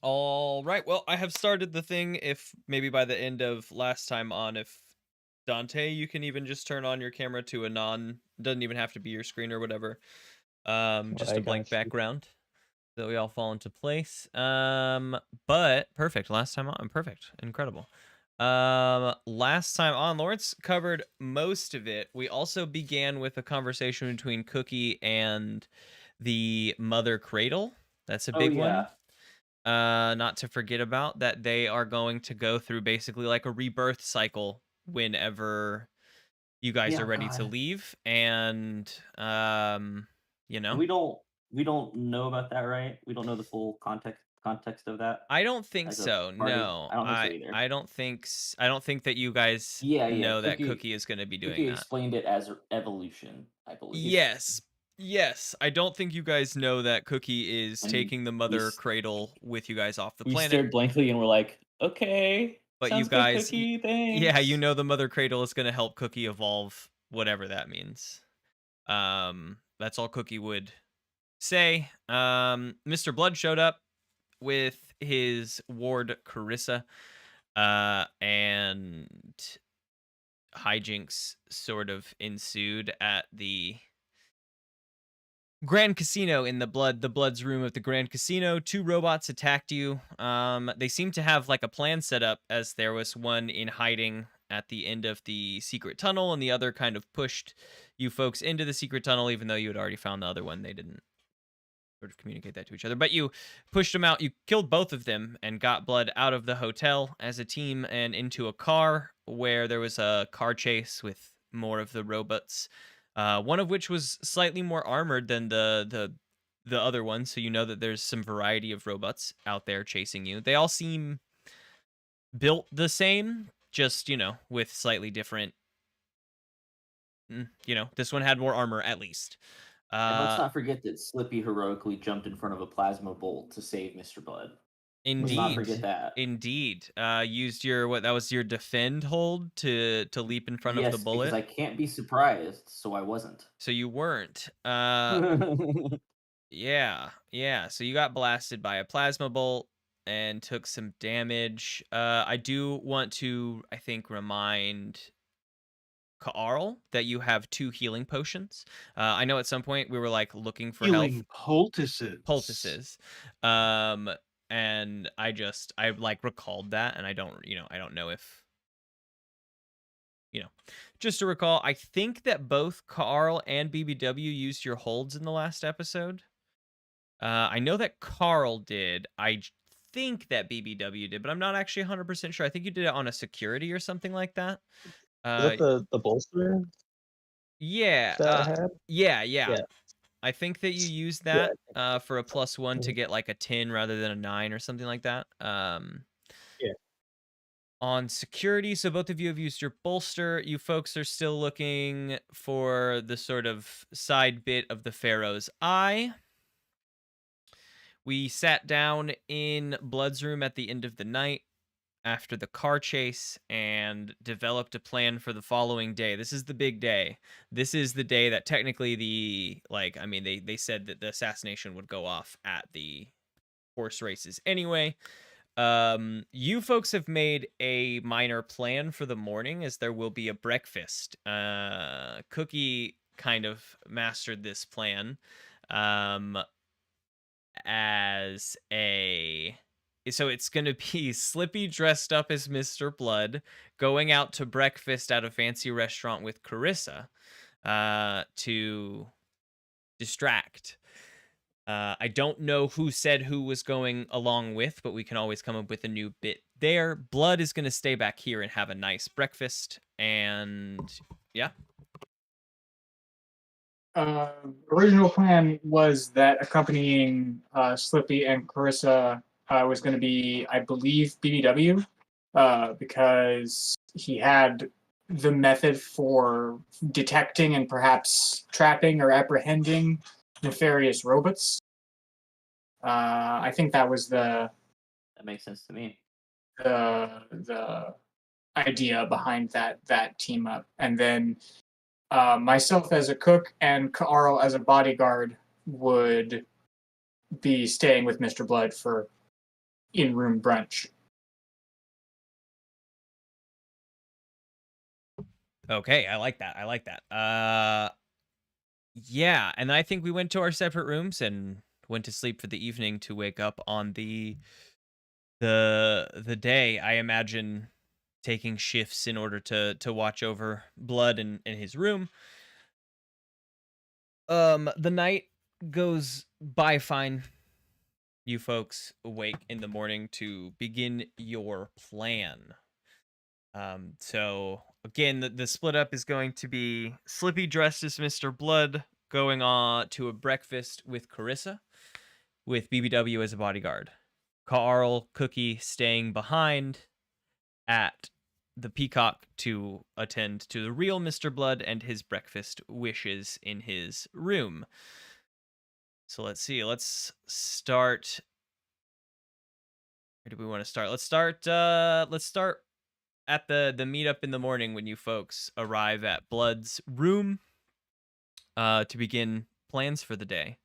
All right. Well, I have started the thing. If maybe by the end of last time on, if Dante, you can even just turn on your camera to a doesn't even have to be your screen or whatever. Just I a blank got you. background. So we all fall into place. But perfect. Last time on, perfect. Incredible. Last time on, Lawrence covered most of it. We also began with a conversation between Cookie and the mother cradle. That's a Oh big one. yeah. Not to forget about that they are going to go through basically like a rebirth cycle whenever you guys are Yeah, ready to God. leave. And you And know, we don't know about that, right? We don't know the full context of that I don't think as a so. party. No, I don't think so either. I don't think that you guys Yeah. know that Cookie Cookie is going to be doing Cookie that. explained it as evolution, I believe. Yes. Yes, I don't think you guys know that Cookie is And taking the we mother s- cradle with you guys off the we planet, stared blankly and were like, "Okay, but you sounds good, guys, Cookie. yeah, you Thanks." know the mother cradle is going to help Cookie evolve, whatever that means. That's all Cookie would say. Mr. Blood showed up with his ward Carissa, and hijinks sort of ensued at the Grand Casino in the Blood's room of the Grand Casino. Two robots attacked you. They seem to have like a plan set up, as there was one in hiding at the end of the secret tunnel, and the other kind of pushed you folks into the secret tunnel, even though you had already found the other one. They didn't sort of communicate that to each other, but you pushed them out. You killed both of them and got Blood out of the hotel as a team and into a car where there was a car chase with more of the robots, one of which was slightly more armored than the other one, so you know that there's some variety of robots out there chasing you. They all seem built the same, just, with slightly different, this one had more armor at least. And let's uh not forget that Slippy heroically jumped in front of a plasma bolt to save Mr. Blood. Let's not Indeed. forget that. Indeed. Used your what that was your defend hold to leap in front of the Yes, because bullet. I can't be surprised, so I wasn't. So you weren't. Yeah. Yeah. So you got blasted by a plasma bolt and took some damage. I do want to, I think, remind Kaarl that you have 2 healing potions. I know at some point we were like looking for health Healing poultices. poultices. And I like recalled that, and I don't know if, you know, just to recall, I think that both Carl and BBW used your holds in the last episode. I know that Carl did. Think that BBW did, but I'm not actually 100% sure. I think you did it on a security or something like that. Is Uh that the bolster yeah, that I had? yeah. Yeah, I think that you used yeah. that for a +1 to Mhm. get like a 10 rather than a 9 or something like that. Yeah. On security, so both of you have used your bolster. You folks are still looking for the sort of side bit of the Pharaoh's Eye. We sat down in Blood's room at the end of the night after the car chase and developed a plan for the following day. This is the big day. This is the day that technically they said that the assassination would go off at the horse races anyway. You folks have made a minor plan for the morning, as there will be a breakfast. Cookie kind of mastered this plan. Um, as a so it's going to be Slippy dressed up as Mr. Blood, going out to breakfast at a fancy restaurant with Carissa, to distract. I don't know who said who was going along with, but we can always come up with a new bit there. Blood is going to stay back here and have a nice breakfast. And yeah. Original plan was that accompanying Slippy and Carissa was going to be, I believe, BBW, because he had the method for detecting and perhaps trapping or apprehending nefarious robots. I think that was That makes sense to me. the idea behind that team up, and then myself as a cook and Carl as a bodyguard would be staying with Mr. Blood for in-room brunch. Okay, I like that. I like that. Yeah, and I think we went to our separate rooms and went to sleep for the evening to wake up on the day. I imagine taking shifts in order to watch over Blood in his room. The night goes by fine. You folks awake in the morning to begin your plan. So again, the split up is going to be Slippy dressed as Mr. Blood going on to a breakfast with Carissa, with BBW as a bodyguard. Carl, Cookie staying behind at the Peacock to attend to the real Mr. Blood and his breakfast wishes in his room. So let's see. Let's start. Where do we want to start? Let's start at the meetup in the morning when you folks arrive at Blood's room to begin plans for the day.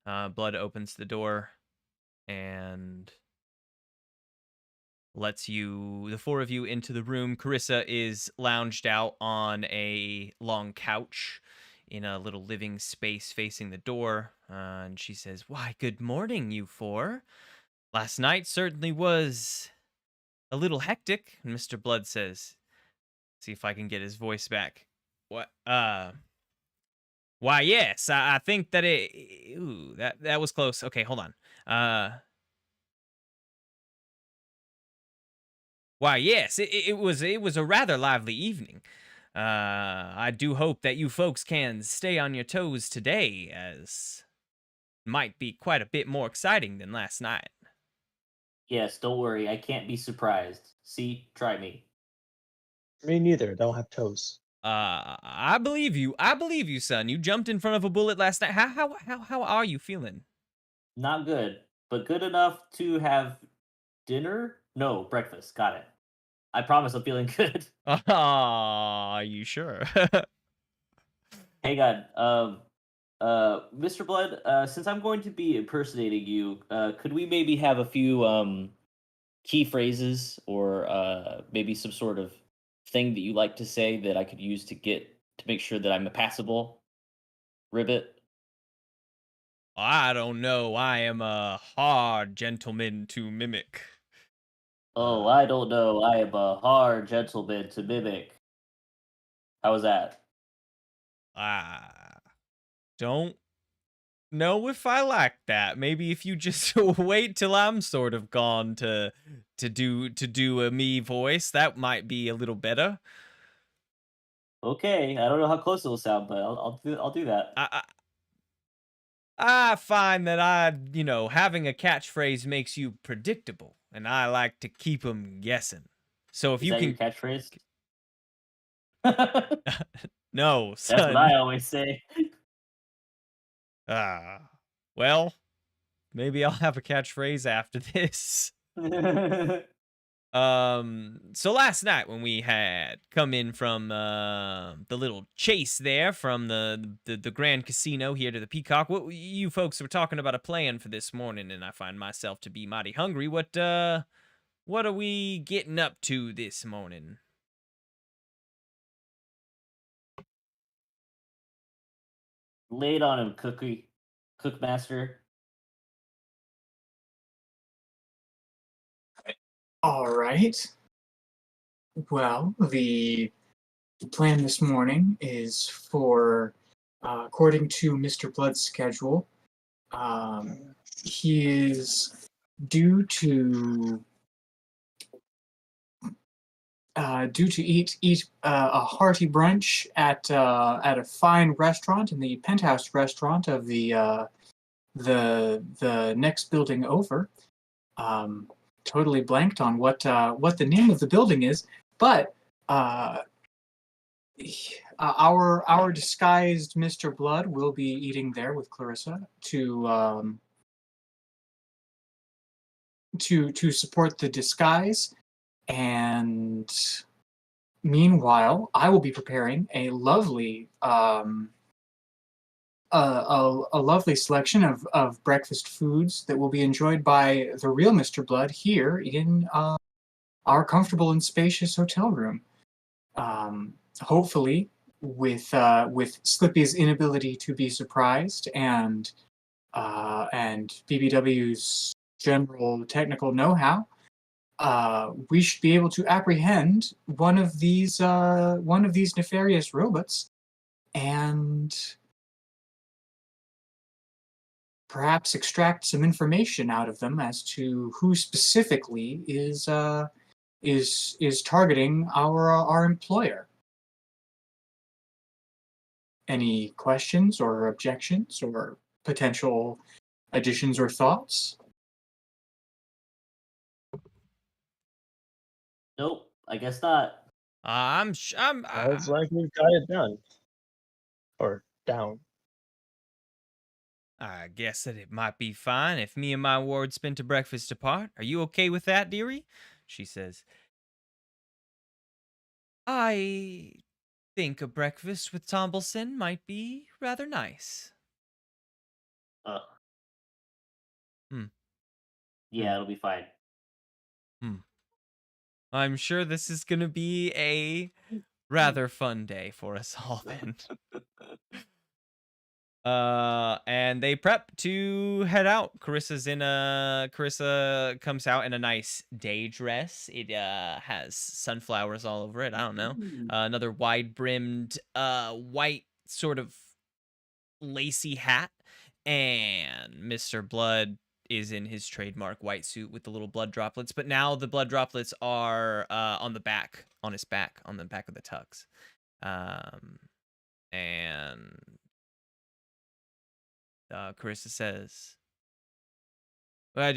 Blood opens the door and lets you, the four of you, into the room. Carissa is lounged out on a long couch in a little living space facing the door, and she says, "Why, good morning, you four. Last night certainly was a little hectic." And Mr. Blood says, see if I can get his voice back. What? Why, yes, I think that ooh, that was close. Okay, hold on. Why, yes, it was a rather lively evening. I do hope that you folks can stay on your toes today, as might be quite a bit more exciting than last night. Yes, don't worry. I can't be surprised. See, try me. Me neither. Don't have toes. I believe you. I believe you, son. You jumped in front of a bullet last night. How are you feeling? Not good, but good enough to have dinner? No, breakfast. Got it. I promise I'm feeling good. Are you sure? Hey, God. Mr. Blood, since I'm going to be impersonating you, could we maybe have a few key phrases or maybe some sort of thing that you like to say that I could use to make sure that I'm a passable ribbit? I don't know. I am a hard gentleman to mimic. Oh, I don't know. I am a hard gentleman to mimic. How was that? I don't know if I like that. Maybe if you just wait till I'm sort of gone to do a me voice, that might be a little better. Okay, I don't know how close it'll sound, but I'll do that. I find that having a catchphrase makes you predictable, and I like to keep them guessing. So if Is you that can, your catchphrase? no, That's what son. I always say. Well, maybe I'll have a catchphrase after this. So last night when we had come in from the little chase there from the Grand Casino here to the Peacock, what you folks were talking about a plan for this morning, and I find myself to be mighty hungry. What are we getting up to this morning? Lay it on him, Cookmaster. All right. Well, the plan this morning is for, according to Mr. Blood's schedule, he is due to eat a hearty brunch at a fine restaurant in the penthouse restaurant of the next building over. Totally blanked on what the name of the building is, but our disguised Mr. Blood will be eating there with Clarissa to support the disguise, and meanwhile, I will be preparing a lovely a lovely selection of breakfast foods that will be enjoyed by the real Mr. Blood here in our comfortable and spacious hotel room. Hopefully, with Slippy's inability to be surprised and BBW's general technical know-how, we should be able to apprehend one of these nefarious robots and perhaps extract some information out of them as to who specifically is targeting our employer. Any questions or objections or potential additions or thoughts? Nope, I guess not. Sounds like we've got it done. Or down. I guess that it might be fine if me and my ward spent a breakfast apart. Are you okay with that, dearie? She says. I think a breakfast with Tombleson might be rather nice. Uh, Hmm. yeah, it'll be fine. I'm sure this is going to be a rather fun day for us all then. And they prep to head out. Carissa comes out in a nice day dress. It has sunflowers all over it. I don't know. Another wide brimmed white sort of lacy hat, and Mr. Blood is in his trademark white suit with the little blood droplets, but now the blood droplets are on the back, on his back, on the back of the tux. And Carissa says, while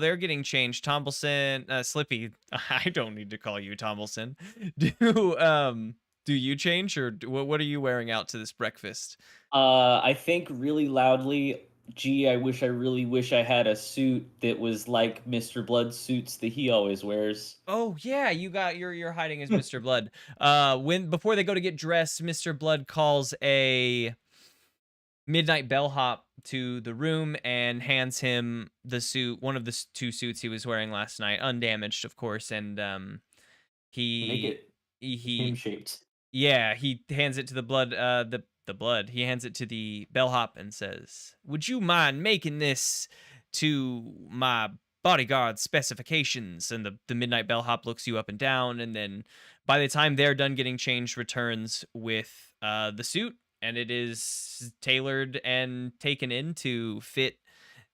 they're getting changed, Tombleson, Slippy, I don't need to call you Tombleson. Do you change, or what are you wearing out to this breakfast? I think really loudly, gee, I really wish I had a suit that was like Mr. Blood's suits that he always wears. Oh yeah, you're hiding as Mr. Blood. Before they go to get dressed, Mr. Blood calls a midnight bellhop to the room and hands him the suit, one of the two suits he was wearing last night, undamaged, of course, and Make he it him he shaped. yeah, he hands it to the blood, the blood. He hands it to the bellhop and says, "Would you mind making this to my bodyguard specifications?" And the midnight bellhop looks you up and down, and then by the time they're done getting changed, returns with the suit, and it is tailored and taken in to fit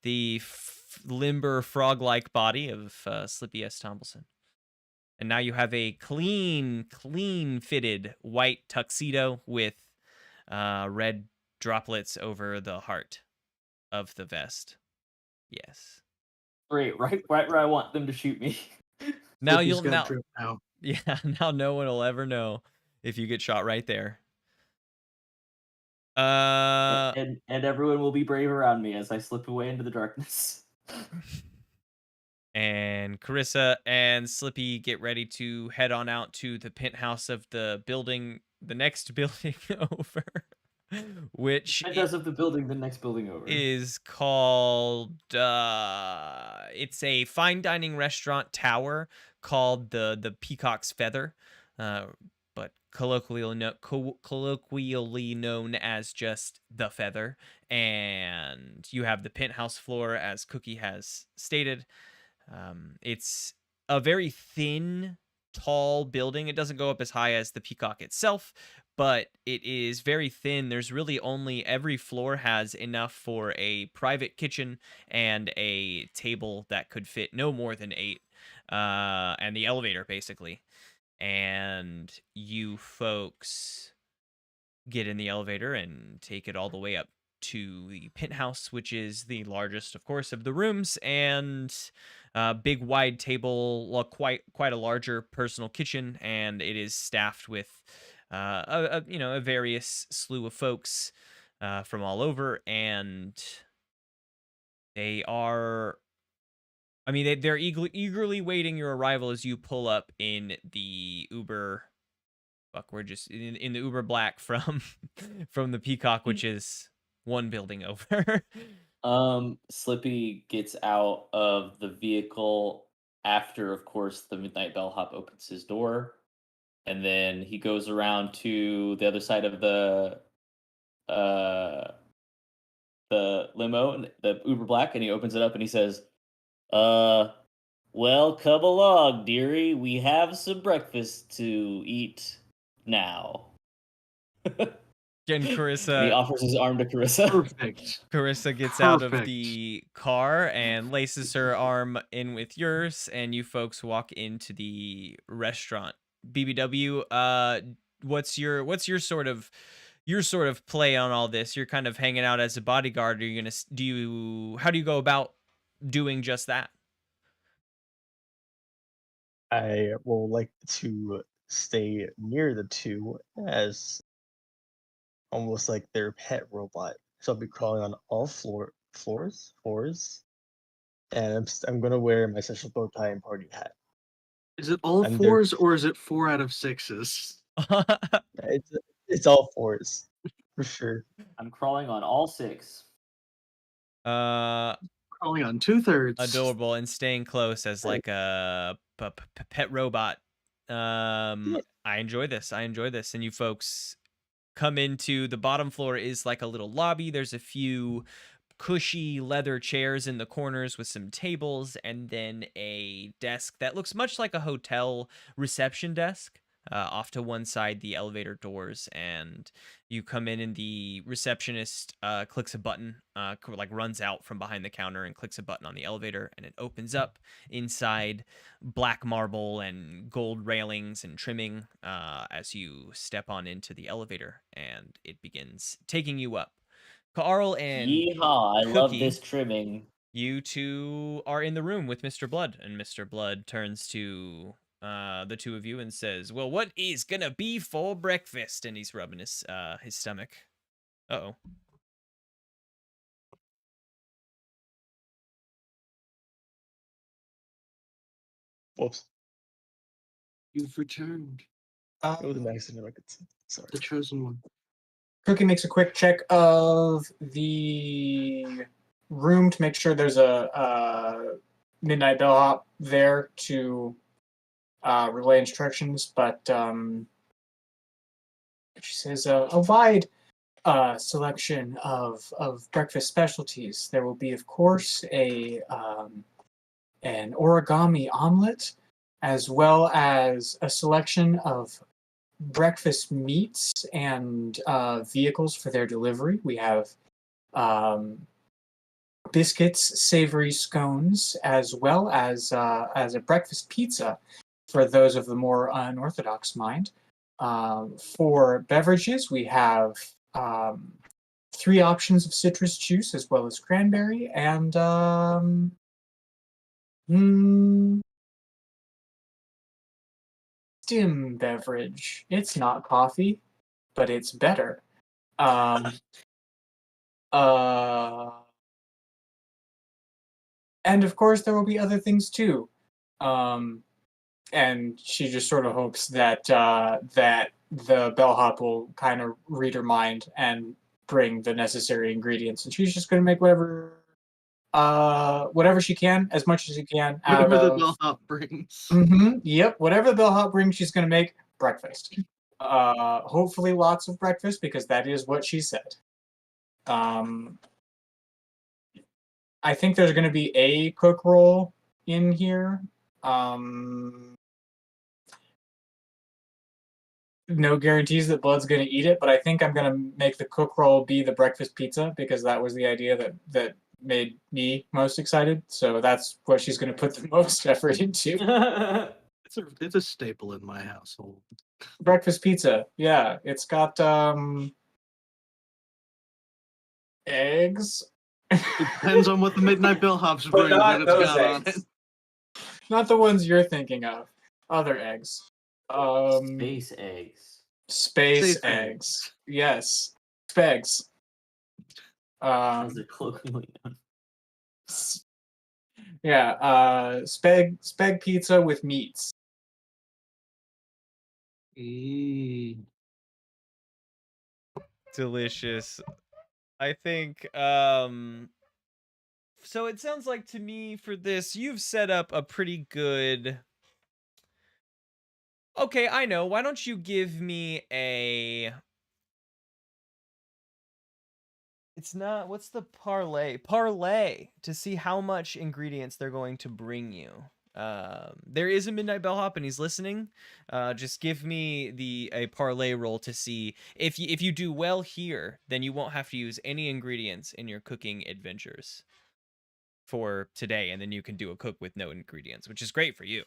the limber frog-like body of Slippy S. Tombleson. And now you have a clean fitted white tuxedo with red droplets over the heart of the vest. Yes. Great, right where I want them to shoot me. Now Flippy's you'll got now drip now. Yeah, now no one will ever know if you get shot right there. And everyone will be brave around me as I slip away into the darkness. And Carissa and Slippy get ready to head on out to the penthouse of the next building over, which Penthouse of the building, the next building over. is called it's a fine dining restaurant tower called the Peacock's Feather, but colloquially known as just the Feather. And you have the penthouse floor, as Cookie has stated. It's a very thin, tall building. It doesn't go up as high as the Peacock itself, but it is very thin. There's really only, every floor has enough for a private kitchen and a table that could fit no more than 8, and the elevator, basically. And you folks get in the elevator and take it all the way up to the penthouse, which is the largest, of course, of the rooms, and big wide table, quite a larger personal kitchen, and it is staffed with a various slew of folks from all over, and they are. I mean, they're eagerly waiting your arrival as you pull up in the Uber Fuck, we're just in the Uber Black from from the Peacock, which is one building over. Slippy gets out of the vehicle after, of course, the Midnight Bellhop opens his door, and then he goes around to the other side of the limo, the Uber Black, and he opens it up and he says, well, come along, dearie. We have some breakfast to eat now." Again, And he Carissa offers his arm to Carissa. Perfect. Carissa gets out of Perfect. the car and laces her arm in with yours, and you folks walk into the restaurant. BBW, what's your sort of play on all this? You're kind of hanging out as a bodyguard. Are you gonna how do you go about doing just that? I will like to stay near the two as almost like their pet robot. So I'll be crawling on all floors, and I'm gonna wear my special bow tie and party hat. Is it all And they're fours or is it 4 out of 6s? it's it's all fours for sure. I'm crawling on all 6. Crawling on 2/3. Adorable and staying close as like a pet robot. I enjoy this. And you folks come into the bottom floor is like a little lobby. There's a few cushy leather chairs in the corners with some tables, and then a desk that looks much like a hotel reception desk. Off to one side, the elevator doors, and you come in, and the receptionist clicks a button, like runs out from behind the counter and clicks a button on the elevator, and it opens up. Inside, black marble and gold railings and trimming as you step on into the elevator, and it begins taking you up. Carl and Yeehaw, I love Cookie, this trimming. you two are in the room with Mr. Blood, and Mr. Blood turns to the two of you and says, "Well, what is gonna be for breakfast?" And he's rubbing his stomach. Uh-oh. Whoops. You've returned. It was an accident. I could say. Sorry. The chosen one. Cookie makes a quick check of the room to make sure there's a midnight bellhop there to relay instructions, but she says a wide selection of breakfast specialties. There will be, of course, an origami omelet, as well as a selection of breakfast meats and vehicles for their delivery. We have biscuits, savory scones, as well as a breakfast pizza for those of the more unorthodox mind. For beverages, we have 3 options of citrus juice, as well as cranberry, and stim beverage. It's not coffee, but it's better. And of course, there will be other things too. And she just sort of hopes that that the bellhop will kind of read her mind and bring the necessary ingredients. And she's just going to make whatever she can, as much as she can. Whatever the bellhop brings. Yep, whatever the bellhop brings, she's going to make breakfast. Hopefully lots of breakfast, because that is what she said. I think there's going to be a cook roll in here. No guarantees that Blood's going to eat it, but I think I'm going to make the cook roll be the breakfast pizza, because that was the idea that made me most excited. So that's what she's going to put the most effort into. It's a staple in my household. Breakfast pizza, yeah. It's got eggs. It depends on what the Midnight Bellhops bring. Not That it's those got on eggs. it. Not the ones you're thinking of. Other eggs. Space eggs. Space Safe eggs. Yes. Spegs. As they're colloquially known. Yeah, speg pizza with meats. Delicious. I think so it sounds like to me for this you've set up a pretty good. Okay, I know. Why don't you give me a It's not what's the parlay? Parlay to see how much ingredients they're going to bring you. There is a midnight bellhop and he's listening. Just give me a parlay roll to see if you do well here, then you won't have to use any ingredients in your cooking adventures for today, and then you can do a cook with no ingredients, which is great for you.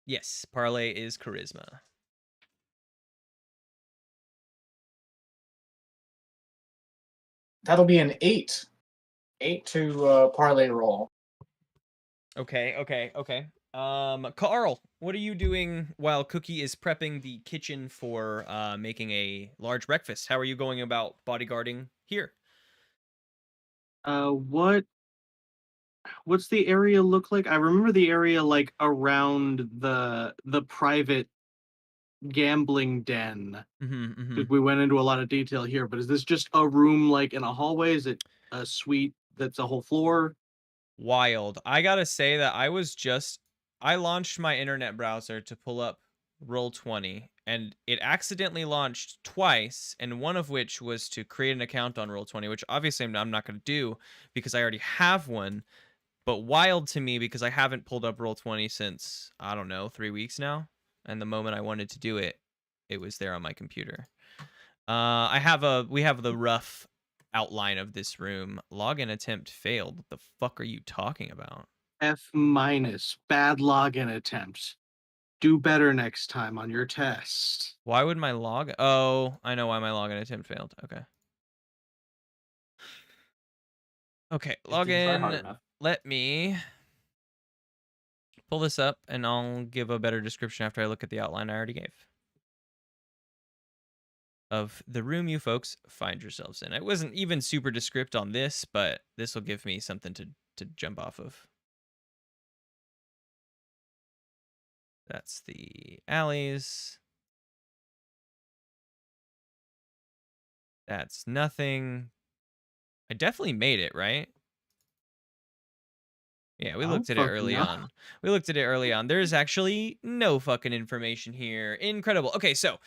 Yes, parlay is charisma. That'll be an 8. 8 to parlay roll. Okay. Carl, what are you doing while Cookie is prepping the kitchen for making a large breakfast? How are you going about bodyguarding here? What's the area look like? I remember the area like around the private gambling den. Mm-hmm. We went into a lot of detail here, but is this just a room like in a hallway? Is it a suite that's a whole floor? Wild. I gotta say that I launched my internet browser to pull up Roll20, and it accidentally launched twice, and one of which was to create an account on Roll20, which obviously I'm not going to do because I already have one. But wild to me because I haven't pulled up Roll20 since, I don't know, 3 weeks now. And the moment I wanted to do it, it was there on my computer. We have the rough outline of this room. Login attempt failed. What the fuck are you talking about? F-. Bad login attempt. Do better next time on your test. Why would my log? Oh, I know why my login attempt failed. Okay. Okay, Just didn't try hard login. enough. Let me pull this up and I'll give a better description after I look at the outline I already gave of the room you folks find yourselves in. It wasn't even super descript on this, but this will give me something to jump off of. That's the alleys. That's nothing. I definitely made it, right? Yeah, we looked at it early on. We looked at it early on. There's actually no fucking information here. Incredible. Okay, so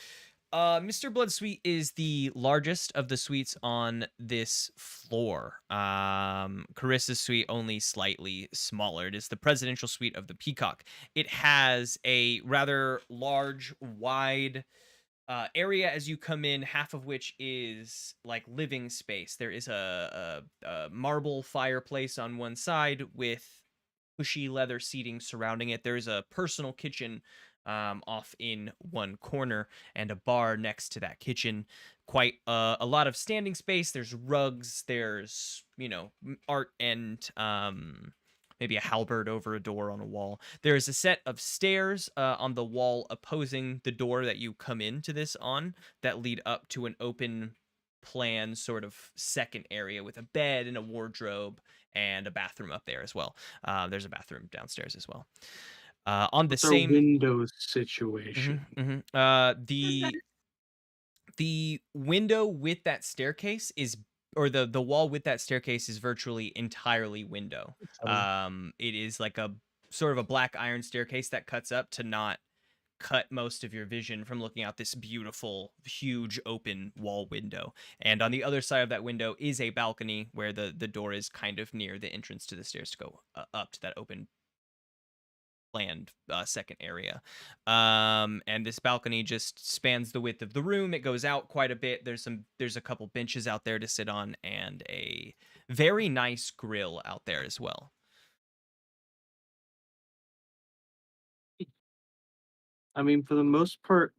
Mr. Blood Suite is the largest of the suites on this floor. Carissa's suite only slightly smaller. It is the presidential suite of the Peacock. It has a rather large, wide area as you come in, half of which is like living space. There is a marble fireplace on one side with cushy leather seating surrounding it. There's a personal kitchen off in one corner and a bar next to that kitchen. Quite a lot of standing space. There's rugs. There's, art and maybe a halberd over a door on a wall. There is a set of stairs on the wall opposing the door that you come into this on that lead up to an open plan sort of second area with a bed and a wardrobe and a bathroom up there as well. There's a bathroom downstairs as well. On the What's same our windows situation? The window with that staircase is, or the wall with that staircase is virtually entirely window. It is like a sort of a black iron staircase that cuts up to not cut most of your vision from looking out this beautiful, huge open wall window. And on the other side of that window is a balcony where the door is kind of near the entrance to the stairs to go up to that open planned second area. And this balcony just spans the width of the room. It goes out quite a bit. There's a couple benches out there to sit on and a very nice grill out there as well. I mean, for the most part,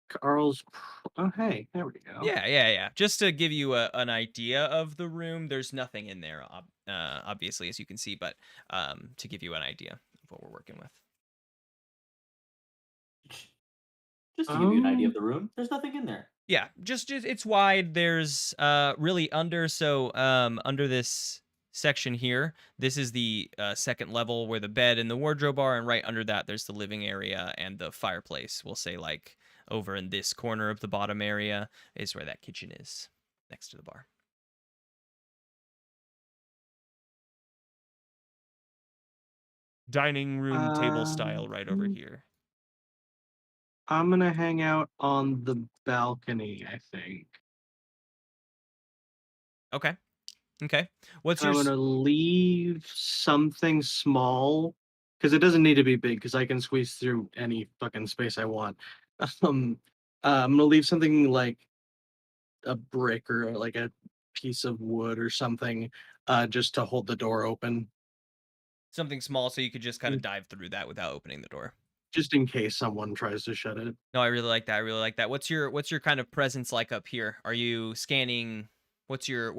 Carl's. Oh, hey, there we go. Yeah. Just to give you an idea of the room, there's nothing in there, obviously, as you can see, but to give you an idea of what we're working with. Just to give you an idea of the room, there's nothing in there. Yeah, just it's wide. There's really under this section here, this is the second level where the bed and the wardrobe are, and right under that there's the living area and the fireplace. We'll say like over in this corner of the bottom area is where that kitchen is, next to the bar. Dining room table style right over here. I'm gonna hang out on the balcony, I think. Okay. Okay. What's I'm your gonna leave something small because it doesn't need to be big because I can squeeze through any fucking space I want. Um, I'm gonna leave something like a brick or like a piece of wood or something, just to hold the door open, something small so you could just kind of dive through that without opening the door? just in case someone tries to shut it. No, I really like that. I really like that. What's your kind of presence like up here? Are you scanning? What's your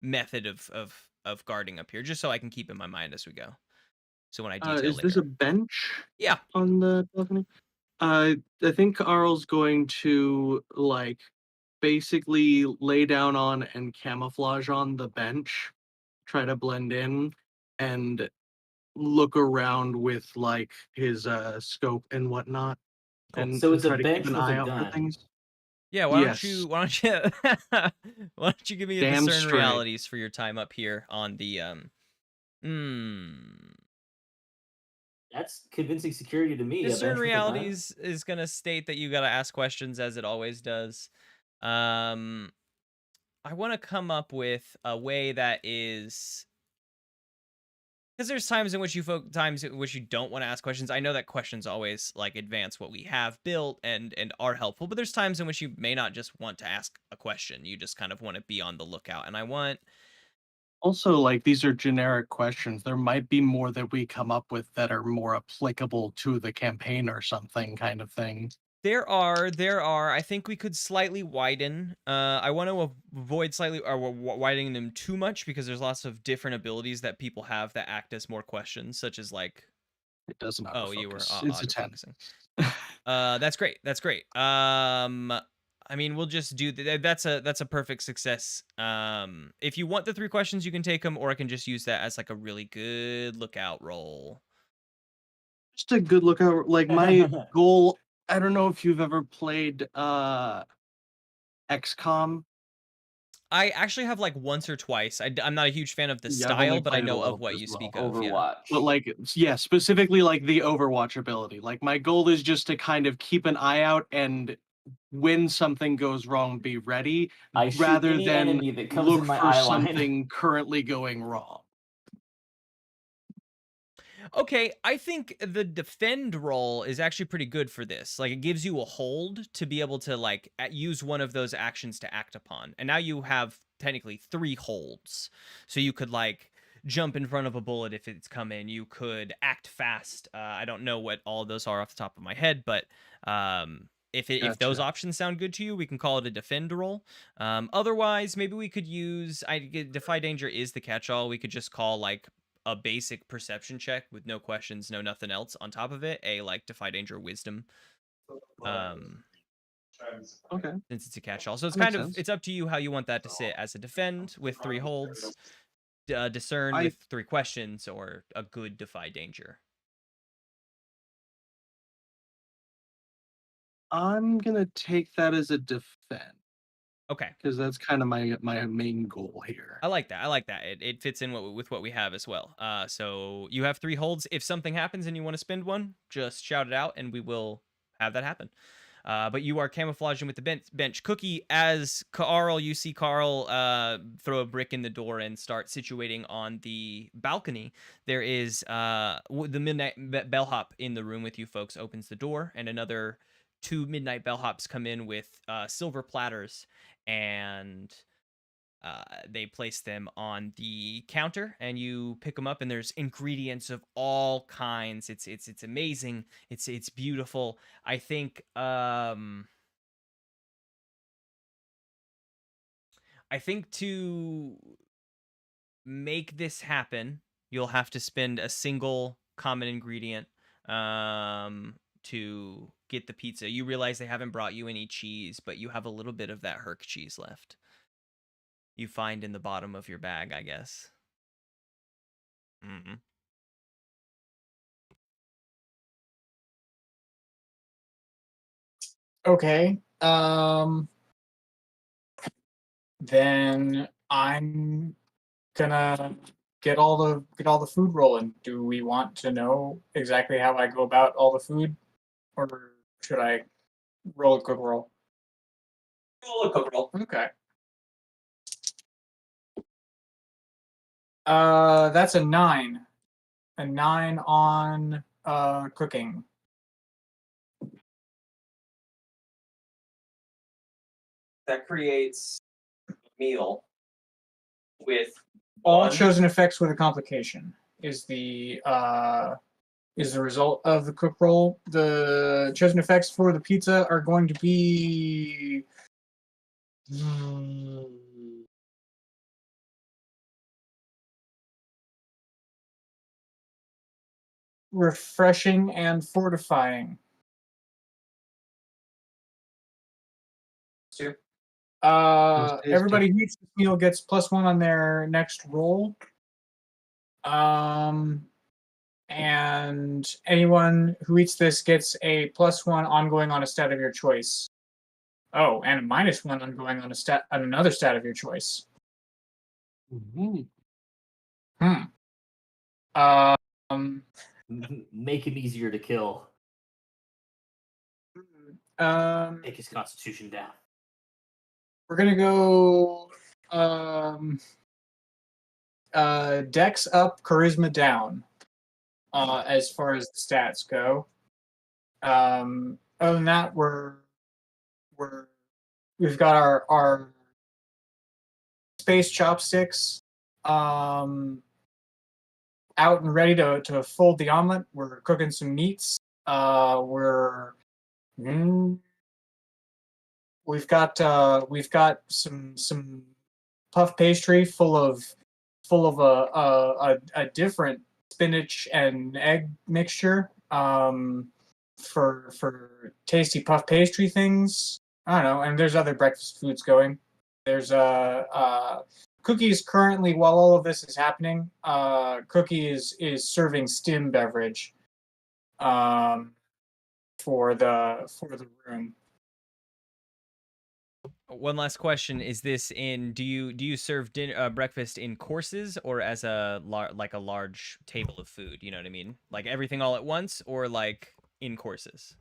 method of guarding up here? Just so I can keep in my mind as we go. So when I detail Is this a later. bench Yeah. on the balcony? I think Carl's going to like basically lay down on and camouflage on the bench, try to blend in, and look around with like his scope and whatnot, Cool. and So it's a try to keep bench an with a eye out for gun. things. Yeah, why don't you Yes. why don't you give me a Damn discern straight. realities for your time up here on the That's convincing security to me. A discern bench with a gun. realities is gonna state that you gotta ask questions as it always does. I want to come up with a way that is, because there's times in which times in which you don't want to ask questions. I know that questions always like advance what we have built and are helpful, but there's times in which you may not just want to ask a question. You just kind of want to be on the lookout. And I want Also, like these are generic questions. There might be more that we come up with that are more applicable to the campaign or something kind of thing. There are. I think we could slightly widen. I want to avoid slightly or widening them too much because there's lots of different abilities that people have that act as more questions, such as like, It doesn't oh, you were autofocus. It's a 10. autofocusing. That's great. That's great. I mean, we'll just do that's a perfect success. If you want the 3 questions, you can take them, or I can just use that as like a really good lookout roll. Just a good lookout. Like my goal. I don't know if you've ever played XCOM. I actually have like once or twice. I'm not a huge fan of the Yeah, I've only style, but I played a know little of what as you well. speak of. Yeah. Overwatch. But like, yeah, specifically like the Overwatch ability. Like my goal is just to kind of keep an eye out and when something goes wrong, be ready, I shoot rather any than enemy that comes look in my for eye line. something currently going wrong. Okay, I think the defend roll is actually pretty good for this. Like, it gives you a hold to be able to like use one of those actions to act upon. And now you have technically 3 holds. So you could like jump in front of a bullet if it's coming. You could act fast. I don't know what all of those are off the top of my head, but if those Gotcha. options sound good to you, we can call it a defend roll. Otherwise, maybe we could use defy danger is the catch-all. We could just call like a basic perception check with no questions, no nothing else on top of it. A like defy danger wisdom. Okay. Since it's a catch-all, so it's That makes kind of sense. it's up to you how you want that to sit as a defend with 3 holds, discern I- with 3 questions, or a good defy danger. I'm gonna take that as a defend Okay, because that's kind of my main goal here. I like that. I like that. It fits in with what we have as well. So you have 3 holds. If something happens and you want to spend one, just shout it out and we will have that happen. But you are camouflaging with the bench. Cookie, as Carl, you see Carl throw a brick in the door and start situating on the balcony. There is the midnight bellhop in the room with you folks opens the door, and another 2 midnight bellhops come in with silver platters, and they place them on the counter, and you pick them up, and there's ingredients of all kinds. It's amazing. It's beautiful. I think to make this happen, you'll have to spend a single common ingredient to get the pizza. You realize they haven't brought you any cheese, but you have a little bit of that Herc cheese left. you find in the bottom of your bag, I guess. Mm-hmm. Okay. Then I'm gonna get all the food rolling. Do we want to know exactly how I go about all the food, or should I roll a quick roll? Roll a quick roll. Okay. That's a 9. A 9 on cooking. That creates a meal with All one. chosen effects with a complication is the result of the cook roll. The chosen effects for the pizza are going to be refreshing and fortifying. Two. Everybody who eats this meal gets +1 on their next roll. And anyone who eats this gets a +1 ongoing on a stat of your choice. Oh, and a -1 ongoing on another stat of your choice. Mhm. Make him easier to kill. Take his constitution down. We're gonna go Dex up, charisma down. As far as the stats go. Other than that, we've got our space chopsticks out and ready to fold the omelet. We're cooking some meats. We've got some puff pastry full of a different spinach and egg mixture for tasty puff pastry things. I don't know, and there's other breakfast foods going. There's cookies currently while all of this is happening. Cookie is serving stim beverage for the room. One last question: is this in? Do you serve dinner breakfast in courses or as a like a large table of food? You know what I mean? Like everything all at once, or like in courses?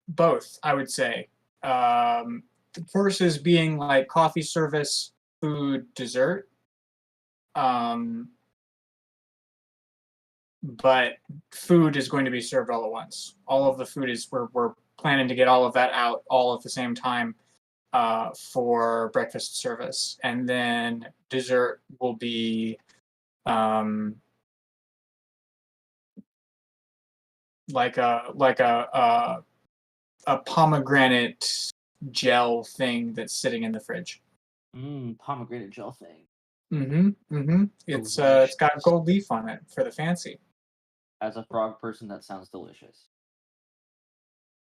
Both, I would say. The courses being like coffee service, food, dessert. But food is going to be served all at once. All of the food is we're planning to get all of that out all at the same time for breakfast service, and then dessert will be like a pomegranate gel thing that's sitting in the fridge. Pomegranate gel thing. It's got gold leaf on it for the fancy. As a frog person, that sounds delicious.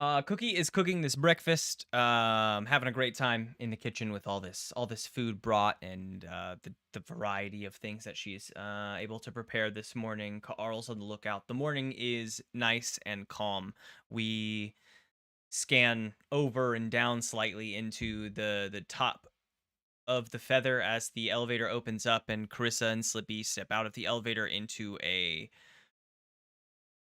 Cookie is cooking this breakfast, having a great time in the kitchen with all this food brought and the variety of things that she's able to prepare this morning. Carl's on the lookout. The morning is nice and calm. We scan over and down slightly into the top of the feather as the elevator opens up, and Carissa and Slippy step out of the elevator into a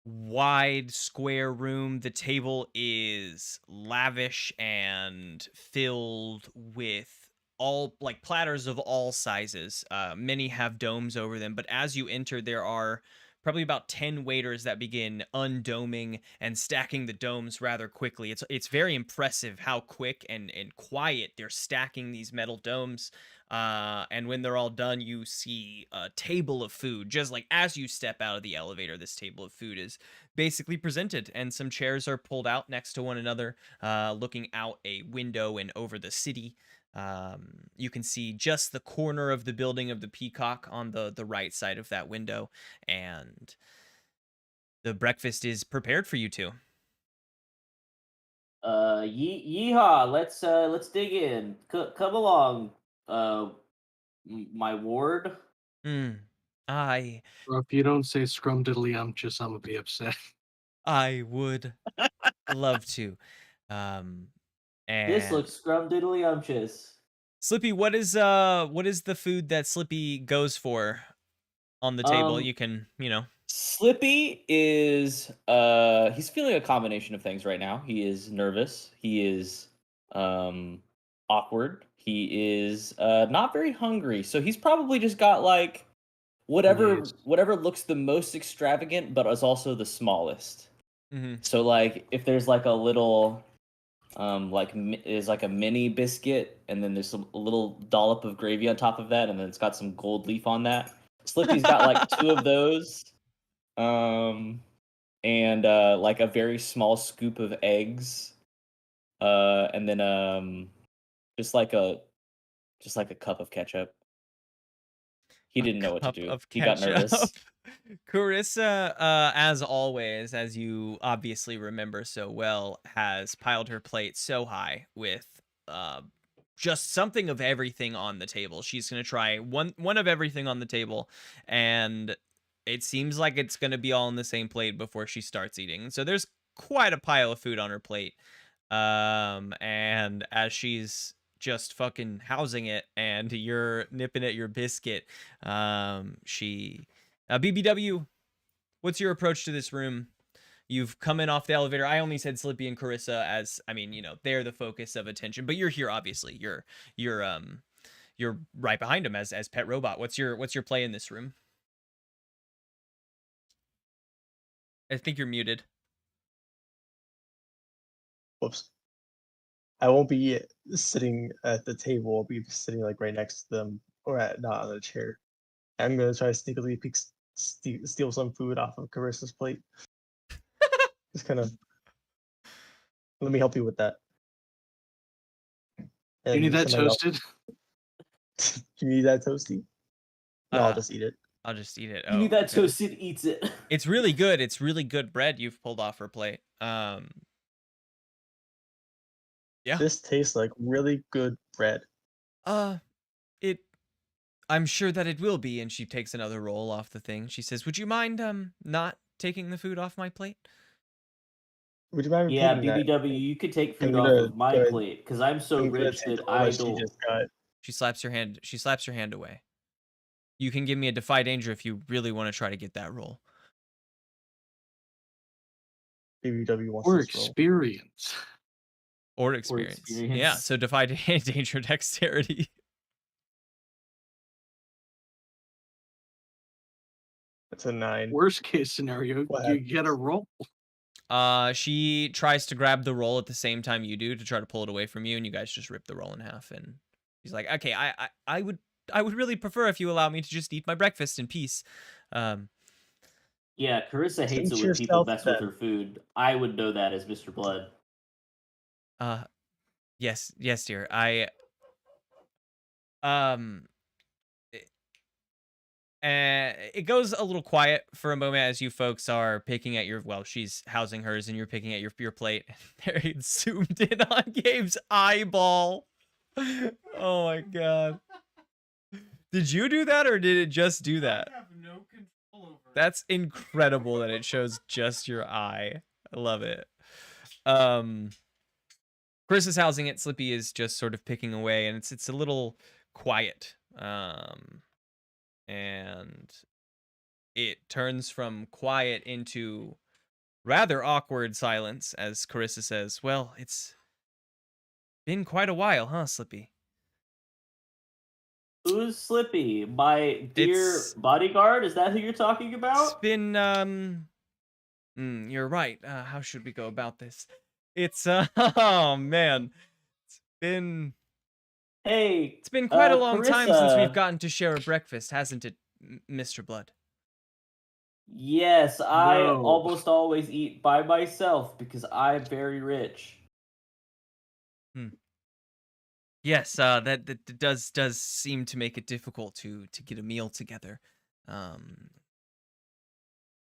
wide square room. The table is lavish and filled with all like platters of all sizes. Many have domes over them, but as you enter, there are probably about 10 waiters that begin undoming and stacking the domes rather quickly. It's very impressive how quick and quiet they're stacking these metal domes. And when they're all done, you see a table of food. Just like as you step out of the elevator, this table of food is basically presented, and some chairs are pulled out next to one another, looking out a window and over the city. You can see just the corner of the building of the Peacock on the right side of that window, and the breakfast is prepared for you two. Yeehaw! Let's dig in. Come along, my ward. Hmm. I Or if you don't say scrumdiddlyumptious, I'm gonna be upset. I would love to. This And looks scrumdiddlyumptious. Slippy, what is the food that Slippy goes for on the table? Um, You can, you know. Slippy is he's feeling a combination of things right now. He is nervous. He is awkward. He is not very hungry. So he's probably just got like Nice. whatever looks the most extravagant but is also the smallest. Mm-hmm. So like if there's like a little is like a mini biscuit and then there's a little dollop of gravy on top of that and then it's got some gold leaf on that. Slippy's got like two of those. And like a very small scoop of eggs. And then just like a just like a cup of ketchup. He A didn't know what to cup do. of He got ketchup. nervous. Carissa, as always, as you obviously remember so well, has piled her plate so high with just something of everything on the table. She's gonna try one of everything on the table, and it seems like it's gonna be all on the same plate before she starts eating. So there's quite a pile of food on her plate. And as she's just fucking housing it and you're nipping at your biscuit, she BBW, what's your approach to this room? You've come in off the elevator. I only said Slippy and Carissa as, I mean, you know, they're the focus of attention, but you're here obviously. You're right behind him as pet robot. What's your play in this room? I think you're muted. Whoops. I won't be sitting at the table. I'll be sitting like right next to them, or not on a chair. I'm gonna try to sneakily steal some food off of Carissa's plate. Just kind of let me help you with that. You And need that somebody else, toasted? you need that toasty? No, I'll just eat it. I'll just eat it. You need Oh, that okay. toasted eats it. It's really good. It's really good bread you've pulled off her plate. Yeah. This tastes like really good bread. It I'm sure that it will be. And she takes another roll off the thing. She says, "Would you mind not taking the food off my plate?" Would you mind Yeah, repeating that? BBW, you could take I'm food off gonna of my go ahead. plate because I'm so I'm gonna rich take that the roll I that she don't. just got. She slaps her hand away. You can give me a defy danger if you really want to try to get that roll. BBW wants Or this roll. experience. Or experience. Yeah, so defy danger dexterity. That's a 9. Worst case scenario, What you happens? get a roll. She tries to grab the roll at the same time you do to try to pull it away from you, and you guys just rip the roll in half. And he's like, "Okay, I would really prefer if you allow me to just eat my breakfast in peace." Yeah, Carissa hates Pinch it when people yourself mess with then. her food. I would know that as Mr. Blood. Yes, dear. I um it goes a little quiet for a moment as you folks are picking at your, well, she's housing hers and you're picking at your plate. There, zoomed in on Gabe's eyeball. Oh my god. Did you do that or did it just do that? I have no control over it. That's incredible that it shows just your eye. I love it. Chris is housing it. Slippy is just sort of picking away, and it's a little quiet. And it turns from quiet into rather awkward silence as Carissa says, "Well, it's been quite a while, huh, Slippy?" Who's Slippy? My dear It's bodyguard? Is that who you're talking it's about? been you're right. How should we go about this? It's oh man. Been Hey, It's been quite a long time since we've Carissa. gotten to share a breakfast, hasn't it, Mr. Blood? Yes, I No. almost always eat by myself because I'm very rich. Yes, that does seem to make it difficult to get a meal together.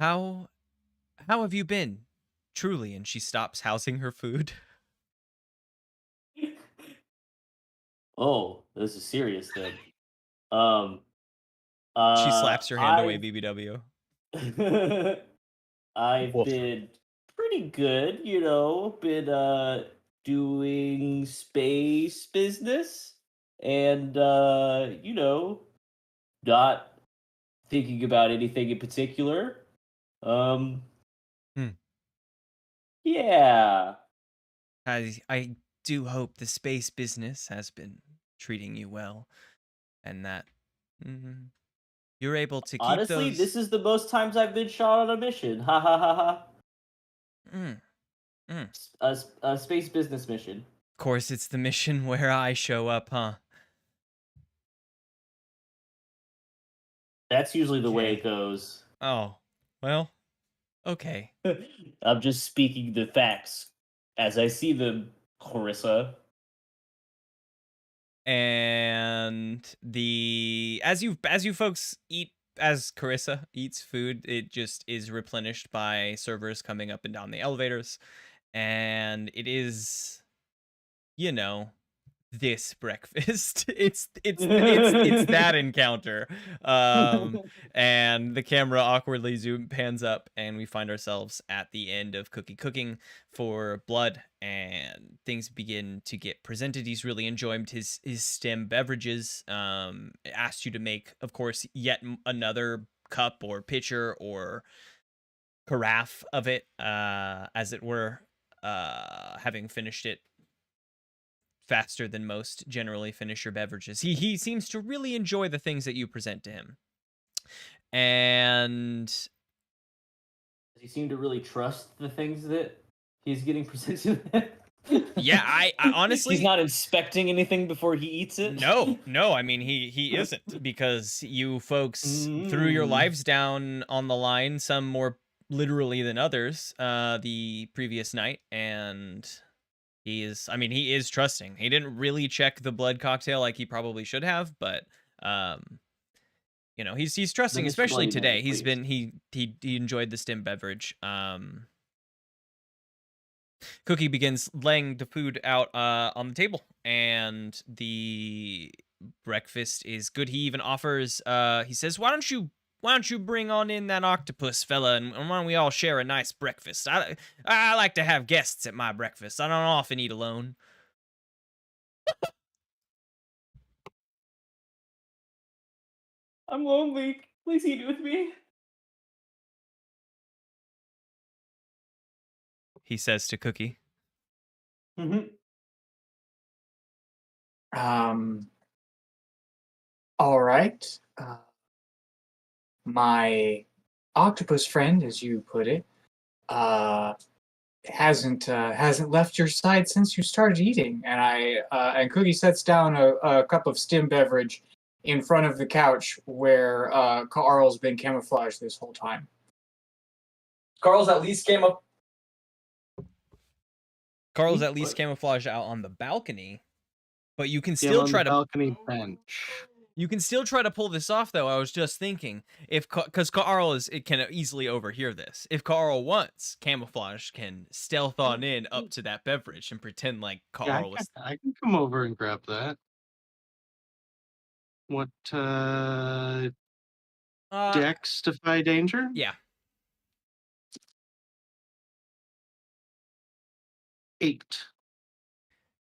How have you been? Truly, and she stops housing her food. Oh, this is serious then. Um, She slaps her hand away, I've BBW. I've Woof. been pretty good, been doing space business and not thinking about anything in particular. Um Hmm. yeah. I do hope the space business has been treating you well, and that mhm, you're able to keep Honestly, those. this is the most times I've been shot on a mission. Ha ha ha ha. Mm, mm. A space business mission. Of course, it's the mission where I show up, huh? That's usually the way Okay. it goes. Oh, well, okay. I'm just speaking the facts as I see them, Carissa. And as you folks eat, as Carissa eats food, it just is replenished by servers coming up and down the elevators, and it is, you know, this breakfast. It's that encounter. And the camera awkwardly pans up, and we find ourselves at the end of cooking for Blood, and things begin to get presented. He's really enjoyed his stem beverages. Asked you to make, of course, yet another cup or pitcher or carafe of it, as it were, having finished it faster than most generally finish your beverages. He seems to really enjoy the things that you present to him. And Does he seem to really trust the things that he's getting presented with? yeah, I He's honestly, not inspecting anything before he eats it. no, I mean he isn't, because you folks threw your Mm. lives down on the line, some more literally than others, the previous night, and he is trusting. He didn't really check the blood cocktail like he probably should have, but he's The trusting, Mr. especially Bloody today. Mary, He's please. been he enjoyed the stim beverage. Cookie begins laying the food out on the table, and the breakfast is good. He even offers. He says, "Why don't you bring on in that octopus fella, and why don't we all share a nice breakfast? I like to have guests at my breakfast. I don't often eat alone." I'm lonely. Please eat with me. He says to Cookie. Mm-hmm. Um, all right. My octopus friend, as you put it, hasn't left your side since you started eating. And Cookie sets down a cup of stim beverage in front of the couch where Carl's been camouflaged this whole time. Carl's at least came up. Carl's at least camouflaged out on the balcony, but you can Yeah, still on try the to balcony bench. pull this off, though. I was just thinking, because it can easily overhear this. If Carl wants, camouflage can stealth on in up to that beverage and pretend like Yeah, Carl was. I can come over and grab that. What Dex defy danger? Yeah. 8.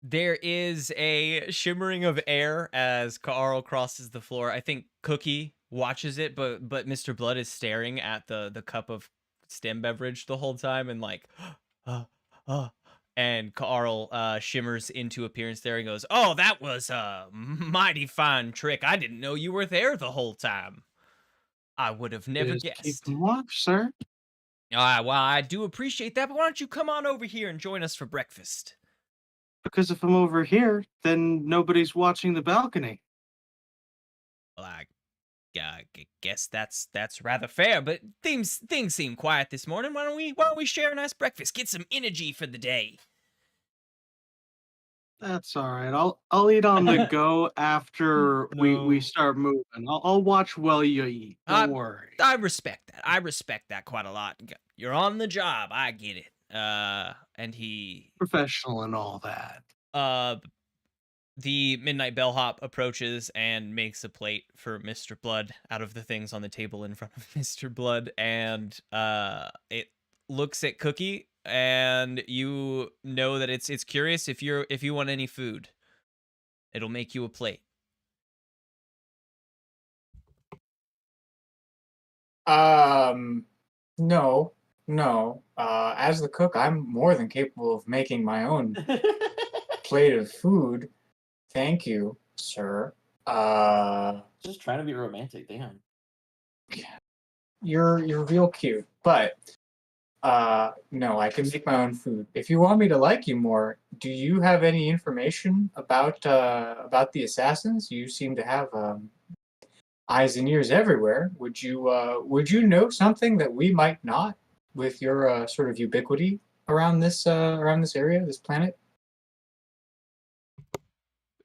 There is a shimmering of air as Carl crosses the floor. I think Cookie watches it, but Mr. Blood is staring at the cup of stem beverage the whole time, and like, and Carl shimmers into appearance there and goes, "Oh, that was a mighty fine trick. I didn't know you were there the whole time. I would have never Just keep guessed." them off, sir. Well, I do appreciate that, but why don't you come on over here and join us for breakfast? Because if I'm over here, then nobody's watching the balcony. Well, I guess that's rather fair, but things seem quiet this morning. Why don't we share a nice breakfast? Get some energy for the day. That's all right. I'll eat on the go after we No. start moving. I'll watch while you eat. Don't worry. I respect that. I respect that quite a lot. You're on the job. I get it. And he Professional and all that. The Midnight Bellhop approaches and makes a plate for Mr. Blood out of the things on the table in front of Mr. Blood, and it looks at Cookie, and you know that it's curious if you want any food. It'll make you a plate. No, no. As the cook, I'm more than capable of making my own plate of food. Thank you, sir. Just trying to be romantic, damn. You're real cute, but no, I can make my own food. If you want me to like you more, do you have any information about the assassins? You seem to have eyes and ears everywhere. Would you know something that we might not, with your sort of ubiquity around this area, this planet?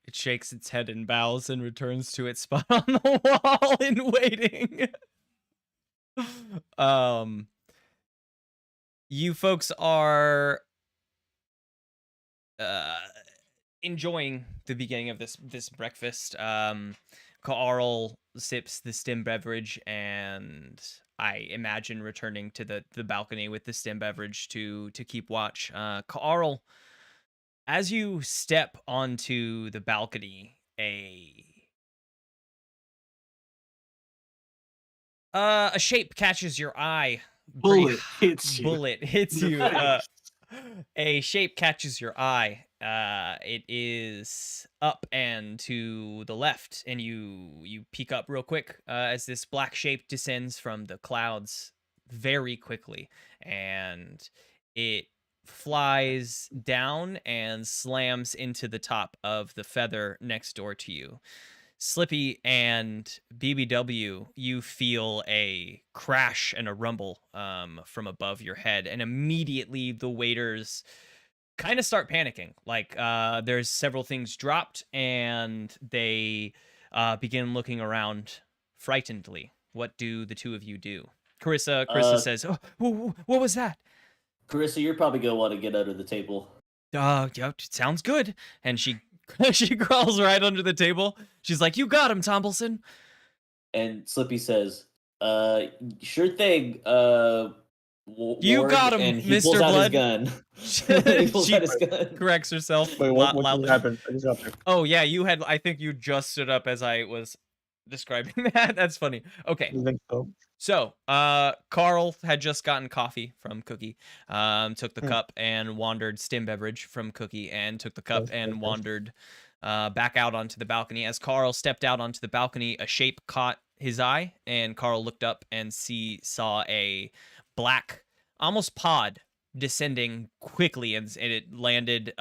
It shakes its head and bows and returns to its spot on the wall in waiting. You folks are enjoying the beginning of this breakfast. Carl sips the stem beverage, and I imagine returning to the balcony with the stem beverage to keep watch. Carl, as you step onto the balcony, a shape catches your eye. Bullet hits you. Bullet hits in the you. face. A shape catches your eye. It is up and to the left, and you peek up real quick as this black shape descends from the clouds very quickly, and it flies down and slams into the top of the feather next door to you. Slippy and BBW, you feel a crash and a rumble from above your head, and immediately the waiters kind of start panicking. Like there's several things dropped, and they begin looking around frightenedly. What do the two of you do? Carissa says, "Oh, what was that?" Carissa, you're probably gonna want to get under the table. Yeah, sounds good. And she she crawls right under the table. She's like, "You got him, Tombleson." And Slippy says, sure thing, You Ward," got him, and he Mr. pulls out his Blood. gun. He pulls She out his gun. corrects herself. Wait, what just happened? I just got there. Oh yeah, I think you just stood up as I was describing that. That's funny. Okay. I think so. So, Carl had just gotten coffee from Cookie, took the cup and wandered stem beverage from Cookie, and took the cup and wandered back out onto the balcony. As Carl stepped out onto the balcony, a shape caught his eye, and Carl looked up and saw a black, almost pod descending quickly, and it landed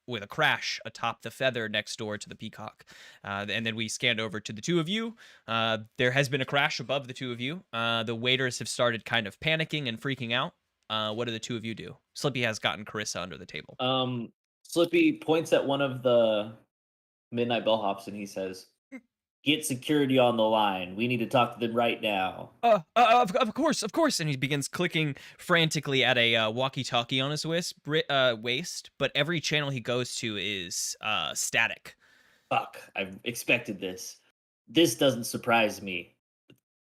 with a crash atop the feather next door to the peacock. And then we scanned over to the two of you. There has been a crash above the two of you. The waiters have started kind of panicking and freaking out. What do the two of you do? Slippy has gotten Carissa under the table. Slippy points at one of the Midnight Bellhops and he says, "Get security on the line. We need to talk to them right now." Of course. And he begins clicking frantically at a walkie-talkie on his waist, but every channel he goes to is static. Fuck, I've expected this. This doesn't surprise me,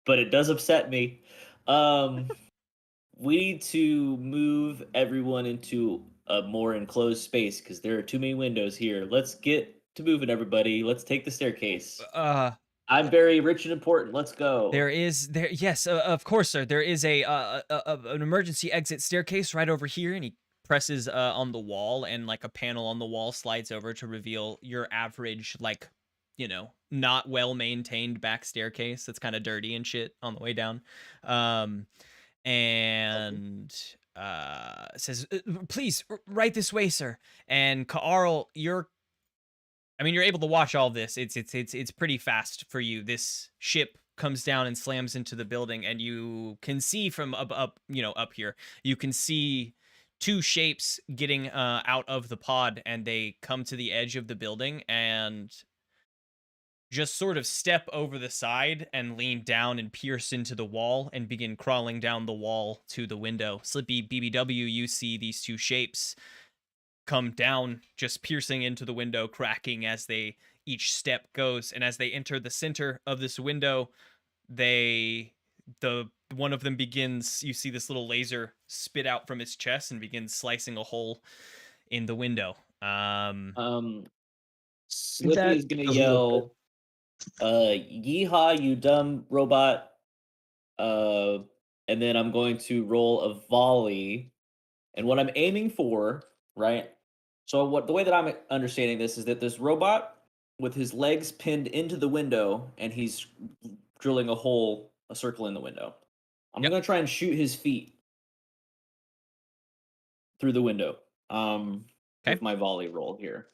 but it does upset me. We need to move everyone into a more enclosed space because there are too many windows here. Let's get to moving, everybody. Let's take the staircase. I'm very rich and important. Let's go. Yes, of course, sir. There is an emergency exit staircase right over here, and he presses on the wall, and like a panel on the wall slides over to reveal your average, like, not well maintained back staircase that's kind of dirty and shit on the way down. And says, "Please, right this way, sir." And Carl, you're able to watch all this. It's pretty fast for you. This ship comes down and slams into the building, and you can see from up here. You can see two shapes getting out of the pod, and they come to the edge of the building and just sort of step over the side and lean down and pierce into the wall and begin crawling down the wall to the window. Slippy, BBW, you see these two shapes come down, just piercing into the window, cracking as each step goes. And as they enter the center of this window, one of them begins, you see this little laser spit out from its chest and begins slicing a hole in the window. Slippy That is gonna doesn't look good. yell, yeehaw, you dumb robot. And then I'm going to roll a volley. And what I'm aiming for, right? So the way that I'm understanding this is that this robot with his legs pinned into the window and he's drilling a circle in the window. I'm Yep. gonna try and shoot his feet through the window. With my volley roll here.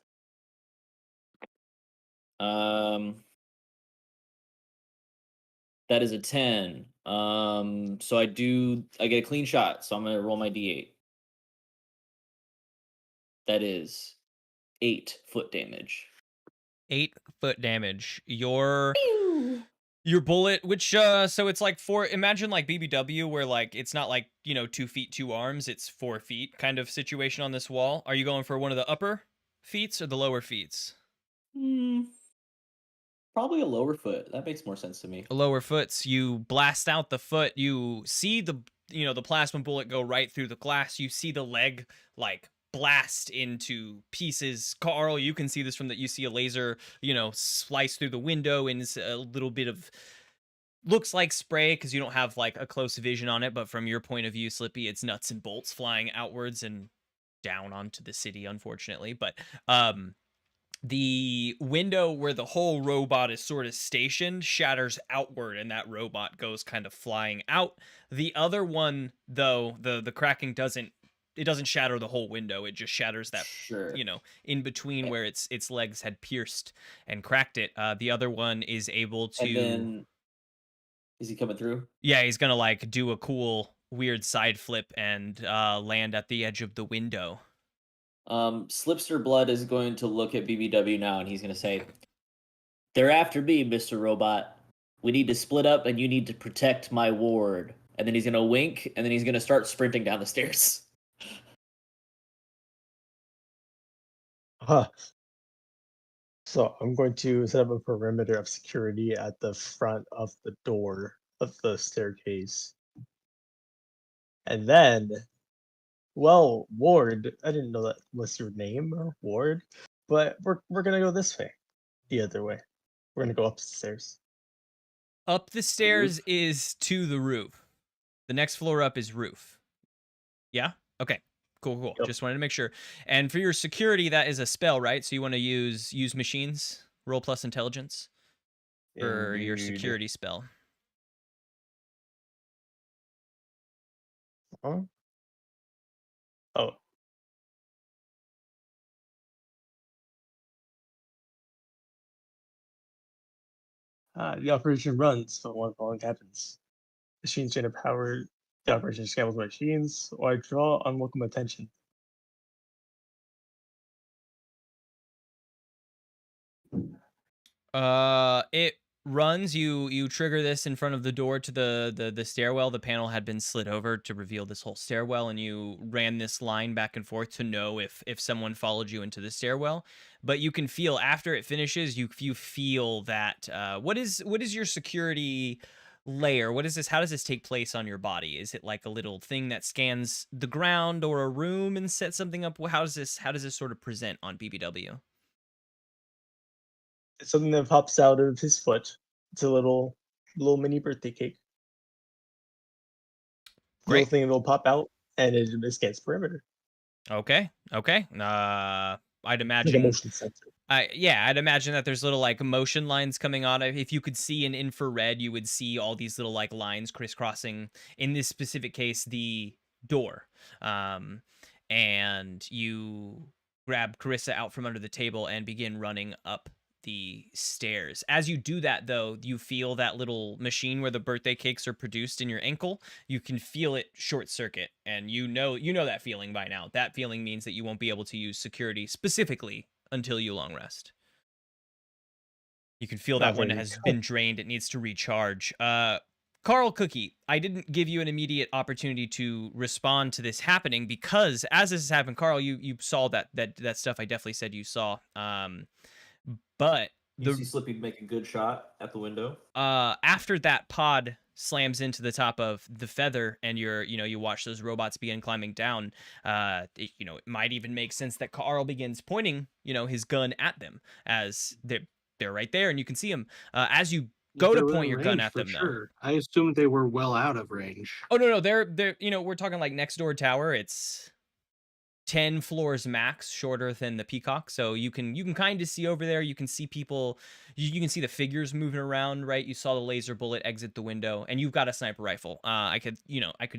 That is a 10. So I get a clean shot, so I'm gonna roll my D8. That is 8 foot damage. 8 foot damage. Your bullet, which so it's like imagine like BBW where like it's not like 2 feet 2 arms, it's 4 feet kind of situation on this wall. Are you going for one of the upper feats or the lower feats? Probably a lower foot. That makes more sense to me. Lower foots. You blast out the foot. You see the plasma bullet go right through the glass. You see the leg like blast into pieces. Carl, you can see this from that. You see a laser, slice through the window, and it's a little bit of looks like spray because you don't have like a close vision on it. But from your point of view, Slippy, it's nuts and bolts flying outwards and down onto the city, unfortunately. But the window where the whole robot is sort of stationed shatters outward, and that robot goes kind of flying out. The other one, though, the cracking doesn't shatter the whole window. It just shatters that, in between where its legs had pierced and cracked it. The other one is able to. And then, is he coming through? Yeah, he's gonna like do a cool, weird side flip and land at the edge of the window. Slipster Blood is going to look at BBW now, and he's going to say, "They're after me, Mr. Robot. We need to split up, and you need to protect my ward." And then he's going to wink, and then he's going to start sprinting down the stairs. So I'm going to set up a perimeter of security at the front of the door of the staircase. And then, well, Ward, I didn't know that was your name, Ward, but we're gonna go this way, the other way. We're gonna go up the stairs. Up the stairs is to the roof. The next floor up is roof. Yeah? Okay. Cool. Yep. Just wanted to make sure. And for your security, that is a spell, right? So you want to use machines, roll plus intelligence for your security spell. Huh? Oh. The operation runs, but one following happens. Machines generate power. The operation scrambles machines, or I draw unwelcome attention. It runs. You trigger this in front of the door to the stairwell. The panel had been slid over to reveal this whole stairwell, and you ran this line back and forth to know if someone followed you into the stairwell. But you can feel after it finishes, you feel that what is your security layer? What is this? How does this take place on your body? Is it like a little thing that scans the ground or a room and sets something up? How does this sort of present on BBW? It's something that pops out of his foot. It's a little mini birthday cake. Great. Little thing that will pop out, and it scans perimeter. Okay. I'd imagine. Like a motion sensor. I'd imagine that there's little like motion lines coming on. If you could see in infrared, you would see all these little like lines crisscrossing. In this specific case, the door. And you grab Carissa out from under the table and begin running up the stairs. As you do that, though, you feel that little machine where the birthday cakes are produced in your ankle. You can feel it short circuit, and you know that feeling by now. That feeling means that you won't be able to use security specifically until you long rest. You can feel that one has been drained. It needs to recharge. Carl, Cookie, I didn't give you an immediate opportunity to respond to this happening because as this has happened, Carl, you saw that stuff I definitely said you saw. But You see Slippy make a good shot at the window. after that pod slams into the top of the feather and you watch those robots begin climbing down, it might even make sense that Carl begins pointing, his gun at them as they're right there and you can see them. As you go to They're point in your gun range at for them, though. sure. I assumed they were well out of range. Oh, no, they're we're talking like next door tower. It's 10 floors max shorter than the Peacock, so you can kind of see over there. You can see people, you can see the figures moving around, right? You saw the laser bullet exit the window, and you've got a sniper rifle. I could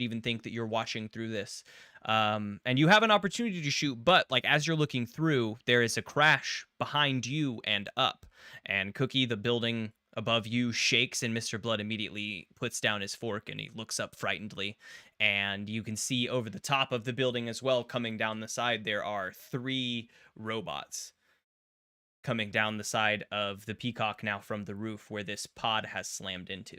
even think that you're watching through this, and you have an opportunity to shoot, but like as you're looking through, there is a crash behind you and up, and Cookie, the building above you shakes, and Mr. Blood immediately puts down his fork and he looks up frightenedly. And you can see over the top of the building as well, coming down the side, there are 3 robots coming down the side of the Peacock now from the roof where this pod has slammed into.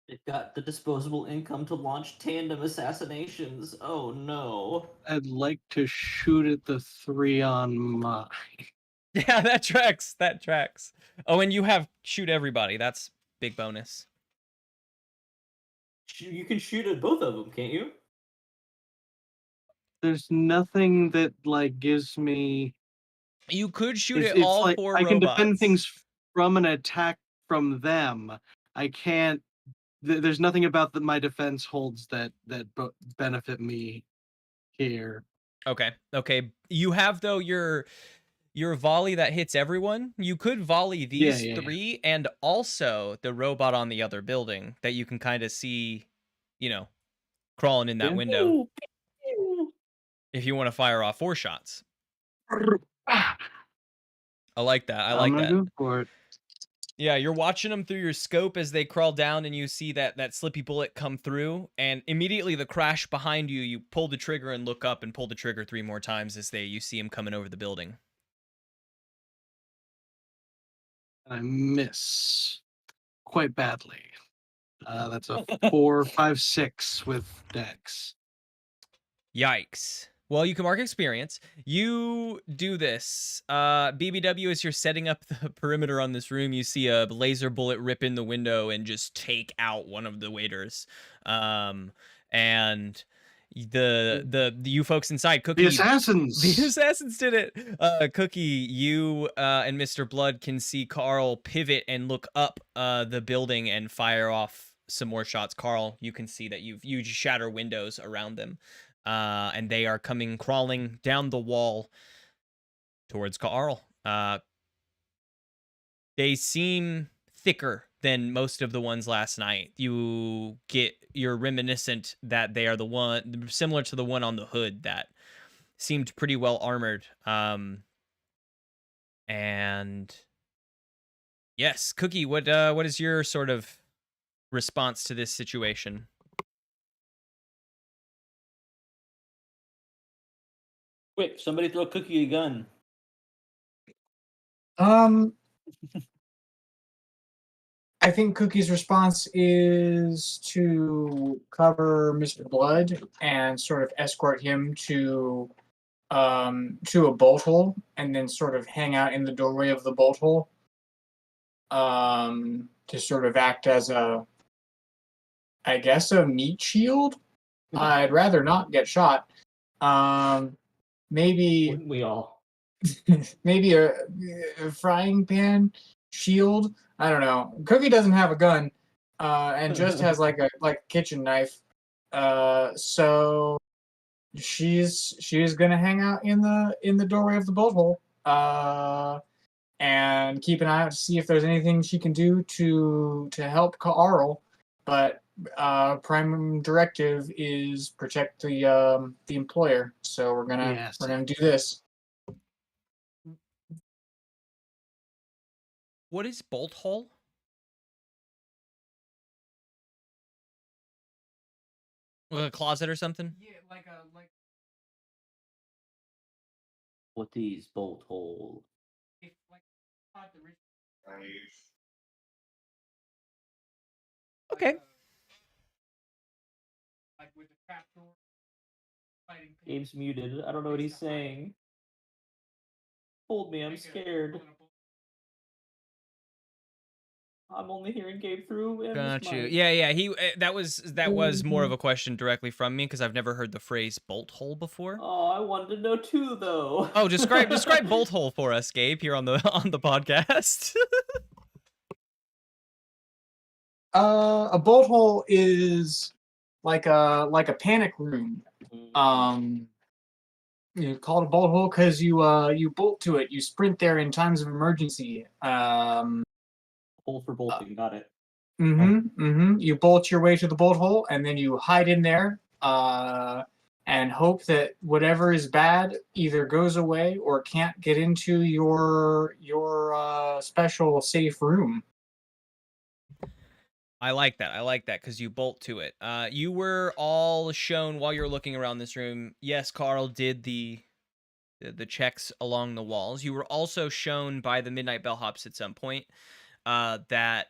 They've got the disposable income to launch tandem assassinations. Oh no. I'd like to shoot at the 3 on mine. Yeah, that tracks. That tracks. Oh, and you have shoot everybody. That's big bonus. You can shoot at both of them, can't you? There's nothing that like gives me. You could shoot at It's all like 4 I can robots. defend things from an attack from them. I can't. There's nothing about my defense holds that benefit me here. Okay. You have though your volley that hits everyone. You could volley these 3 and also the robot on the other building that you can kind of see, crawling in that window. If you want to fire off 4 shots. I like that. I like I'm that. gonna go for it. Yeah, you're watching them through your scope as they crawl down, and you see that slippy bullet come through, and immediately the crash behind you. You pull the trigger and look up, and pull the trigger 3 more times as you see him coming over the building. I miss quite badly. That's a 4, 5, 6 with Dex. Yikes. Well, you can mark experience. You do this. BBW, as you're setting up the perimeter on this room, you see a laser bullet rip in the window and just take out one of the waiters. And the you folks inside, Cookie. The assassins! The assassins did it. Cookie, you and Mr. Blood can see Carl pivot and look up the building and fire off some more shots. Carl, you can see that you shatter windows around them. And they are crawling down the wall towards Carl. They seem thicker than most of the ones last night. You're reminiscent that they are the one similar to the one on the hood that seemed pretty well armored. And yes, Cookie, what is your sort of response to this situation? Quick, somebody throw Cookie a gun. I think Cookie's response is to cover Mr. Blood and sort of escort him to a bolt hole and then sort of hang out in the doorway of the bolt hole to sort of act as a meat shield. I'd rather not get shot. Maybe we all. maybe a frying pan shield. I don't know. Cookie doesn't have a gun, and just has like a kitchen knife. So she's gonna hang out in the doorway of the bolt hole, and keep an eye out to see if there's anything she can do to help Carl. But prime directive is protect the employer. So we're gonna do this. What is bolt hole? Like a closet or something? Yeah, like. What these bolt hole? Okay. Gabe's muted. I don't know what he's saying. Hold me, I'm scared. I'm only hearing Gabe through Emma's Got you. mic. Yeah. That was more of a question directly from me because I've never heard the phrase bolt hole before. Oh, I wanted to know too, though. Oh, describe bolt hole for us, Gabe, here on the podcast. A bolt hole is like a panic room. You call it a bolt hole because you bolt to it. You sprint there in times of emergency. Bolt for bolting, got it. You bolt your way to the bolt hole, and then you hide in there, and hope that whatever is bad either goes away or can't get into your special safe room. I like that because you bolt to it. You were all shown while you're looking around this room. Yes, Carl did the checks along the walls. You were also shown by the Midnight Bellhops at some point that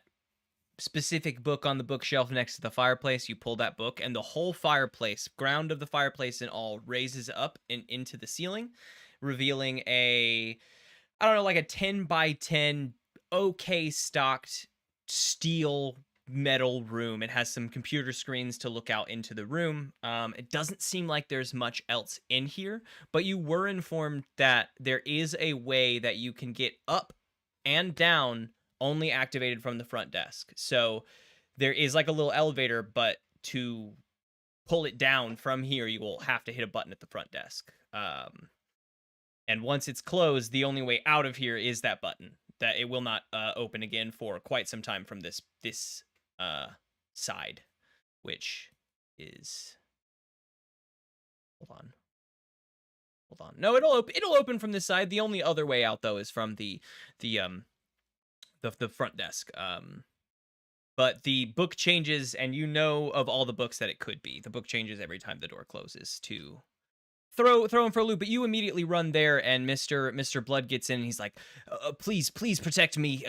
specific book on the bookshelf next to the fireplace. You pull that book, and the whole fireplace, ground of the fireplace and all, raises up and into the ceiling, revealing a 10 by 10 okay stocked steel metal room. It has some computer screens to look out into the room. It doesn't seem like there's much else in here, but you were informed that there is a way that you can get up and down only activated from the front desk. So there is like a little elevator, but to pull it down from here, you will have to hit a button at the front desk. And once it's closed, the only way out of here is that button. That it will not open again for quite some time from this side, which is, hold on. No, it'll open from this side. The only other way out though is from the front desk. But the book changes, and you know of all the books that it could be. The book changes every time the door closes to throw him for a loop. But you immediately run there, and Mr. Blood gets in, and he's like, please protect me.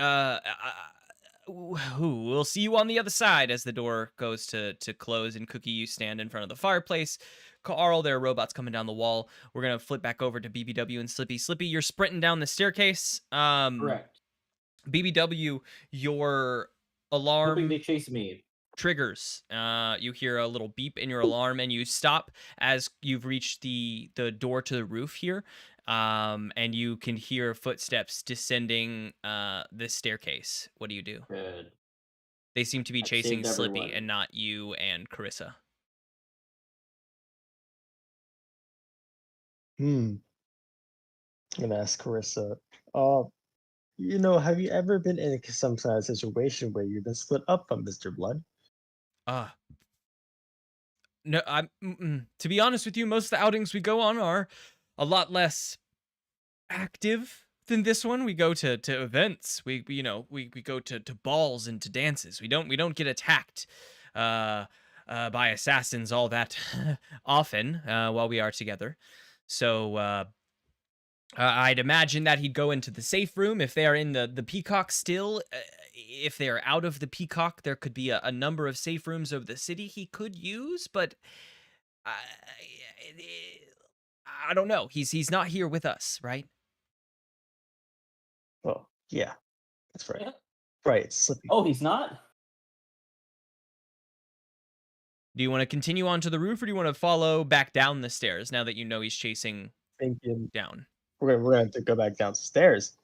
We'll see you on the other side. As the door goes to close, and Cookie, you stand in front of the fireplace. Carl, there are robots coming down the wall. We're gonna flip back over to BBW and Slippy. Slippy, you're sprinting down the staircase. Correct. BBW, your alarm Hoping they chase me. triggers. You hear a little beep in your alarm, and you stop as you've reached the door to the roof here. And you can hear footsteps descending this staircase. What do you do? Good. They seem to be I've chasing saved Slippy everyone. and not you and Carissa. I'm gonna ask Carissa. Have you ever been in some kind of situation where you've been split up from Mr. Blood? No, to be honest with you, most of the outings we go on are a lot less active than this one. We go to events. We go to balls and to dances. We don't get attacked by assassins all that often while we are together. So I'd imagine that he'd go into the safe room if they are in the Peacock still. If they're out of the Peacock, there could be a number of safe rooms over the city he could use, but I don't know. He's not here with us, right? Oh, yeah, that's right. Right, it's Slippy. Oh, he's not? Do you want to continue on to the roof, or do you want to follow back down the stairs now that you know he's chasing Thinking down? we're gonna have to go back downstairs.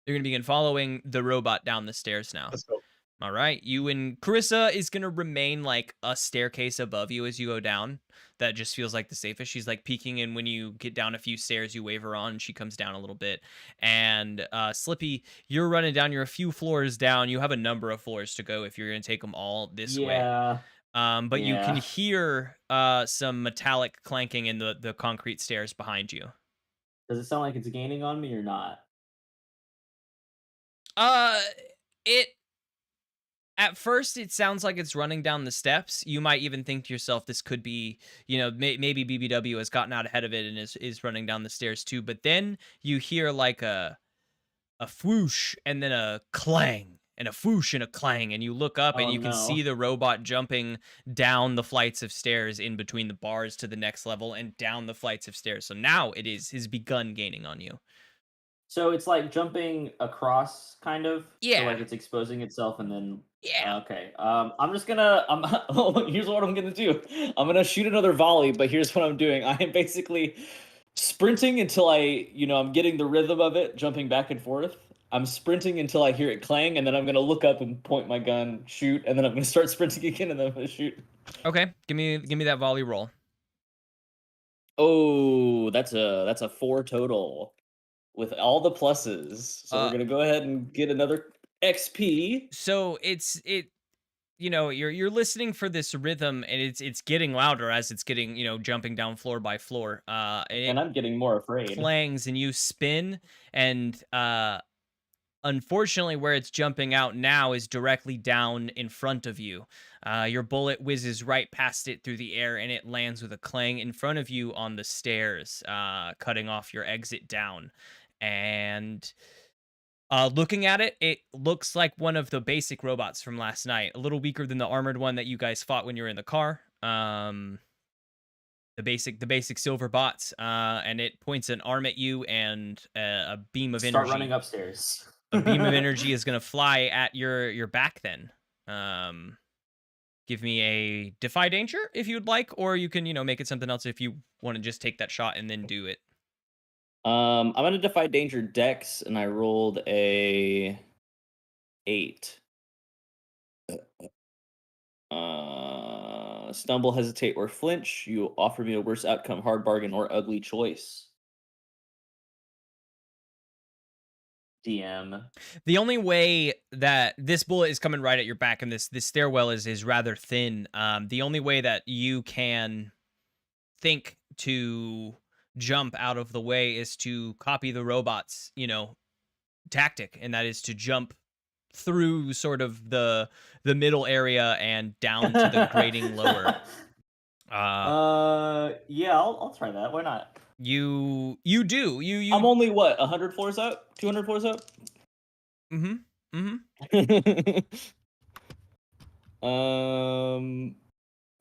You're going to begin following the robot down the stairs now. Let's go. All right. You and Carissa is going to remain like a staircase above you as you go down. That just feels like the safest. She's like peeking in when you get down a few stairs. You wave her on, and she comes down a little bit. And Slippy, you're running down. You're a few floors down. You have a number of floors to go if you're going to take them all this way. But you can hear some metallic clanking in the concrete stairs behind you. Does it sound like it's gaining on me or not? At first, it sounds like it's running down the steps. You might even think to yourself, this could be, maybe BBW has gotten out ahead of it and is running down the stairs too. But then you hear like a whoosh and then a clang, and a whoosh and a clang, and you look up and Oh you can see no. the robot jumping down the flights of stairs in between the bars to the next level and down the flights of stairs. So now it has begun gaining on you. So it's like jumping across, kind of. So Yeah. like it's exposing itself, and then Yeah. okay. I'm just gonna. Here's what I'm gonna do. I'm gonna shoot another volley, but here's what I'm doing. I am basically sprinting until I'm getting the rhythm of it, jumping back and forth. I'm sprinting until I hear it clang, and then I'm gonna look up and point my gun, shoot, and then I'm gonna start sprinting again, and then I'm gonna shoot. Okay. Give me that volley roll. Oh, that's a 4 total with all the pluses. So we're Uh, gonna go ahead and get another XP. so you're listening for this rhythm, and it's getting louder as it's getting, jumping down floor by floor. And And it I'm getting more afraid. clangs, and you spin, and unfortunately, where it's jumping out now is directly down in front of you. Your bullet whizzes right past it through the air, and it lands with a clang in front of you on the stairs, cutting off your exit down. And looking at it, it looks like one of the basic robots from last night. A little weaker than the armored one that you guys fought when you were in the car. The basic silver bots, and it points an arm at you, and a beam of Start energy. running upstairs. A beam of energy is gonna fly at your back. Then, give me a defy danger if you'd like, or you can make it something else if you want to just take that shot and then do it. I'm gonna defy danger dex, and I rolled a 8. Stumble, hesitate, or flinch. You offer me a worse outcome, hard bargain, or ugly choice. DM. The only way that this bullet is coming right at your back, and this stairwell is rather thin. The only way that you can think to jump out of the way is to copy the robot's, tactic, and that is to jump through sort of the middle area and down to the grating lower. Yeah, I'll try that. Why not? You do. I'm only 100 floors up? 200 floors up? Mm-hmm.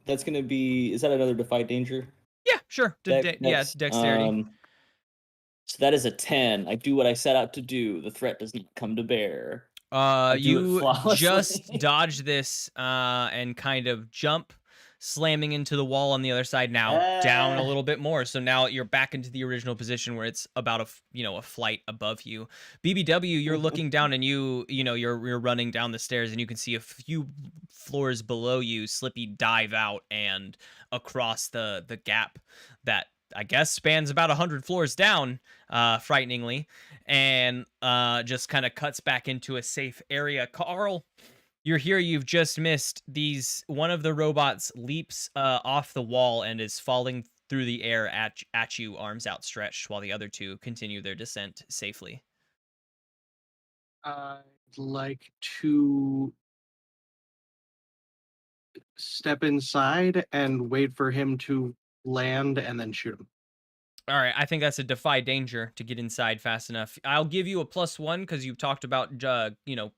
That's gonna be. Is that another defy danger? Yeah, sure. Dexterity. So that is a 10. I do what I set out to do. The threat does not come to bear. I do it You flawlessly. just dodge this and kind of jump, slamming into the wall on the other side. Now down a little bit more, so now you're back into the original position where it's about a flight above you. BBW, you're looking down, and you're running down the stairs, and you can see a few floors below you. Slippy dive out and across the gap that I guess spans about 100 floors down, frighteningly, and just kind of cuts back into a safe area. Carl, you're here. You've just missed these. One of the robots leaps off the wall and is falling through the air at you, arms outstretched, while the other two continue their descent safely. I'd like to step inside and wait for him to land and then shoot him. All right, I think that's a defy danger to get inside fast enough. I'll give you a +1 because you've talked about, you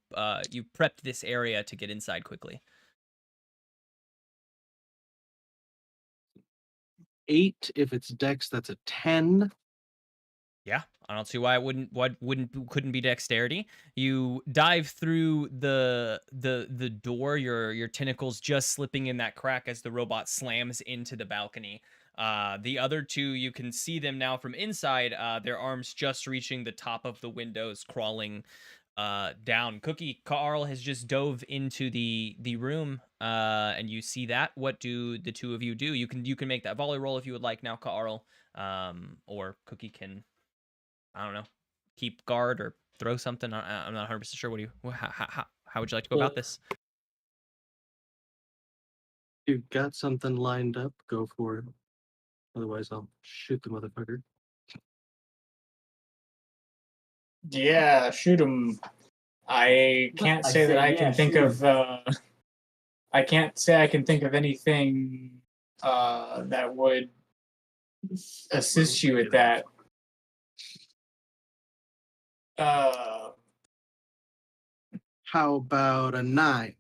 prepped this area to get inside quickly. 8. If it's dex, that's a 10. Yeah, I don't see why it couldn't be dexterity. You dive through the door, your tentacles just slipping in that crack as the robot slams into the balcony. The other two, you can see them now from inside, their arms just reaching the top of the windows, crawling down. Cookie, Carl has just dove into the room, and you see that. What do the two of you do? You can make that volley roll if you would like now, Carl, or Cookie can, I don't know, keep guard or throw something. I'm not 100% sure. How would you like to go about this? If you've got something lined up, go for it. Otherwise, I'll shoot the motherfucker. Yeah, shoot him. I can't say that I can think of. I can't say I can think of anything that would assist you with that. How about a 9?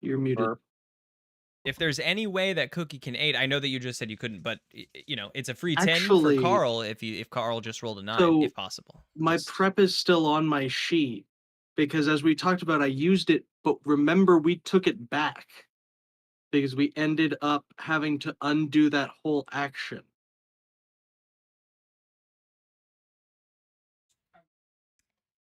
You're muted. If there's any way that Cookie can aid, I know that you just said you couldn't, but you know, it's a free 10 for Actually- Carl if Carl just rolled a 9, So, if possible. My Just- prep is still on my sheet because as we talked about, I used it, but remember we took it back because we ended up having to undo that whole action.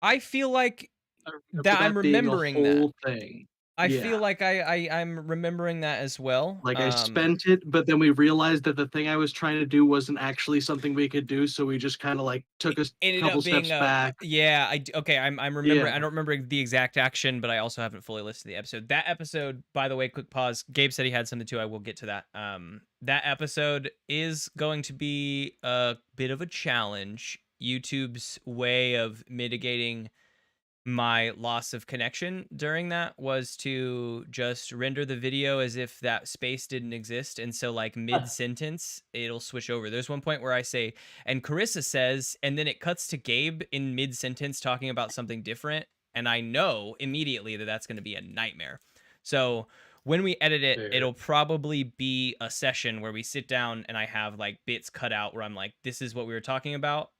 I feel like I remember that I'm being a remembering that. whole thing. I Yeah. feel like I'm remembering that as well. Like I spent it, but then we realized that the thing I was trying to do wasn't actually something we could do, so we just kind of like took a ended couple up being steps back. Yeah, okay, I'm remembering. Yeah. I don't remember the exact action, but I also haven't fully listened to the episode. That episode, by the way, quick pause. Gabe said he had something too. I will get to that. That episode is going to be a bit of a challenge. YouTube's way of mitigating my loss of connection during that was to just render the video as if that space didn't exist, and so like mid-sentence it'll switch over. There's one point where I say, and Carissa says, and then it cuts to Gabe in mid-sentence talking about something different, and I know immediately that that's going to be a nightmare. So when we edit it, Fair. it'll probably be a session where we sit down and I have like bits cut out where I'm like, this is what we were talking about,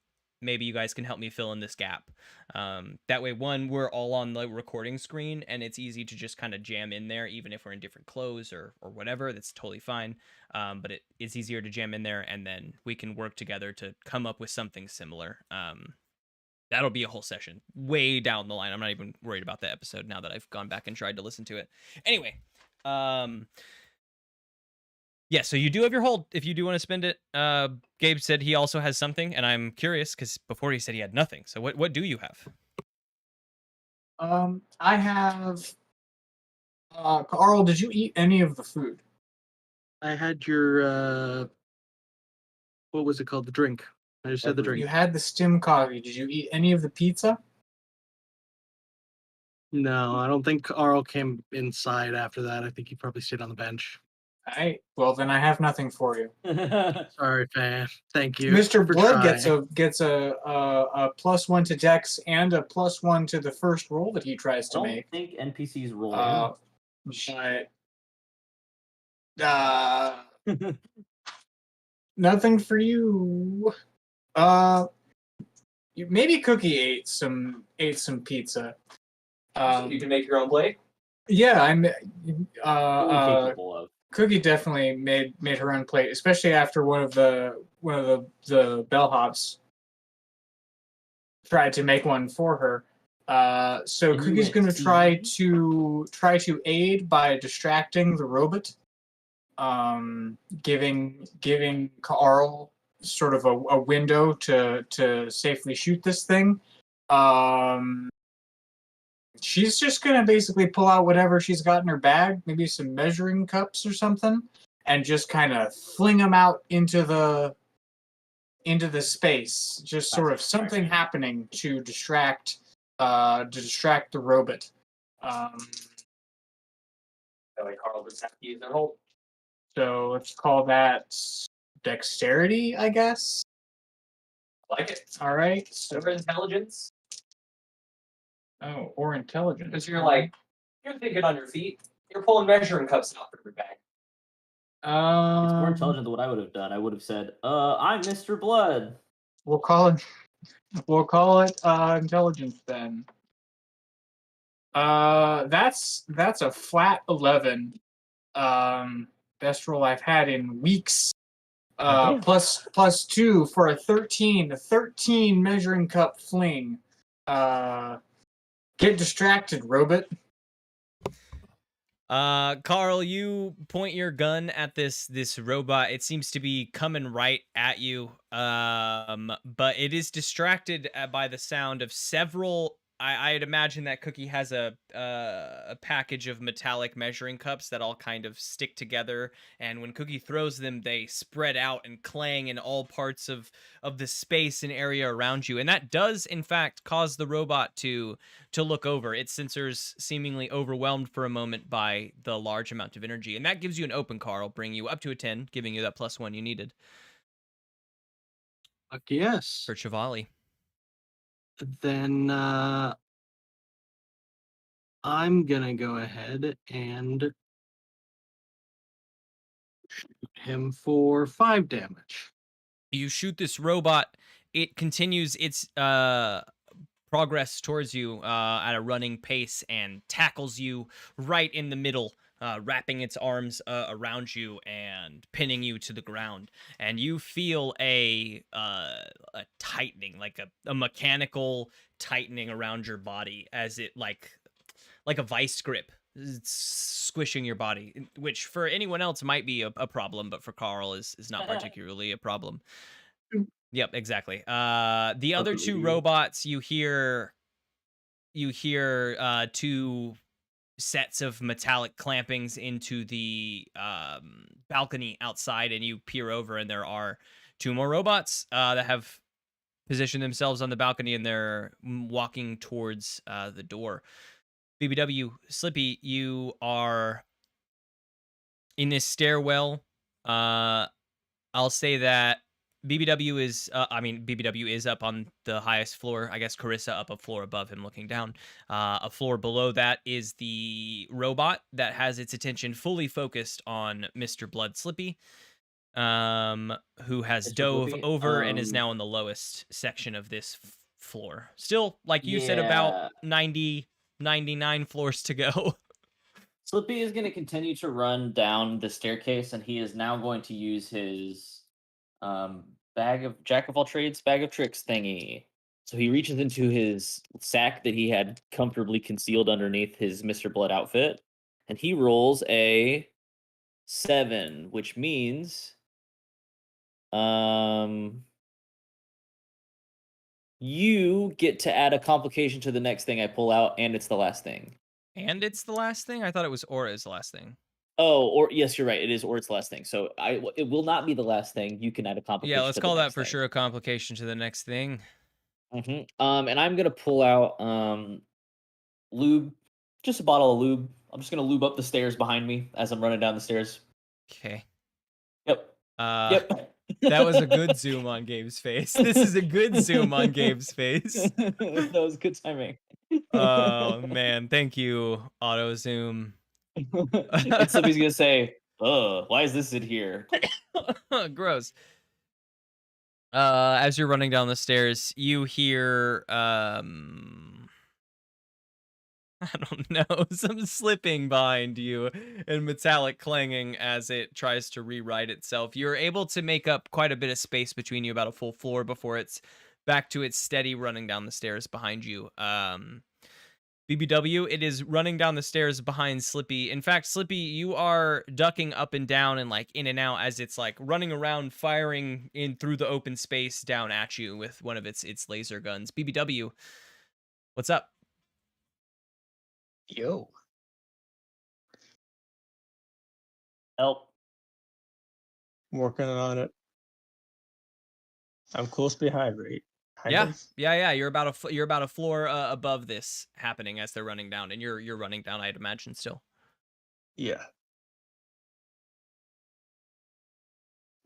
maybe you guys can help me fill in this gap. That way, one, we're all on the recording screen and it's easy to just kind of jam in there, even if we're in different clothes or whatever. That's totally fine. But it's easier to jam in there, and then we can work together to come up with something similar. That'll be a whole session way down the line. I'm not even worried about the episode now that I've gone back and tried to listen to it. Anyway, yeah, so you do have your hold if you do want to spend it. Gabe said he also has something, and I'm curious because before he said he had nothing. So what do you have? I have. Carl, did you eat any of the food? I had your what was it called? The drink. I just said the drink. You had the stim coffee. Did you eat any of the pizza? No, I don't think Arl came inside after that. I think he probably stayed on the bench. All right. Well, then I have nothing for you. Sorry, fan. Thank you. Mr. for Blood trying. gets a +1 to Dex and a +1 to the first roll that he tries I to don't make. think NPCs roll. But nothing for you. Maybe Cookie ate some pizza. You can make your own plate. Yeah, I'm. Fully capable of. Cookie definitely made her own plate, especially after one of the bellhops tried to make one for her. So And you Cookie's went going to to- try to aid by distracting the robot, giving Carl sort of a window to safely shoot this thing. She's just gonna basically pull out whatever she's got in her bag, maybe some measuring cups or something, and just kind of fling them out into the space. Just sort of something happening to distract the robot. Like Carl does have to use their whole. So let's call that dexterity, I guess. Like it. All right. Over intelligence. Oh, or intelligence. Because you're thinking on your feet. You're pulling measuring cups out of your bag. It's more intelligent than what I would have done. I would have said, I'm Mr. Blood. We'll call it intelligence then. That's a flat 11. Best roll I've had in weeks. +2 for a 13. A 13 measuring cup fling. Get distracted, robot. Carl, you point your gun at this robot. It seems to be coming right at you. But it is distracted by the sound of several. I'd imagine that Cookie has a package of metallic measuring cups that all kind of stick together, and when Cookie throws them, they spread out and clang in all parts of the space and area around you. And that does, in fact, cause the robot to look over. Its sensors seemingly overwhelmed for a moment by the large amount of energy, and that gives you an open, Carl, bring you up to a 10, giving you that +1 you needed. Fuck yes. for Chivali. Then I'm gonna go ahead and shoot him for 5 damage. You shoot this robot. It continues its progress towards you at a running pace and tackles you right in the middle, wrapping its arms around you and pinning you to the ground. And you feel a tightening, like a mechanical tightening around your body as it like a vice grip. It's squishing your body, which for anyone else might be a problem, but for Carl is not particularly a problem. Yep, exactly. The other two robots, you hear two sets of metallic clampings into the balcony outside, and you peer over, and there are two more robots that have positioned themselves on the balcony, and they're walking towards the door. BBW, Slippy, you are in this stairwell. I'll say that BBW is up on the highest floor. I guess Carissa up a floor above him looking down. A floor below that is the robot that has its attention fully focused on Mr. Blood Slippy, who has Mr. dove Slippy, over and is now on the lowest section of this floor. Still, like you said, about Yeah. 99 floors to go. Slippy is going to continue to run down the staircase, and he is now going to use his bag of jack of all trades, bag of tricks thingy. So he reaches into his sack that he had comfortably concealed underneath his Mr. Blood outfit, and he rolls a 7, which means you get to add a complication to the next thing I pull out, and it's the last thing. And it's the last thing? I thought it was Aura's last thing. Oh, or yes, you're right. It is, or it's the last thing. So it will not be the last thing. You can add a complication. Yeah, let's to the call that next for thing. sure a complication to the next thing. And I'm gonna pull out lube, just a bottle of lube. I'm just gonna lube up the stairs behind me as I'm running down the stairs. Okay. Yep. Yep. That was a good zoom on Gabe's face. This is a good zoom on Gabe's face. That was good timing. Oh man, thank you, auto zoom. And somebody's gonna say, why is this in here? Gross. As you're running down the stairs, you hear I don't know, some slipping behind you and metallic clanging as it tries to rewrite itself. You're able to make up quite a bit of space between you, about a full floor, before it's back to its steady running down the stairs behind you. BBW, it is running down the stairs behind Slippy. In fact, Slippy, you are ducking up and down and like in and out as it's like running around, firing in through the open space down at you with one of its laser guns. BBW, what's up? Yo. Help. I'm working on it. I'm close behind, right? Yeah. You're about a floor above this happening as they're running down, and you're running down, I'd imagine, still. Yeah.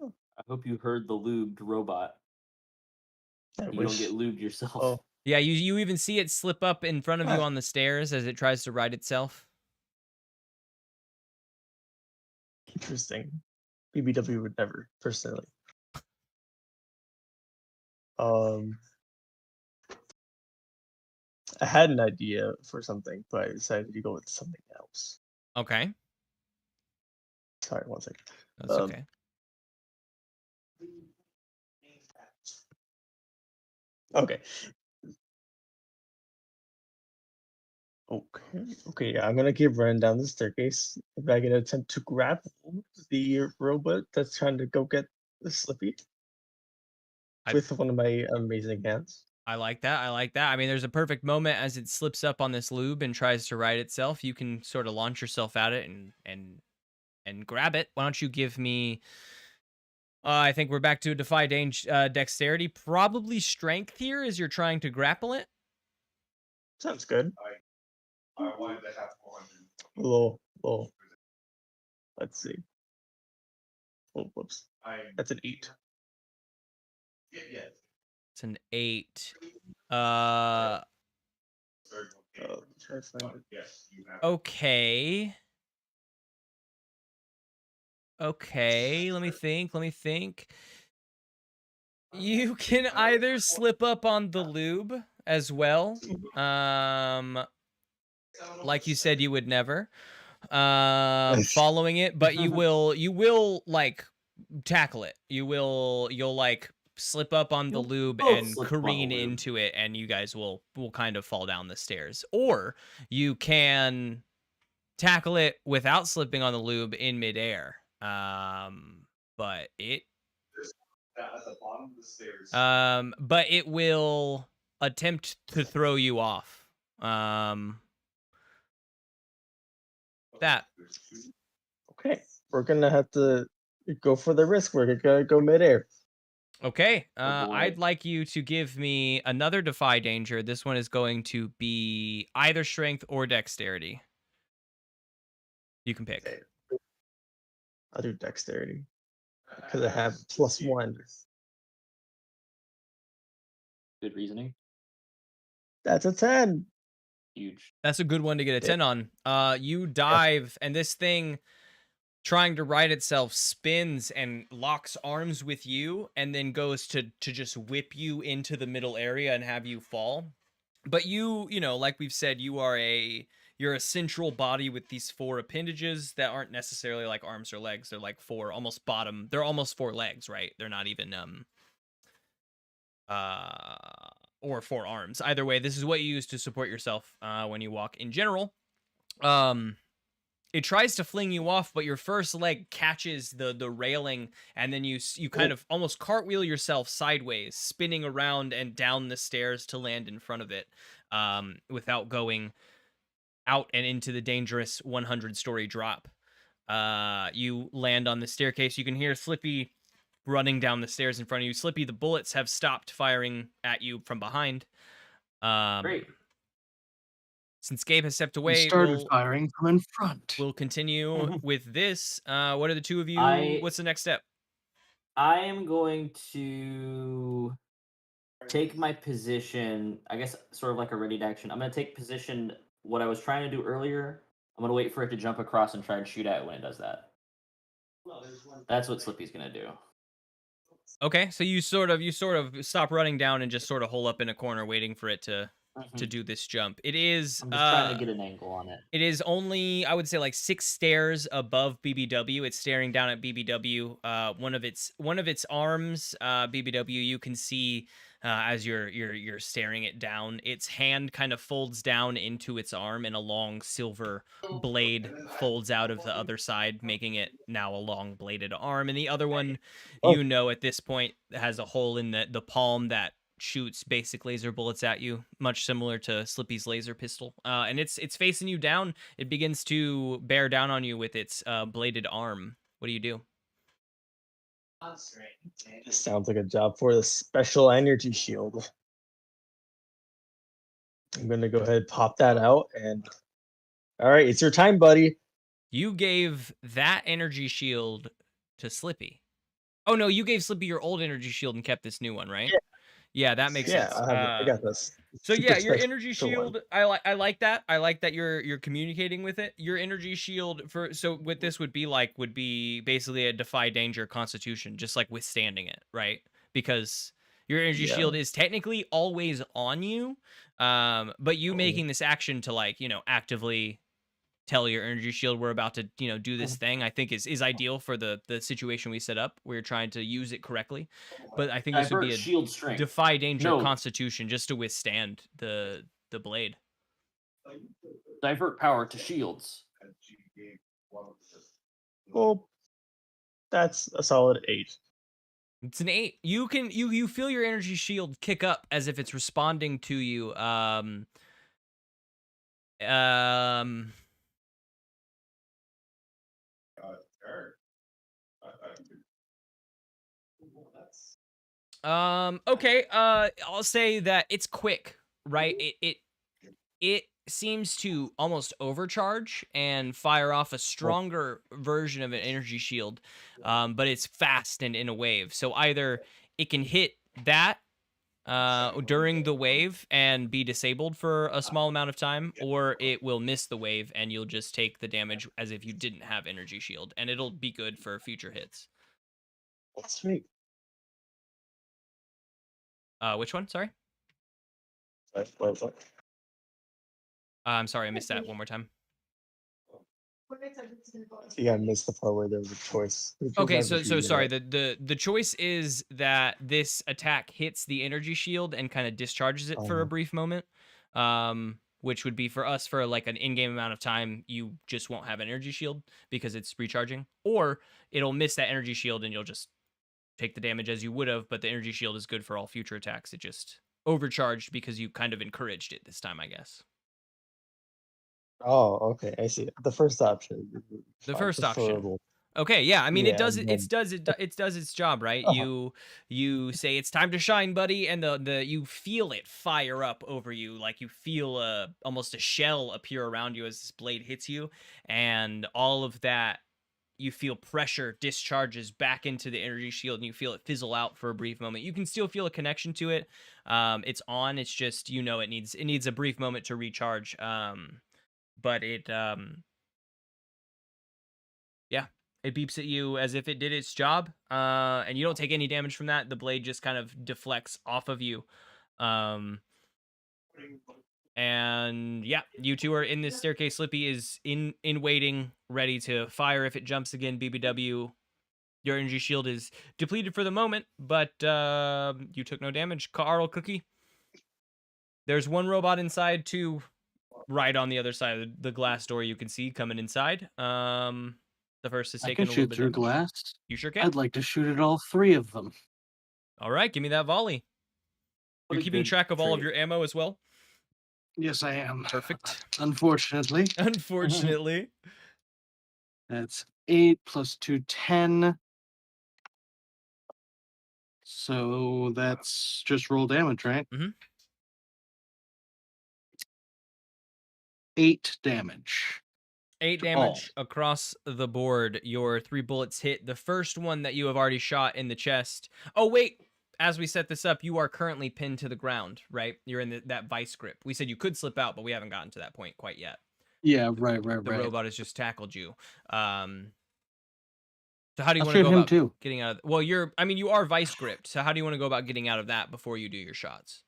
I hope you heard the lubed robot. I You wish. don't get lubed yourself. Oh, Yeah, you even see it slip up in front of you on the stairs as it tries to right itself. interesting. BBW would never, personally. I had an idea for something, but I decided to go with something else. Okay, Sorry, one second. that's okay. Okay. Okay, yeah, I'm gonna keep running down the staircase. If I can attempt to grapple the robot that's trying to go get the Slippy with one of my amazing hands. I like that. I mean, there's a perfect moment as it slips up on this lube and tries to right itself. You can sort of launch yourself at it and grab it. Why don't you give me? I think we're back to a defy dexterity, probably strength here as you're trying to grapple it. Sounds good. I wanted to have 400. Low. Let's see. Oh, whoops. That's an 8. Yeah. It's an 8. Third one. Oh, try to find it. Yes, you have. Okay. Okay, let me think. You can either slip up on the lube as well. Like you said you would never. Following it, but you will like tackle it. You'll like slip up on the You'll lube both and slip on the careen lube. into it, and you guys will kind of fall down the stairs. Or you can tackle it without slipping on the lube in midair. But it At the bottom of the stairs. but it will attempt to throw you off. That Okay, we're gonna have to go for the risk. We're gonna go midair. okay. Oh, boy. I'd like you to give me another defy danger. This one is going to be either strength or dexterity. You can pick. Okay. I'll do dexterity because I have +1. Good reasoning. That's a 10. Huge. That's a good one to get a 10 on. You dive, and this thing trying to right itself spins and locks arms with you, and then goes to just whip you into the middle area and have you fall. But you know, like we've said, you're a central body with these 4 appendages that aren't necessarily like arms or legs. They're like 4 almost bottom. They're almost 4 legs, right? They're not even or 4 arms. Either way, this is what you use to support yourself when you walk in general. It tries to fling you off, but your first leg catches the railing, and then you kind of almost cartwheel yourself sideways, spinning around and down the stairs to land in front of it, without going out and into the dangerous 100-story drop. You land on the staircase. You can hear Slippy running down the stairs in front of you. Slippy, the bullets have stopped firing at you from behind. Great. Since Gabe has stepped We away, started firing from in front. we'll continue with this. What are the two of you? What's the next step? I am going to take my position, I guess sort of like a ready to action. I'm going to take position what I was trying to do earlier. I'm going to wait for it to jump across and try and shoot at it when it does that. That's what Slippy's going to do. Okay, so you sort of stop running down and just sort of hole up in a corner waiting for it to do this jump. It is I'm just trying to get an angle on it. It is only, I would say, like 6 stairs above BBW. It's staring down at BBW. One of its arms, BBW, you can see as you're staring it down. Its hand kind of folds down into its arm, and a long silver blade folds out of the other side, making it now a long bladed arm. And the other one, you know, at this point has a hole in the palm that shoots basic laser bullets at you, much similar to Slippy's laser pistol. And it's facing you down. It begins to bear down on you with its bladed arm. What do you do? This sounds like a job for the special energy shield. I'm gonna go ahead and pop that out, and all right, it's your time, buddy. You gave that energy shield to Slippy. Oh no, you gave Slippy your old energy shield and kept this new one, right? Yeah, that makes sense. I got this. So Super yeah, your special energy one. shield, I like that. I like that you're communicating with it. Your energy shield so what this would be basically a defy danger constitution, just like withstanding it, right? Because your energy shield is technically always on you. But you making this action to, like, you know, actively tell your energy shield we're about to, you know, do this thing, I think is ideal for the situation we set up. We're trying to use it correctly. But I think this would be a shield strength. defy danger constitution just to withstand the blade. Divert power to shields. Well, that's a solid 8. It's an 8. You can you feel your energy shield kick up as if it's responding to you. Okay, I'll say that it's quick, right? It seems to almost overcharge and fire off a stronger version of an energy shield, but it's fast and in a wave. So either it can hit that during the wave and be disabled for a small amount of time, or it will miss the wave and you'll just take the damage as if you didn't have energy shield, and it'll be good for future hits. That's sweet. Which one? Sorry. What? I'm sorry, I missed that. One more time. Yeah, I missed the part where there was a choice. Which was Okay, so actually sorry. good. The choice is that this attack hits the energy shield and kind of discharges it for a brief moment. Which would be for us for like an in-game amount of time, you just won't have an energy shield because it's recharging, or it'll miss that energy shield and you'll just take the damage as you would have, but the energy shield is good for all future attacks. It just overcharged because you kind of encouraged it this time, I guess. Oh, okay, I see. The first option. The fine, first option. preferable. Okay, yeah. I mean, it Yeah, does and it. then It does its job, right? Uh-huh. You say it's time to shine, buddy, and the you feel it fire up over you, like you feel almost a shell appear around you as this blade hits you, and all of that you feel pressure discharges back into the energy shield, and you feel it fizzle out for a brief moment. You can still feel a connection to it. It's on. It's just it needs a brief moment to recharge. But it yeah, it beeps at you as if it did its job, and you don't take any damage from that. The blade just kind of deflects off of you. And yeah, you two are in this staircase. Slippy is in waiting, ready to fire if it jumps again. BBW, your energy shield is depleted for the moment, but you took no damage. Carl, Cookie, there's one robot inside, two right on the other side of the glass door you can see coming inside. The first is I taking can a little shoot bit through of damage. glass. You sure can. I'd like to shoot at all three of them. All right, give me that volley. What You're a keeping good track of all of trait. your ammo as well? Yes, I am. Perfect. Unfortunately, Unfortunately. that's 8 plus 2, 10. So that's just roll damage, right? Mhm. 8 damage. 8 To all. damage across the board. Your 3 bullets hit the first one that you have already shot in the chest. Oh, wait. As we set this up, you are currently pinned to the ground, right? You're in that vice grip. We said you could slip out, but we haven't gotten to that point quite yet. Yeah, right. The robot has just tackled you. So how do you I'll want to shoot go him about too. getting out of? Well, you are vice gripped. So how do you want to go about getting out of that before you do your shots?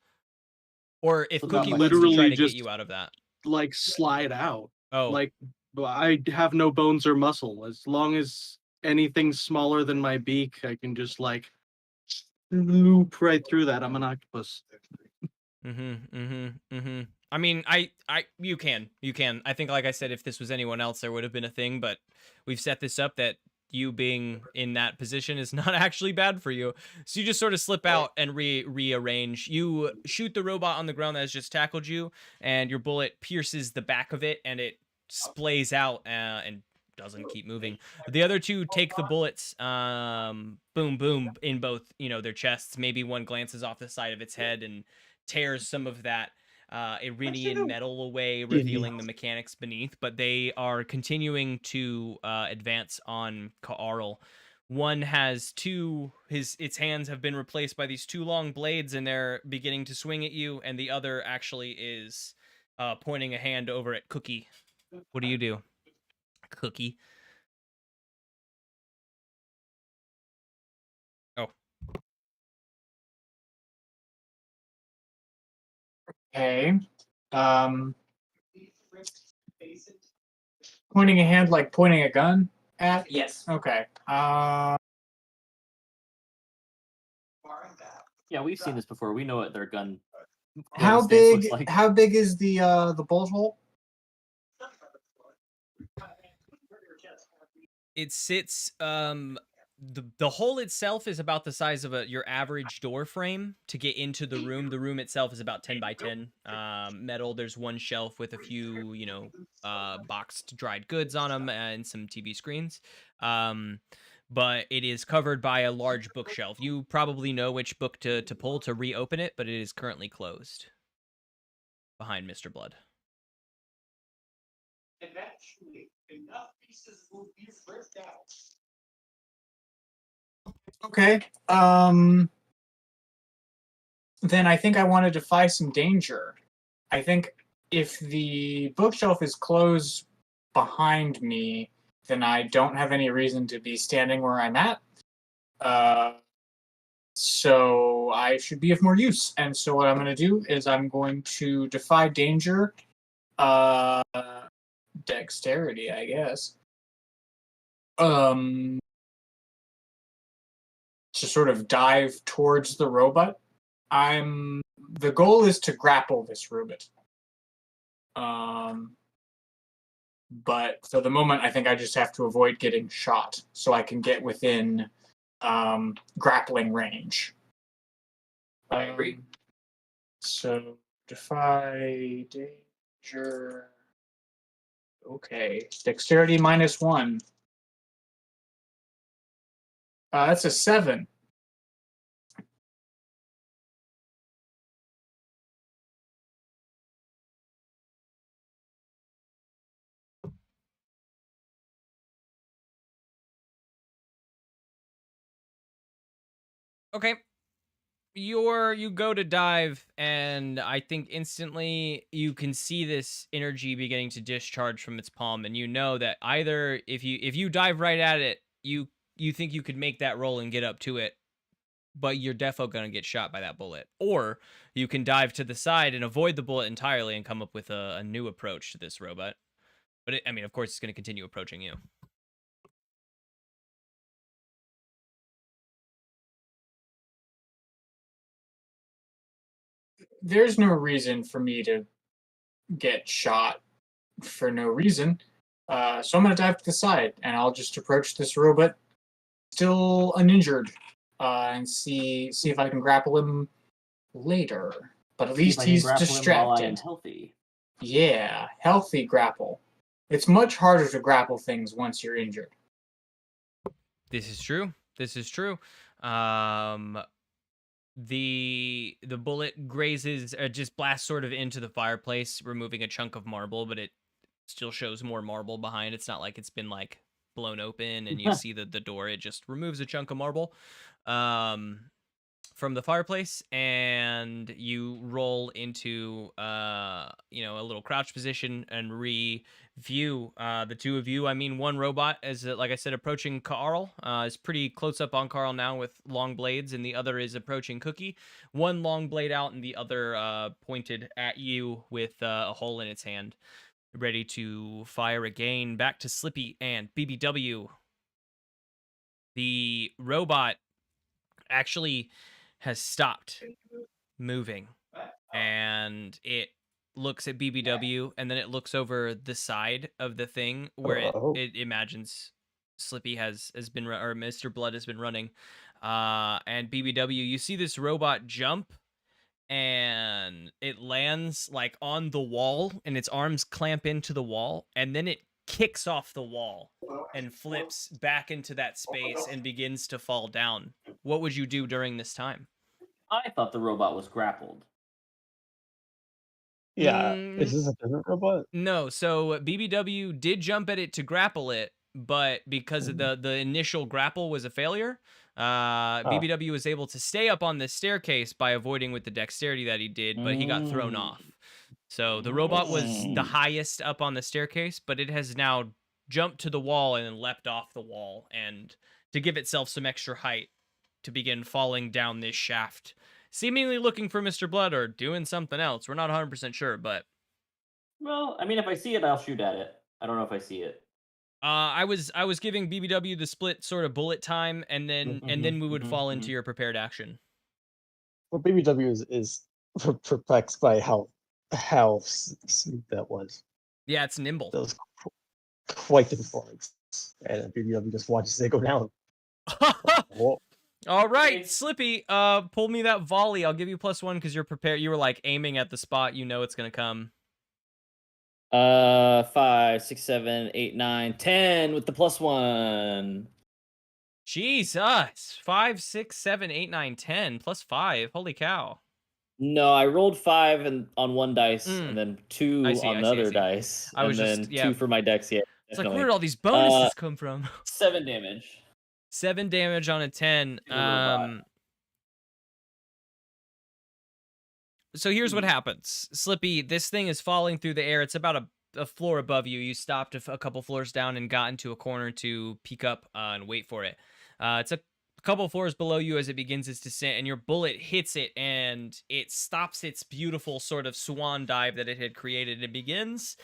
Or if So Cookie not wants to literally try to get just you out of that. like slide out. Oh, Like I have no bones or muscle. As long as anything's smaller than my beak, I can just like loop right through that. I'm an octopus. I mean, you can. I think, like I said, if this was anyone else, there would have been a thing, but we've set this up that you being in that position is not actually bad for you. So you just sort of slip out and rearrange. You shoot the robot on the ground that has just tackled you, and your bullet pierces the back of it, and it splays out and doesn't keep moving. The other two take the bullets, boom, boom, in both, their chests. Maybe one glances off the side of its head and tears some of that Iranian metal away, revealing the mechanics beneath, but they are continuing to advance on Ka'arl. One has its hands have been replaced by these 2 long blades, and they're beginning to swing at you, and the other actually is pointing a hand over at Cookie. What do you do, Cookie? Oh. Okay. Pointing a hand like pointing a gun at? Yes. Okay. Yeah, we've seen this before. We know what their gun How stance big? looks like. How big is the bulge hole? It sits the hole itself is about the size of your average door frame to get into the room. The room itself is about 10 by 10 metal. There's one shelf with a few, boxed dried goods on them and some TV screens. But it is covered by a large bookshelf. You probably know which book to pull to reopen it, but it is currently closed behind Mr. Blood. Eventually, enough pieces will be ripped out. Okay. then I think I want to defy some danger. I think if the bookshelf is closed behind me, then I don't have any reason to be standing where I'm at. So I should be of more use. And so what I'm going to do is I'm going to defy danger. Dexterity, I guess. To sort of dive towards the robot. The goal is to grapple this robot. But for the moment, I think I just have to avoid getting shot so I can get within grappling range. I agree. So defy danger. Okay, dexterity -1. That's a 7. Okay. You go to dive, and I think instantly you can see this energy beginning to discharge from its palm, and you know that either if you dive right at it, you think you could make that roll and get up to it, but you're defo gonna get shot by that bullet. Or you can dive to the side and avoid the bullet entirely and come up with a new approach to this robot. But I mean, of course, it's gonna continue approaching you. There's no reason for me to get shot for no reason. So I'm going to dive to the side, and I'll just approach this robot still uninjured, and see if I can grapple him later. But at least he's distracted. Healthy. Yeah, healthy grapple. It's much harder to grapple things once you're injured. This is true. This is true. The bullet grazes, just blasts sort of into the fireplace, removing a chunk of marble, but it still shows more marble behind. It's not like it's been like blown open and you see the door. It just removes a chunk of marble from the fireplace, and you roll into a little crouch position and review the two of you. I mean, one robot is, like I said, approaching Carl, is pretty close up on Carl now with long blades, and the other is approaching Cookie, one long blade out and the other pointed at you with a hole in its hand, ready to fire again. Back to Slippy and BBW. The robot actually has stopped moving, and it looks at BBW, and then it looks over the side of the thing where it imagines Slippy has been, or Mr. Blood has been running. And BBW, you see this robot jump, and it lands like on the wall, and its arms clamp into the wall, and then it kicks off the wall and flips back into that space and begins to fall down. What would you do during this time? I thought the robot was grappled. Yeah, is this a different robot? No, so BBW did jump at it to grapple it, but because of the initial grapple was a failure, BBW was able to stay up on the staircase by avoiding with the dexterity that he did, but he got thrown off. So the robot was the highest up on the staircase, but it has now jumped to the wall and then leapt off the wall, and to give itself some extra height to begin falling down this shaft, seemingly looking for Mr. Blood or doing something else. We're not 100% sure, but... Well, I mean, if I see it, I'll shoot at it. I don't know if I see it. I was giving BBW the split sort of bullet time, and then we would fall into your prepared action. Well, BBW is perplexed by how smooth that was. Yeah, it's nimble. That was quite the performance, and BBW just watches it go down. Whoa. All right, Slippy, pull me that volley. I'll give you +1 because you're prepared. You were like aiming at the spot. You know it's gonna come. 5, 6, 7, 8, 9, 10 with the +1. Jesus, 5, 6, 7, 8, 9, 10 +5. Holy cow! No, I rolled 5 on one dice, and then 2 on the other dice, I was and then 2 for my dex. Yeah, it's like, where did all these bonuses come from? 7 damage. 7 damage on a 10. So here's what happens. Slippy, this thing is falling through the air. It's about a floor above you. You stopped a couple floors down and got into a corner to peek up and wait for it. It's a couple floors below you as it begins its descent, and your bullet hits it, and it stops its beautiful sort of swan dive that it had created. It begins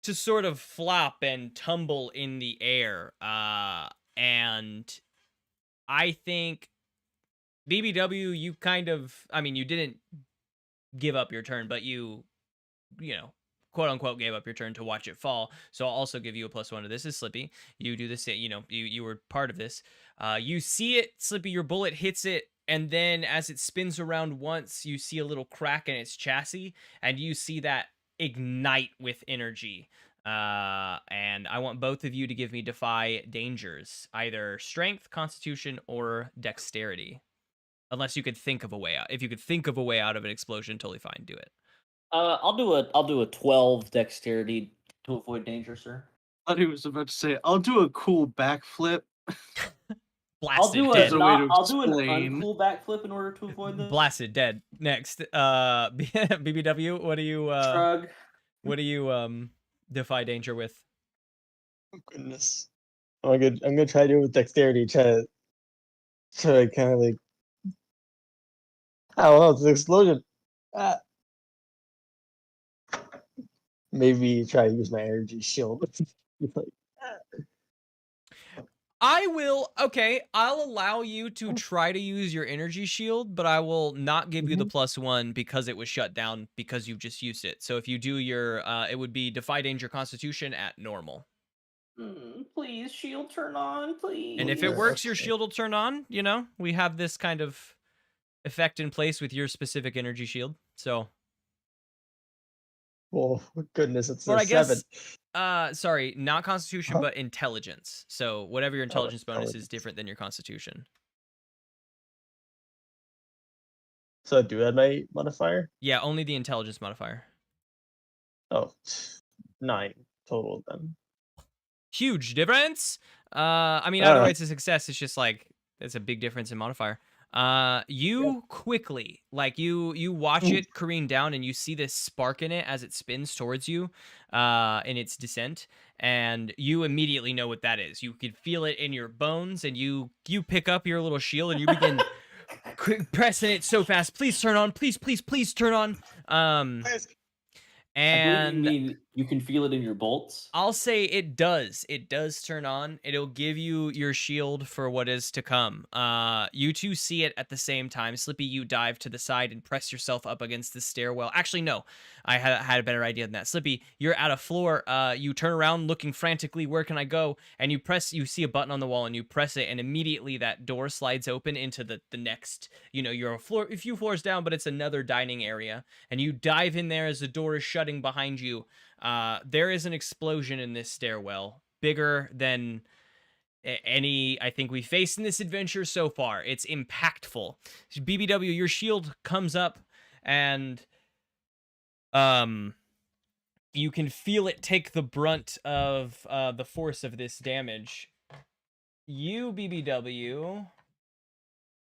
to sort of flop and tumble in the air. And I think BBW, you kind of, I mean, you didn't give up your turn, but you know, quote unquote gave up your turn to watch it fall. So I'll also give you a +1 to this. Is Slippy. You do the same, you were part of this. You see it, Slippy, your bullet hits it, and then as it spins around once, you see a little crack in its chassis, and you see that ignite with energy. And I want both of you to give me defy dangers, either strength, constitution, or dexterity. Unless you could think of a way out. If you could think of a way out of an explosion, totally fine. Do it. I'll do a 12 dexterity to avoid danger, sir. I thought he was about to say, I'll do a cool backflip. Blasted, I'll dead. I'll do an explain. uncool backflip in order to avoid this. Blasted, dead. Next, BBW, what do you Shrug. what do you defy danger with? Oh, goodness. I'm gonna try to do it with dexterity. Try to kind of like. I don't know. It's an explosion. Ah. Maybe try to use my energy shield. Like, I'll allow you to try to use your energy shield, but I will not give you the +1 because it was shut down because you've just used it. So if you do your, it would be defy danger constitution at normal. Please, shield turn on, please. And if it Yeah, works, your okay. shield will turn on. We have this kind of effect in place with your specific energy shield. So, oh goodness, it's or a I guess, 7. sorry, not constitution, Huh? but intelligence. So whatever your intelligence bonus is intelligence. different than your constitution. So I do add my modifier. Yeah, only the intelligence modifier. Oh, 9 total then. Huge difference. I mean, either Uh. way, it's a success. It's just like it's a big difference in modifier. You quickly, like you watch it careen down, and you see this spark in it as it spins towards you, in its descent, and you immediately know what that is. You can feel it in your bones, and you pick up your little shield, and you begin pressing it so fast. Please turn on. Please, please, please turn on. And I believe you mean you can feel it in your bolts. I'll say it does. It does turn on. It'll give you your shield for what is to come. You two see it at the same time. Slippy, you dive to the side and press yourself up against the stairwell. Actually, no. I had a better idea than that. Slippy, you're at a floor. You turn around looking frantically, where can I go? And you see a button on the wall, and you press it, and immediately that door slides open into the next, you're a few floors down, but it's another dining area. And you dive in there as the door is shutting behind you. There is an explosion in this stairwell, bigger than any I think we faced in this adventure so far. It's impactful. BBW, your shield comes up, and you can feel it take the brunt of the force of this damage. You, BBW,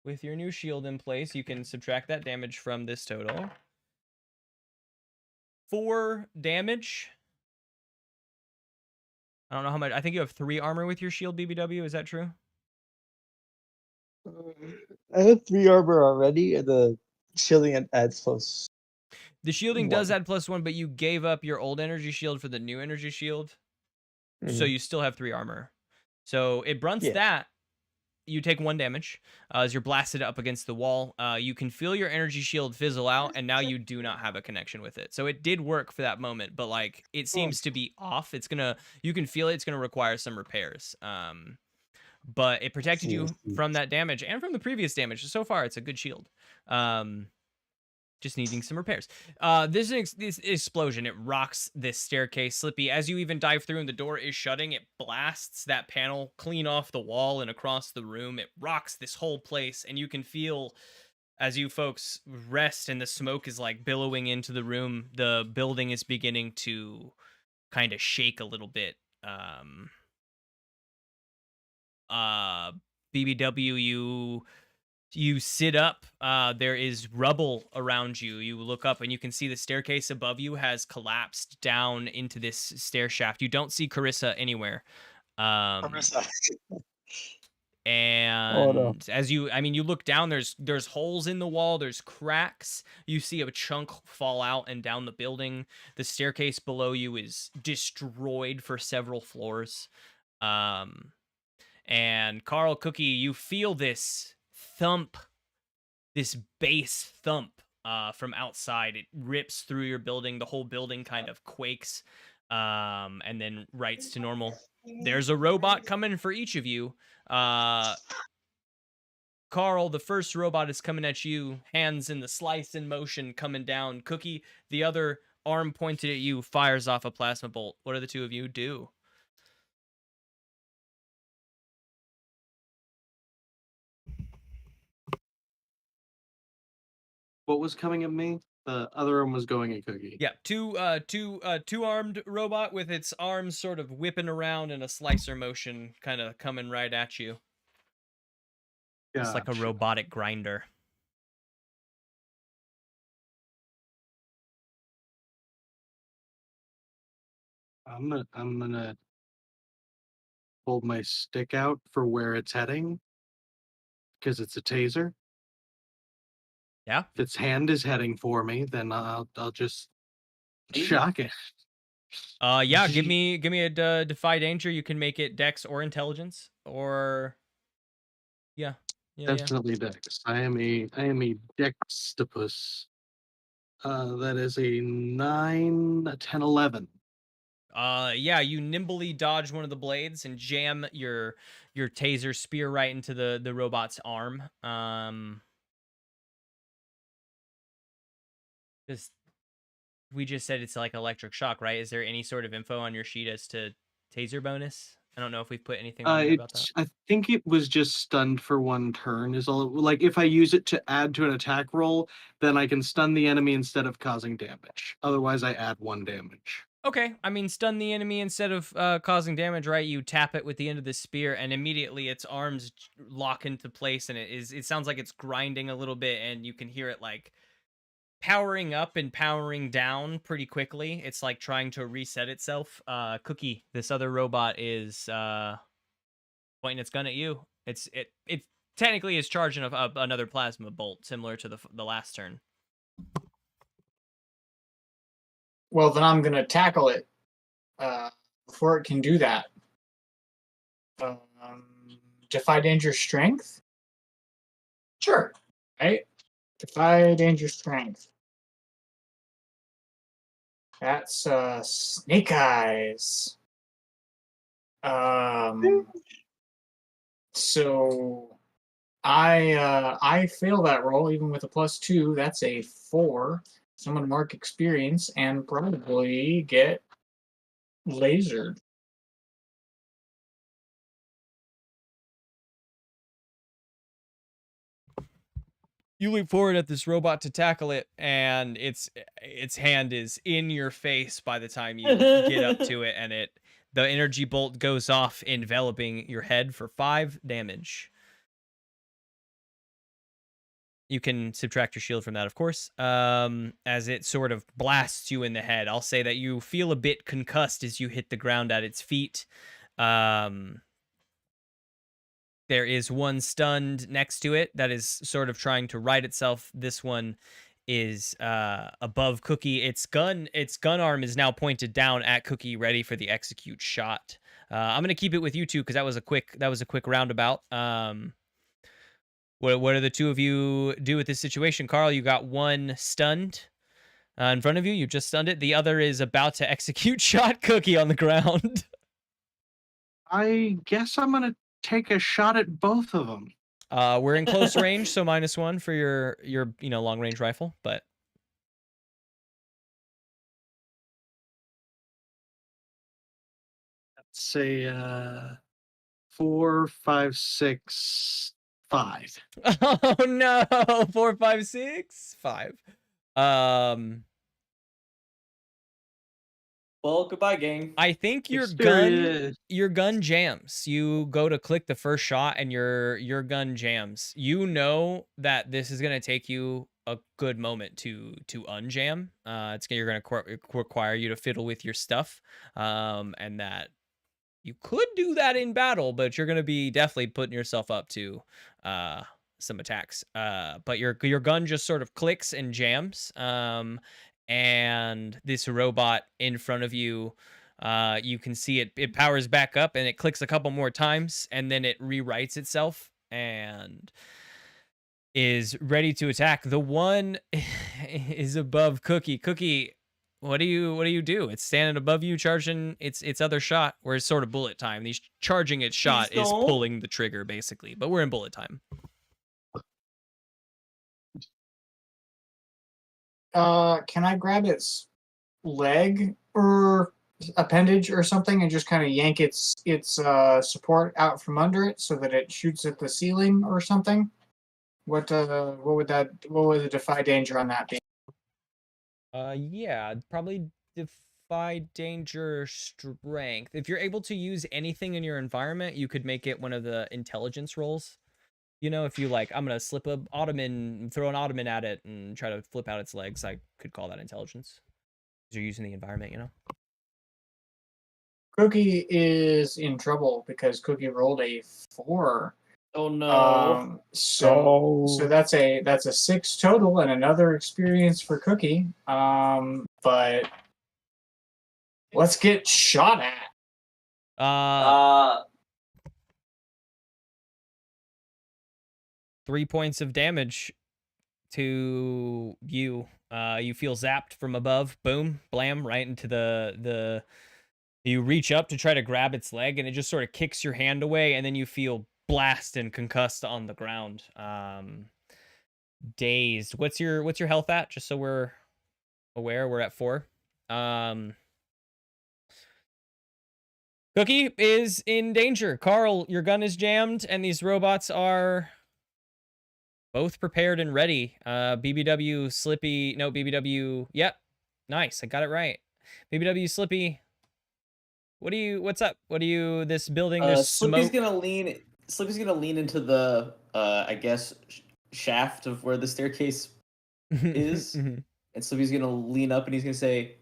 with your new shield in place, you can subtract that damage from this total. 4 damage. I don't know how much. I think you have 3 armor with your shield, BBW. Is that true? I have 3 armor already, and the shielding adds plus. The shielding does 1. add +1, but you gave up your old energy shield for the new energy shield. So you still have 3 armor. So it brunts that. You take 1 damage as you're blasted up against the wall. You can feel your energy shield fizzle out, and now you do not have a connection with it. So it did work for that moment, but like it seems to be off. You can feel it. It's gonna require some repairs. But it protected you from that damage and from the previous damage. So far, it's a good shield. Just needing some repairs. This explosion, it rocks this staircase. Slippy, as you even dive through and the door is shutting, it blasts that panel clean off the wall and across the room. It rocks this whole place, and you can feel, as you folks rest and the smoke is like billowing into the room, the building is beginning to kind of shake a little bit. BBW, You sit up. There is rubble around you. You look up and you can see the staircase above you has collapsed down into this stair shaft. You don't see Carissa anywhere. Carissa. Oh no. And as you, I mean, you look down, there's holes in the wall, there's cracks. You see a chunk fall out and down the building. The staircase below you is destroyed for several floors. And Carl, Cookie, you feel this thump, this bass thump from outside. It rips through your building. The whole building kind of quakes, and then rights to normal. There's a robot coming for each of you. Carl, the first robot is coming at you, hands in the slice in motion coming down. Cookie, the other arm pointed at you, fires off a plasma bolt. What do the two of you do? What was coming at me? The other one was going at Cookie. Yeah, two armed robot with its arms sort of whipping around in a slicer motion, kind of coming right at you. It's like a Gotcha. robotic grinder. I'm gonna hold my stick out for where it's heading because it's a taser. Yeah. If its hand is heading for me, then I'll just shock it. Yeah. Give me a defy danger. You can make it Dex or Intelligence or yeah. Definitely Dex. I am a Dextopus. That is a 9, a 10, 11. Yeah, you nimbly dodge one of the blades and jam your taser spear right into the robot's arm. We just said it's like electric shock, right? Is there any sort of info on your sheet as to taser bonus? I don't know if we've put anything on there about that. I think it was just stunned for 1 turn. Is all. Like if I use it to add to an attack roll, then I can stun the enemy instead of causing damage. Otherwise, I add 1 damage. Okay, I mean, stun the enemy instead of causing damage, right? You tap it with the end of the spear, and immediately its arms lock into place, and it sounds like it's grinding a little bit, and you can hear it like powering up and powering down pretty quickly. It's like trying to reset itself. Cookie, this other robot is pointing its gun at you. It technically is charging another plasma bolt, similar to the last turn. Well, then I'm gonna tackle it before it can do that. Defy danger strength. Sure. Right? Defy danger strength. That's snake eyes. So I fail that roll even with a +2. That's a 4. So I'm gonna mark experience and probably get lasered. You leap forward at this robot to tackle it, and its hand is in your face by the time you get up to it, and the energy bolt goes off, enveloping your head for 5 damage. You can subtract your shield from that, of course, as it sort of blasts you in the head. I'll say that you feel a bit concussed as you hit the ground at its feet. There is one stunned next to it that is sort of trying to right itself. This one is above Cookie. Its gun arm is now pointed down at Cookie, ready for the execute shot. I'm gonna keep it with you two because that was a quick roundabout. What do the two of you do with this situation? Carl, you got one stunned in front of you. You just stunned it. The other is about to execute shot Cookie on the ground. I guess I'm gonna take a shot at both of them. We're in close range, so -1 for your long range rifle, but let's say 4, 5, 6, 5. oh no, 4, 5, 6, 5. Well, goodbye, gang. I think your Experience. gun jams. You go to click the first shot and your gun jams. You know that this is gonna take you a good moment to unjam. You're gonna require you to fiddle with your stuff, and that you could do that in battle, but you're gonna be definitely putting yourself up to some attacks. But your gun just sort of clicks and jams. And this robot in front of you, you can see it powers back up and it clicks a couple more times and then it rewrites itself and is ready to attack. The one is above Cookie. Cookie, what do you do? It's standing above you, charging its other shot. We're sort of bullet time. He's charging its shot is don't. pulling the trigger basically, but we're in bullet time. Can I grab its leg or appendage or something and just kind of yank its support out from under it so that it shoots at the ceiling or something? What would the defy danger on that be? Yeah, probably defy danger strength. If you're able to use anything in your environment, you could make it one of the intelligence rolls. You know, if you like, I'm gonna slip a ottoman, throw an ottoman at it, and try to flip out its legs, I could call that intelligence. Because you're using the environment, you know. Cookie is in trouble because Cookie rolled a 4. Oh no. So that's a 6 total and another experience for Cookie. But let's get shot at. 3 points of damage to you. You feel zapped from above. Boom, blam, right into the. You reach up to try to grab its leg, and it just sort of kicks your hand away, and then you feel blast and concussed on the ground. Dazed. What's your health at? Just so we're aware, we're at 4. Cookie is in danger. Carl, your gun is jammed, and these robots are both prepared and ready. BBW, Slippy. No, BBW. Yep. Nice. I got it right. BBW, Slippy. What's up? What do you, this building, there's Slippy's smoke. gonna lean into the, I guess, shaft of where the staircase is. And Slippy's gonna lean up and he's gonna say,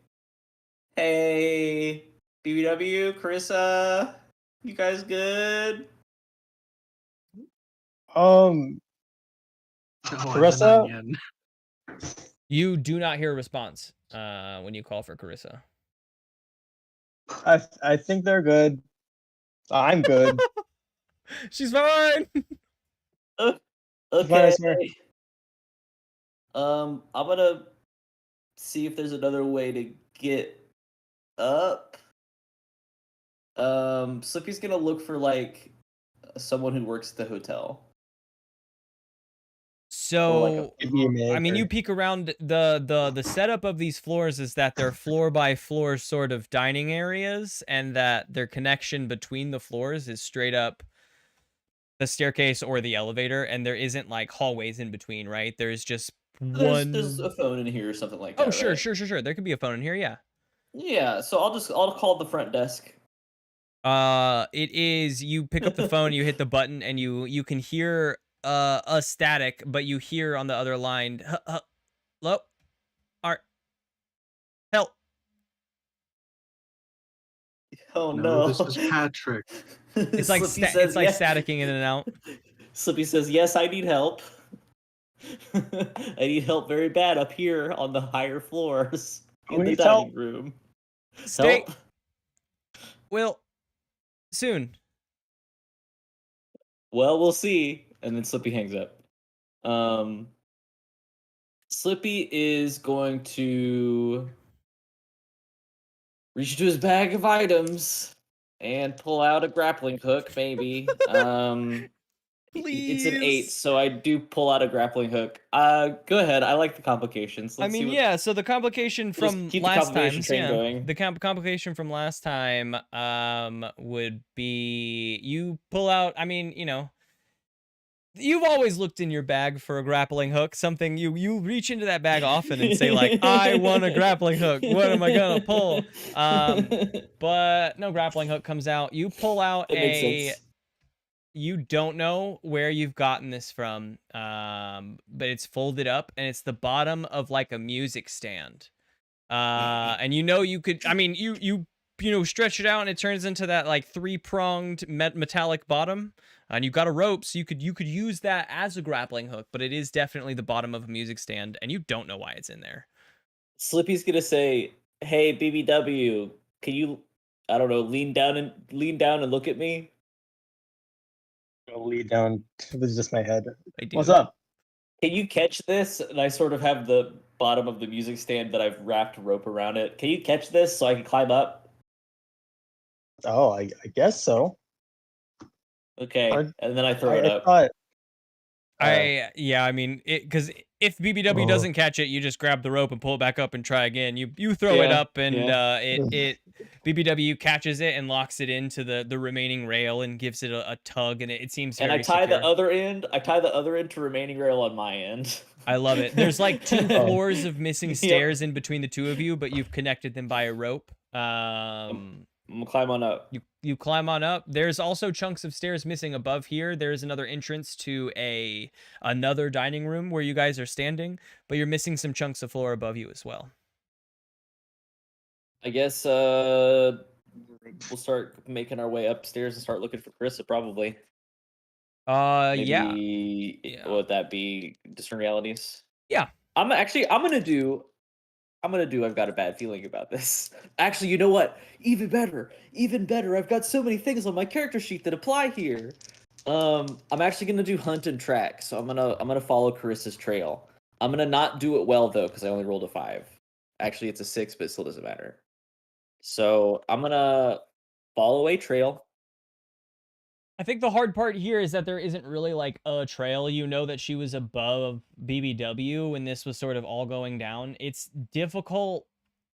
"Hey, BBW, Carissa, you guys good?" Carissa? You do not hear a response when you call for Carissa. I think they're good. I'm good. She's fine. Okay. sir. I'm gonna see if there's another way to get up. Slippy's gonna look for like someone who works at the hotel. So I mean, Maker. you peek around. The setup of these floors is that they're floor by floor sort of dining areas, and that their connection between the floors is straight up the staircase or the elevator, and there isn't like hallways in between, right? There's just one. There's a phone in here or something like that. Oh, sure, right? sure. There could be a phone in here, yeah. Yeah, so I'll call the front desk. It is, you pick up the phone, you hit the button, and you can hear a static, but you hear on the other line, hello, Art, help. Oh no, this is Patrick. It's like staticking in and out. Slippy says, "Yes, I need help. I need help very bad up here on the higher floors in the dining room. Help. Well, soon. Well, we'll see." And then Slippy hangs up. Slippy is going to reach into his bag of items and pull out a grappling hook, maybe. It's an 8, so I do pull out a grappling hook. Go ahead. I like the complications. I mean, yeah. So the complication from last time, the complication from last time, would be you pull out. I mean, you know, you've always looked in your bag for a grappling hook. Something you reach into that bag often and say like, I want a grappling hook. What am I gonna pull? But no grappling hook comes out. You pull out That makes sense. you don't know where you've gotten this from, but it's folded up and it's the bottom of like a music stand. And you could, I mean, stretch it out and it turns into that like 3-pronged metallic bottom. And you got a rope, so you could use that as a grappling hook, but it is definitely the bottom of a music stand, and you don't know why it's in there. Slippy's gonna say, "Hey, BBW, can you, I don't know, lean down and look at me?" I'll lead down with just my head. I do. What's up? Can you catch this? And I sort of have the bottom of the music stand that I've wrapped rope around it. Can you catch this so I can climb up? Oh, I guess so. Okay, Hard- and then I throw it I up. thought. I mean, because if BBW doesn't catch it, you just grab the rope and pull it back up and try again. You throw it Yeah, up and yeah. it BBW catches it and locks it into the remaining rail and gives it a tug, and it seems And very I tie secure. the other end. I tie the other end to remaining rail on my end. I love it. There's like 2 Oh. floors of missing Yep. stairs in between the two of you, but you've connected them by a rope. I'm gonna climb on up. You climb on up. There's also chunks of stairs missing above here. There's another entrance to another dining room where you guys are standing, but you're missing some chunks of floor above you as well. I guess we'll start making our way upstairs and start looking for Carissa, probably. Yeah. Maybe Yeah. would that be discern realities? Yeah. I'm gonna do I've got a bad feeling about this. Actually, you know what? Even better. I've got so many things on my character sheet that apply here. I'm actually gonna do hunt and track. So I'm gonna follow Carissa's trail. I'm gonna not do it well though, because I only rolled a 5. Actually, it's a 6, but it still doesn't matter. So I'm gonna follow a trail. I think the hard part here is that there isn't really like a trail. You know that she was above BBW when this was sort of all going down. It's difficult.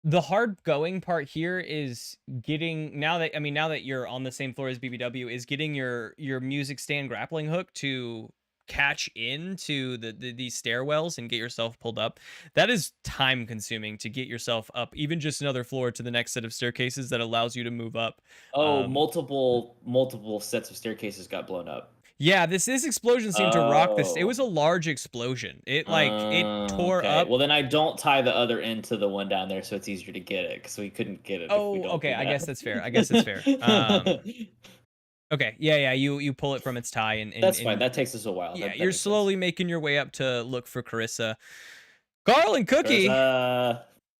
The hard going part here is getting, now that you're on the same floor as BBW, is getting your music stand grappling hook to catch into these stairwells and get yourself pulled up. That is time consuming to get yourself up even just another floor to the next set of staircases that allows you to move up. Oh, multiple sets of staircases got blown up. Yeah, this explosion seemed to rock this. It Oh. was a large explosion. It tore Okay. up. Well, then I don't tie the other end to the one down there, so it's easier to get it, because we couldn't get it. If we Oh, don't okay. do I guess that. that's fair. Okay. Yeah. You pull it from its tie and That's fine. That takes us a while. Yeah, That you're makes sense. slowly making your way up to look for Carissa. Carl and Cookie,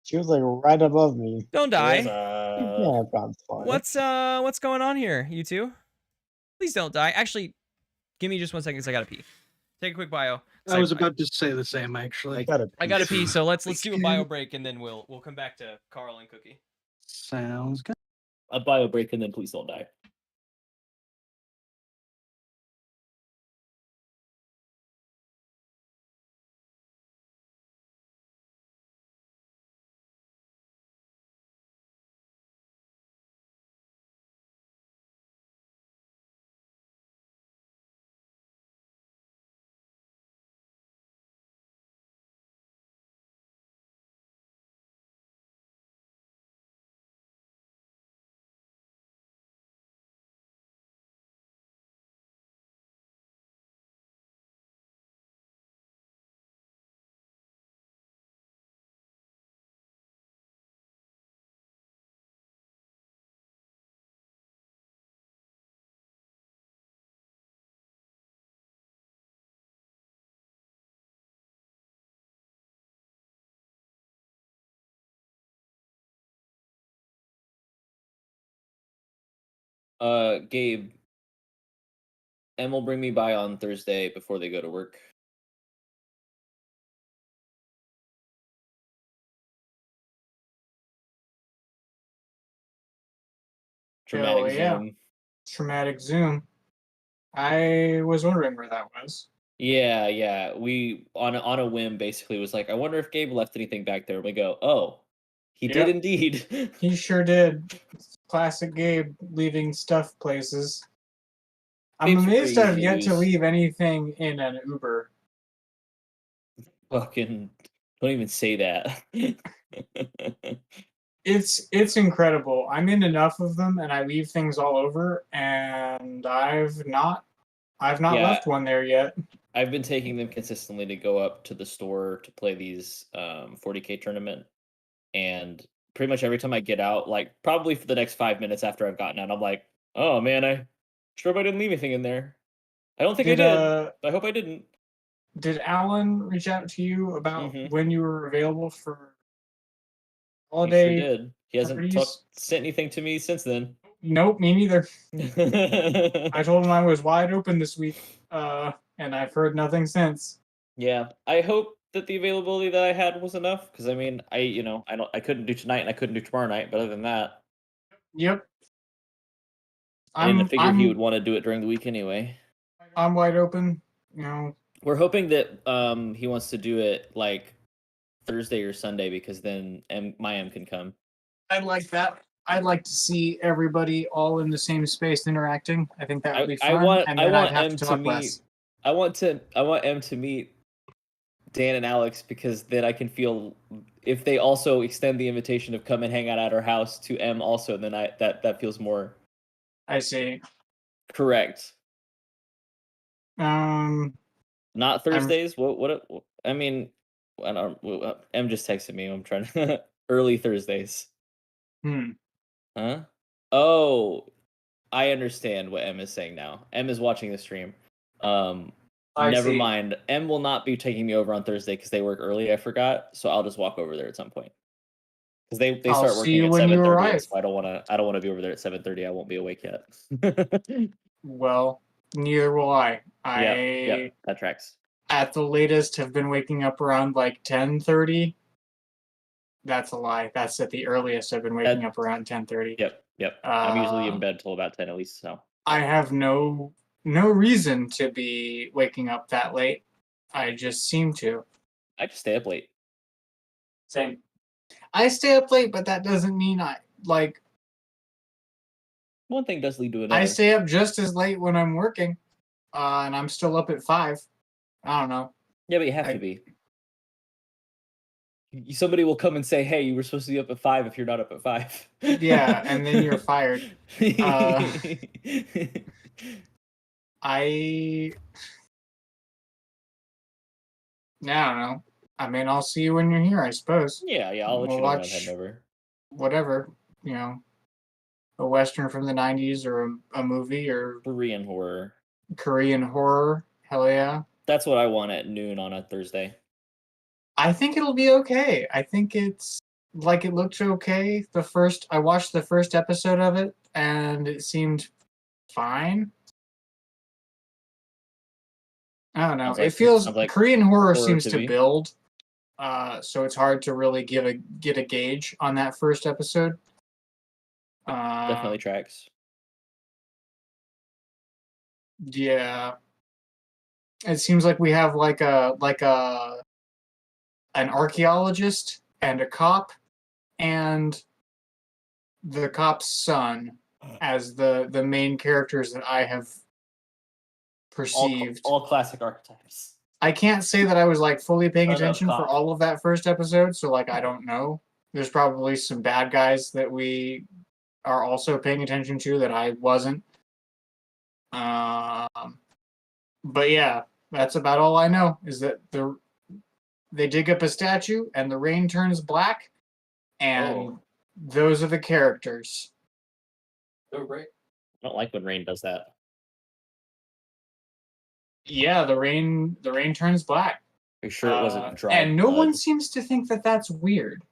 She was like right above me. don't die. Yeah, I'm fine. What's going on here, you two? Please don't die. Actually, give me just 1 second because I gotta pee. Take a quick bio. I was about to say the same, I actually. I gotta pee, so let's do a bio break and then we'll come back to Carl and Cookie. Sounds good. A bio break, and then please don't die. Gabe, Em will bring me by on Thursday before they go to work. Dramatic yeah. zoom. Traumatic zoom. I was wondering where that was. Yeah. We on a whim basically was like, I wonder if Gabe left anything back there. We go, oh, he Yep. did indeed. He sure did. Classic Gabe leaving stuff places. I'm Babes are amazed pretty I've easy to yet to use. leave anything in an Uber. Fucking don't even say that. It's incredible. I'm in enough of them, and I leave things all over, and I've not Yeah, left one there yet. I've been taking them consistently to go up to the store to play these 40K tournament, and pretty much every time I get out, like probably for the next 5 minutes after I've gotten out, I'm like, oh man, I sure hope I didn't leave anything in there. I don't think I Did did. I hope I didn't. did Alan reach out to you about Hmm. when you were available for He sure holiday did. He hasn't parties? sent anything to me since then. Nope, me neither. I told him I was wide open this week, and I've heard nothing since. Yeah, I hope that the availability that I had was enough because I mean, I couldn't do tonight and I couldn't do tomorrow night, but other than that, Yep, I didn't I'm figure he would I'm want to do it during the week anyway. I'm wide open. You know, We're hoping that he wants to do it like Thursday or Sunday because then my M can come. I like that. I'd like to see everybody all in the same space interacting. I think that would be fun, and then I'd have M to to talk meet less. I want M to meet Dan and Alex because then I can feel if they also extend the invitation of come and hang out at our house to M also, then that feels more I see. correct. Um, Not I'm Thursdays. What I mean, I don't. M just texted me. I'm trying to early Thursdays. hmm. Huh? Oh, I understand what M is saying now. M is watching the stream. I Never see. mind. M will not be taking me over on Thursday because they work early. I forgot, so I'll just walk over there at some point because they I'll start see working you at when you 7:30, and arrive. so I don't want to be over there at 7:30. I won't be awake yet. Well, neither will I. Yep, that tracks. At the latest, have been waking up around like 10:30. That's a lie. That's at the earliest I've been waking up around 10:30. Yep. I'm usually in bed till about 10 at least. So I have no reason to be waking up that late. I just seem to. I just stay up late. Same. I stay up late, but that doesn't mean I like One thing does lead to I another. stay up just as late when I'm working, and I'm still up at 5. I don't know. Yeah, but you have to be. Somebody will come and say, "Hey, you were supposed to be up at 5 if you're not up at 5." Yeah, and then you're fired. I don't know. I mean, I'll see you when you're here, I suppose. yeah, I'll let We'll you know when I'm watch heading over. whatever, a western from the 90s or a movie or Korean horror. Korean horror. Hell yeah. That's what I want at noon on a Thursday. I think it'll be okay. I think it looked okay. I watched the first episode of it and it seemed fine. I don't know. Sounds like- It feels sounds like Korean horror horror seems to to me. build. So it's hard to really get a gauge on that first episode. Definitely tracks. Yeah. It seems like we have like an archaeologist and a cop and the cop's son as the main characters that I have perceived. All classic archetypes. I can't say that I was like fully paying Son of attention for cop. all of that first episode, so like I don't know. There's probably some bad guys that we are also paying attention to that I wasn't. But yeah, that's about all I know. Is that they dig up a statue and the rain turns black, and those are the characters. Oh, right. I don't like when rain does that. Yeah, the rain turns black. Are you sure it wasn't dry? And no one blood? seems to think that that's weird.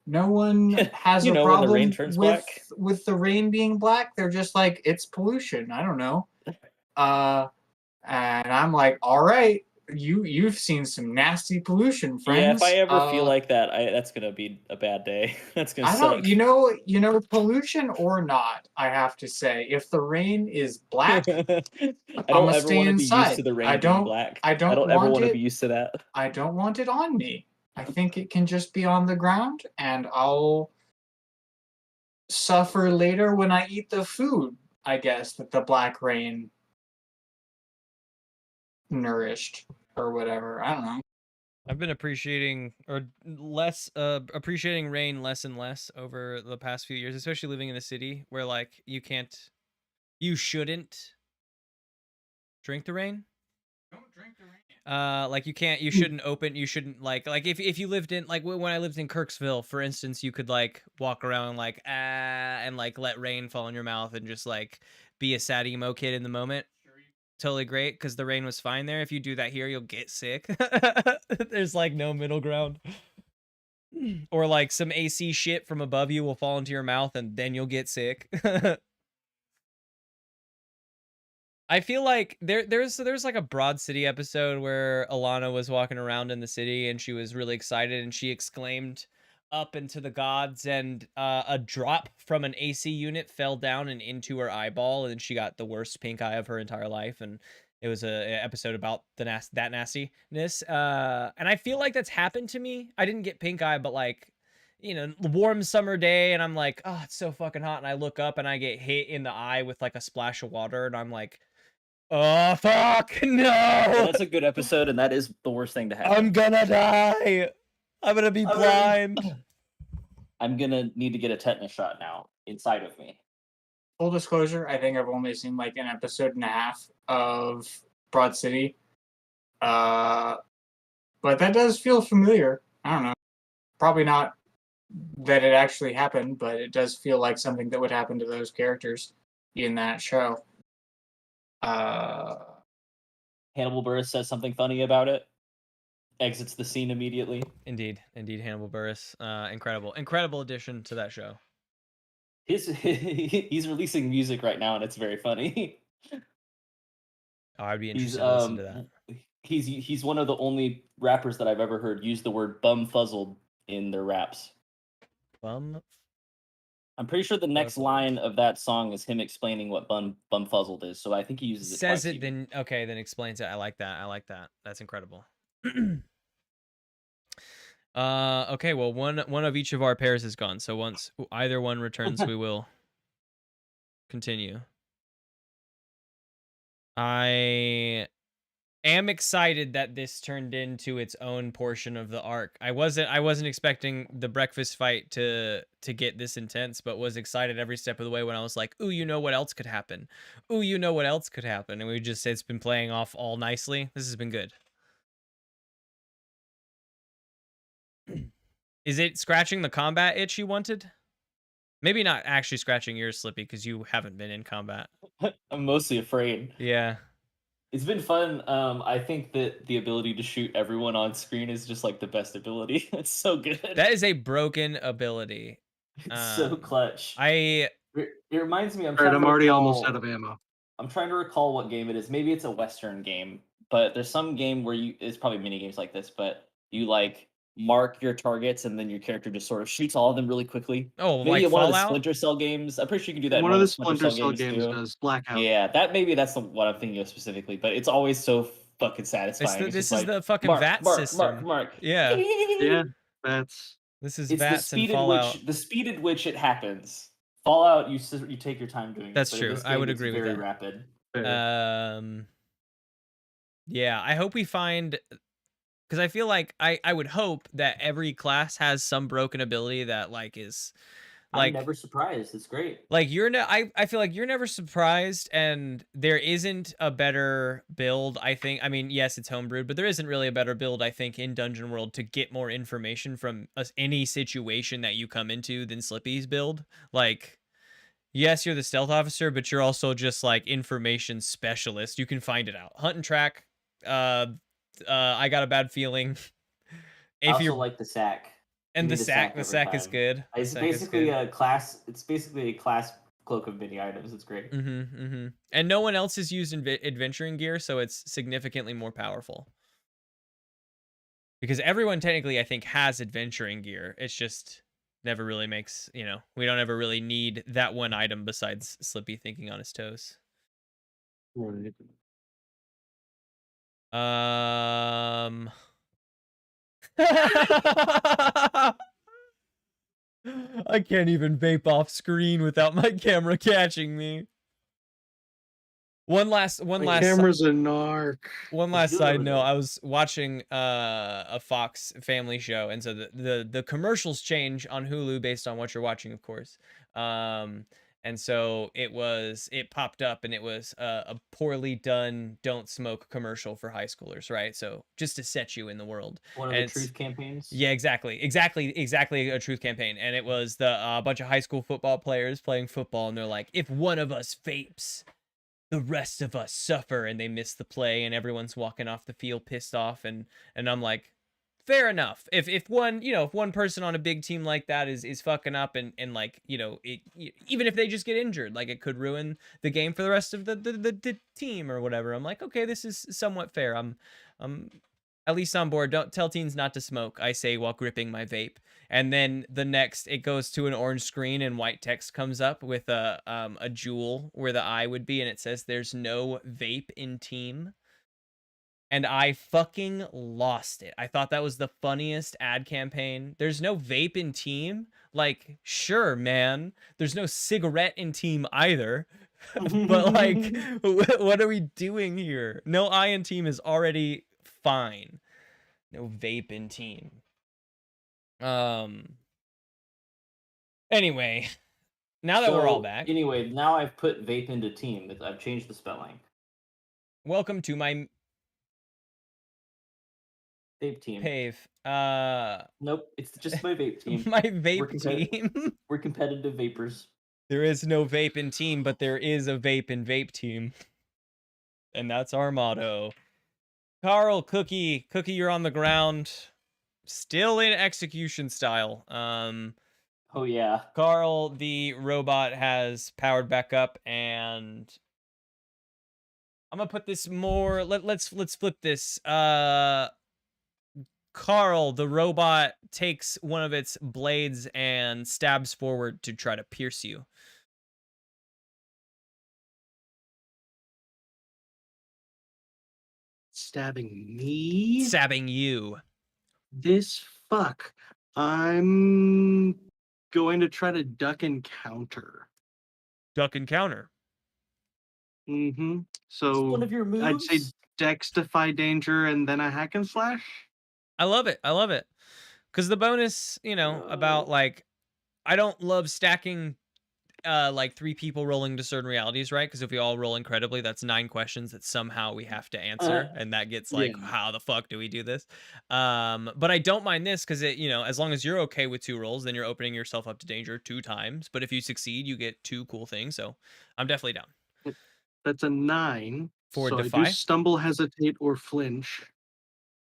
No one has You a know when the problem rain turns black? with the rain being black. They're just like, it's pollution. I don't know. And I'm like, all right, you've seen some nasty pollution, friends. Yeah, if I ever feel like that, that's gonna be a bad day. That's gonna I suck. don't, pollution or not, I have to say, if the rain is black, I I'ma don't ever stay want to be used inside. to the rain I being don't- black. I don't ever want want to it. be used to that. I don't want it on me. I think it can just be on the ground, and I'll suffer later when I eat the food, I guess, that the black rain nourished or whatever. I don't know. I've been appreciating appreciating rain less and less over the past few years, especially living in a city where like you shouldn't drink the rain. Don't drink the rain. Like you shouldn't like if you lived in like when I lived in Kirksville, for instance, you could like walk around like and like let rain fall in your mouth and just like be a sad emo kid in the moment. Totally great because the rain was fine there. If you do that here, you'll get sick. There's like no middle ground. Or like some AC shit from above you will fall into your mouth and then you'll get sick. I feel like there's like a Broad City episode where Alana was walking around in the city and she was really excited and she exclaimed up into the gods and a drop from an AC unit fell down and into her eyeball and she got the worst pink eye of her entire life and it was a episode about that nastiness and I feel like that's happened to me. I didn't get pink eye but like warm summer day and I'm like, oh, it's so fucking hot and I look up and I get hit in the eye with like a splash of water and I'm like, oh fuck no. Yeah, that's a good episode, and that is the worst thing to happen. I'm gonna die. I'm gonna be blind. I'm gonna need to get a tetanus shot now inside of me. Full disclosure, I think I've only seen like an episode and a half of Broad City. But that does feel familiar. I don't know. Probably not that it actually happened, but it does feel like something that would happen to those characters in that show. Hannibal Buress says something funny about it. Exits the scene immediately. Indeed, Hannibal Buress, incredible addition to that show. He's releasing music right now, and it's very funny. Oh, I'd be interested to listen to that. He's one of the only rappers that I've ever heard use the word bumfuzzled in their raps. I'm pretty sure the next line of that song is him explaining what bumfuzzled is. So I think he uses it. Says it, then okay, then explains it. I like that. That's incredible. Okay, well one of each of our pairs is gone. So once either one returns, we will continue. I am excited that this turned into its own portion of the arc. I wasn't expecting the breakfast fight to get this intense, but was excited every step of the way when I was like, ooh, you know what else could happen? Ooh, you know what else could happen? And it's been playing off all nicely. This has been good. Is it scratching the combat itch you wanted? Maybe not actually scratching yours, Slippy, because you haven't been in combat. I'm mostly afraid. Yeah. It's been fun. I think that the ability to shoot everyone on screen is just like the best ability. It's so good. That is a broken ability. It's so clutch. It reminds me. I'm already almost out of ammo. I'm trying to recall what game it is. Maybe it's a Western game, but there's some game where it's probably mini games like this, but you like mark your targets and then your character just sort of shoots all of them really quickly. Oh, maybe like one Fallout? of the Splinter Cell games. I'm pretty sure you can do that. One of the Splinter Cell games does. Blackout. Yeah, that's what I'm thinking of specifically. But it's always so fucking satisfying. This is the fucking VAT system. Mark. Yeah. Yeah, that's. This is it's VATS and Fallout. The speed at which it happens. Fallout, you take your time doing. That's it, true. I would agree with that. Very rapid. Yeah, I hope we find. Because I feel like I would hope that every class has some broken ability that like is like I'm never surprised. It's great. Like I feel like you're never surprised, and there isn't a better build. I think. I mean, yes, it's homebrewed, but there isn't really a better build. I think in Dungeon World to get more information from any situation that you come into than Slippy's build. Like, yes, you're the stealth officer, but you're also just like information specialist. You can find it out. Hunt and track. I got a bad feeling. I also like the sack. And the sack is good. It's basically a class. It's basically a class cloak of mini items. It's great. And no one else has used adventuring gear, so it's significantly more powerful. Because everyone technically, I think, has adventuring gear. It's just never really makes, we don't ever really need that one item besides Slippy thinking on his toes. Right. I can't even vape off screen without my camera catching me. One last Camera's a narc. one What's last he doing side over note. there? I was watching a Fox family show, and so the commercials change on Hulu based on what you're watching, of course. And so it popped up, and it was a poorly done "Don't Smoke" commercial for high schoolers, right? So just to set you in the world. One of And the it's- truth campaigns. Yeah, exactly a truth campaign, and it was the bunch of high school football players playing football, and they're like, if one of us vapes, the rest of us suffer, and they miss the play, and everyone's walking off the field pissed off, and I'm like, fair enough. If one person on a big team like that is fucking up, and like, even if they just get injured, like, it could ruin the game for the rest of the team or whatever. I'm like, okay, this is somewhat fair. I'm at least on board. Don't tell teens not to smoke, I say while gripping my vape. And then it goes to an orange screen, and white text comes up with a jewel where the eye would be, and it says there's no vape in team. And I fucking lost it. I thought that was the funniest ad campaign. There's no vape in team? Like, sure, man. There's no cigarette in team either. But like, what are we doing here? No I in team is already fine. No vape in team. Anyway, now that we're all back, Anyway, now I've put vape into team. I've changed the spelling. welcome to my Vape team. Pave. Nope, it's just my vape team. My We're vape team. We're competitive vapors. There is no vape in team, but there is a vape in vape team. And that's our motto. Carl, Cookie, you're on the ground. Still in execution style. Oh yeah. Carl, the robot, has powered back up, and I'm gonna put this more. Let's flip this. Carl, the robot, takes one of its blades and stabs forward to try to pierce you. Stabbing me? Stabbing you. This fuck. I'm going to try to duck and counter. Duck and counter. Mm-hmm. It's So one of your moves. I'd say Dex defy danger and then a hack and slash. I love it. Because the bonus, about like, I don't love stacking like 3 people rolling to certain realities, right? Because if we all roll incredibly, that's 9 questions that somehow we have to answer, and that gets like, yeah. how the fuck do we do this? But I don't mind this because it, as long as you're okay with 2 rolls, then you're opening yourself up to danger 2 times. But if you succeed, you get 2 cool things. So I'm definitely down. That's a 9. For so defy? I do stumble, hesitate, or flinch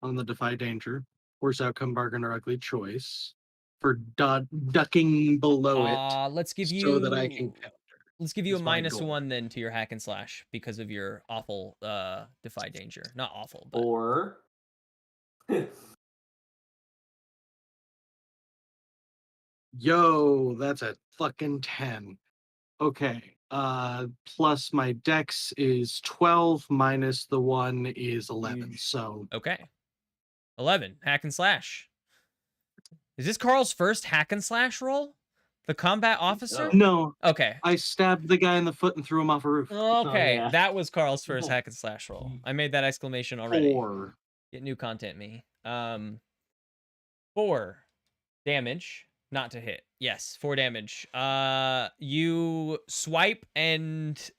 on the defy danger. Worst outcome, bargain, or ugly choice. For ducking below it, Let's give you so that I can counter. Let's give you a is my -1 goal. then to your hack and slash because of your awful defy danger. Not awful, but Or Yo, that's a fucking 10. Okay. Plus my dex is 12 minus the 1 is 11. So okay. 11. Hack and slash. Is this Carl's first hack and slash roll? The combat officer? no, Okay. I stabbed the guy in the foot and threw him off a roof. Okay, yeah. that was Carl's first hack and slash roll. I made that exclamation already. 4. Get new content, me. 4 damage, not to hit. Yes, 4 damage. You swipe, and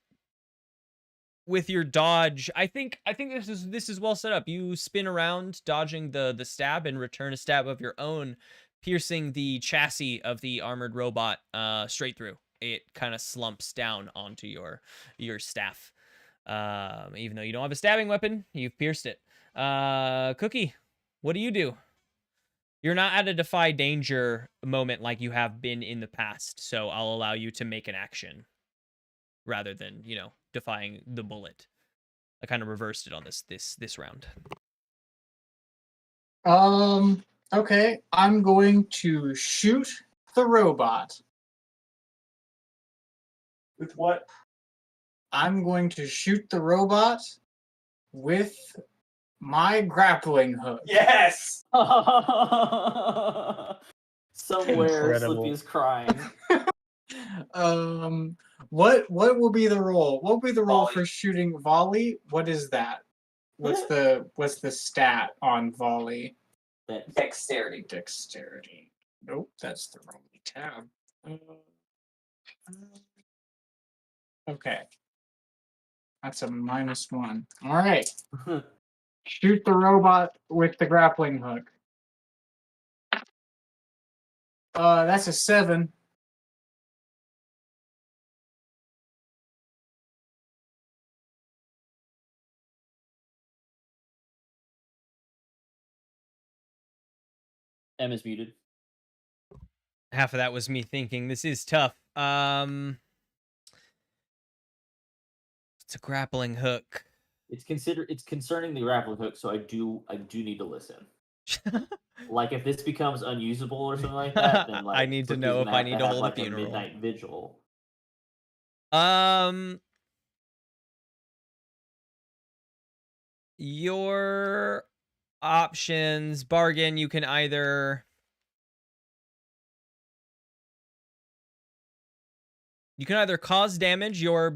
with your dodge, I think this is well set up. You spin around, dodging the stab, and return a stab of your own, piercing the chassis of the armored robot straight through. It kind of slumps down onto your staff. Even though you don't have a stabbing weapon, you've pierced it. Cookie, what do you do? You're not at a defy danger moment like you have been in the past, so I'll allow you to make an action rather than, defying the bullet. I kind of reversed it on this round. Okay, I'm going to shoot the robot. With what? I'm going to shoot the robot with my grappling hook. Yes. Somewhere Incredible. Slippy is crying. What will be the roll? What will be the roll Volley. for shooting volley? What is that? What's the stat on volley? Dexterity. Dexterity. Nope, that's the wrong tab. Okay. That's a -1. All right. Shoot the robot with the grappling hook. That's a 7. M is muted. Half of that was me thinking this is tough. It's a grappling hook. It's concerning the grappling hook, so I do need to listen. Like if this becomes unusable or something like that, then like I need to Flippy's know if gonna I have need to have hold a like funeral. midnight vigil. Your options bargain. You can either cause damage, your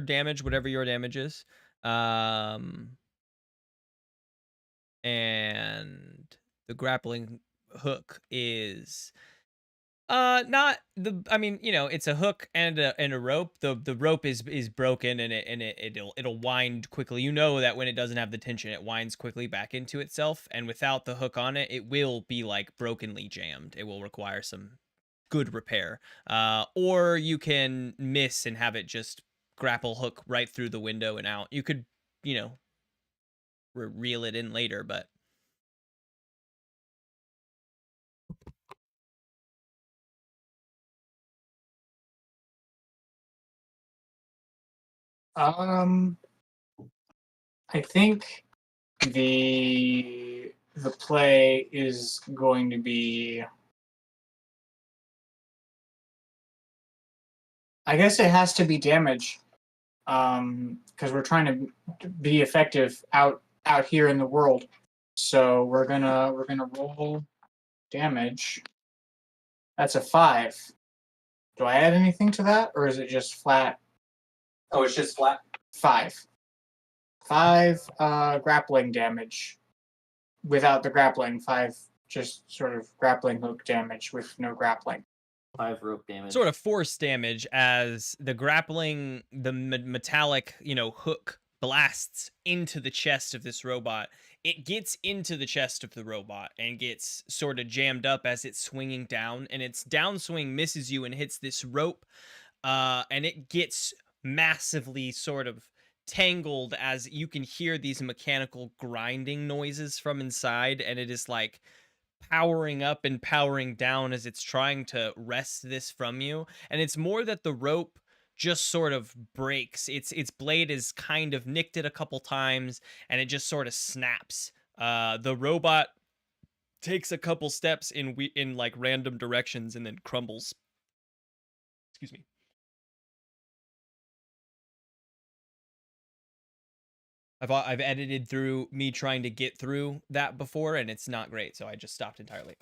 damage, whatever your damage is, and the grappling hook is not the I mean, it's a hook and a rope. The rope is broken and it'll wind quickly. You know that when it doesn't have the tension, it winds quickly back into itself, and without the hook on it, it will be like brokenly jammed. It will require some good repair. Or you can miss and have it just grapple hook right through the window and out. You could, reel it in later, but I think the play is going to be. I guess it has to be damage, because we're trying to be effective out here in the world. So we're gonna roll damage. That's a 5. Do I add anything to that, or is it just flat? Oh, it's just flat. 5. 5 grappling damage. Without the grappling, 5 just sort of grappling hook damage with no grappling. 5 rope damage. sort of force damage as the grappling, the metallic, hook blasts into the chest of this robot. It gets into the chest of the robot and gets sort of jammed up as it's swinging down, and its downswing misses you and hits this rope, and it gets massively sort of tangled as you can hear these mechanical grinding noises from inside, and it is like powering up and powering down as it's trying to wrest this from you. And it's more that the rope just sort of breaks. Its blade is kind of nicked it a couple times and it just sort of snaps. The robot takes a couple steps in like random directions and then crumbles. Excuse me. I've edited through me trying to get through that before, and it's not great, so I just stopped entirely.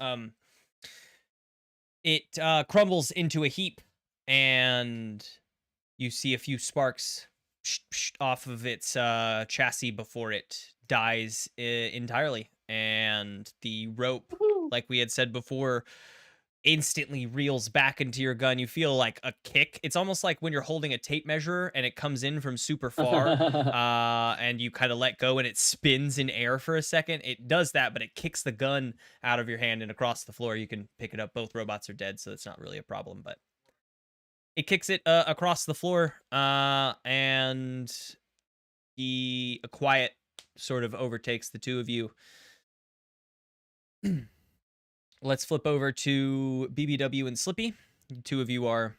It crumbles into a heap, and you see a few sparks off of its chassis before it dies entirely, and the rope, like we had said before, instantly reels back into your gun. You feel like a kick. It's almost like when you're holding a tape measure and it comes in from super far, and you kind of let go and it spins in air for a second. It does that, but it kicks the gun out of your hand and across the floor. You can pick it up. Both robots are dead, so it's not really a problem, but it kicks it across the floor, and a quiet sort of overtakes the two of you. Let's flip over to BBW and Slippy. The two of you are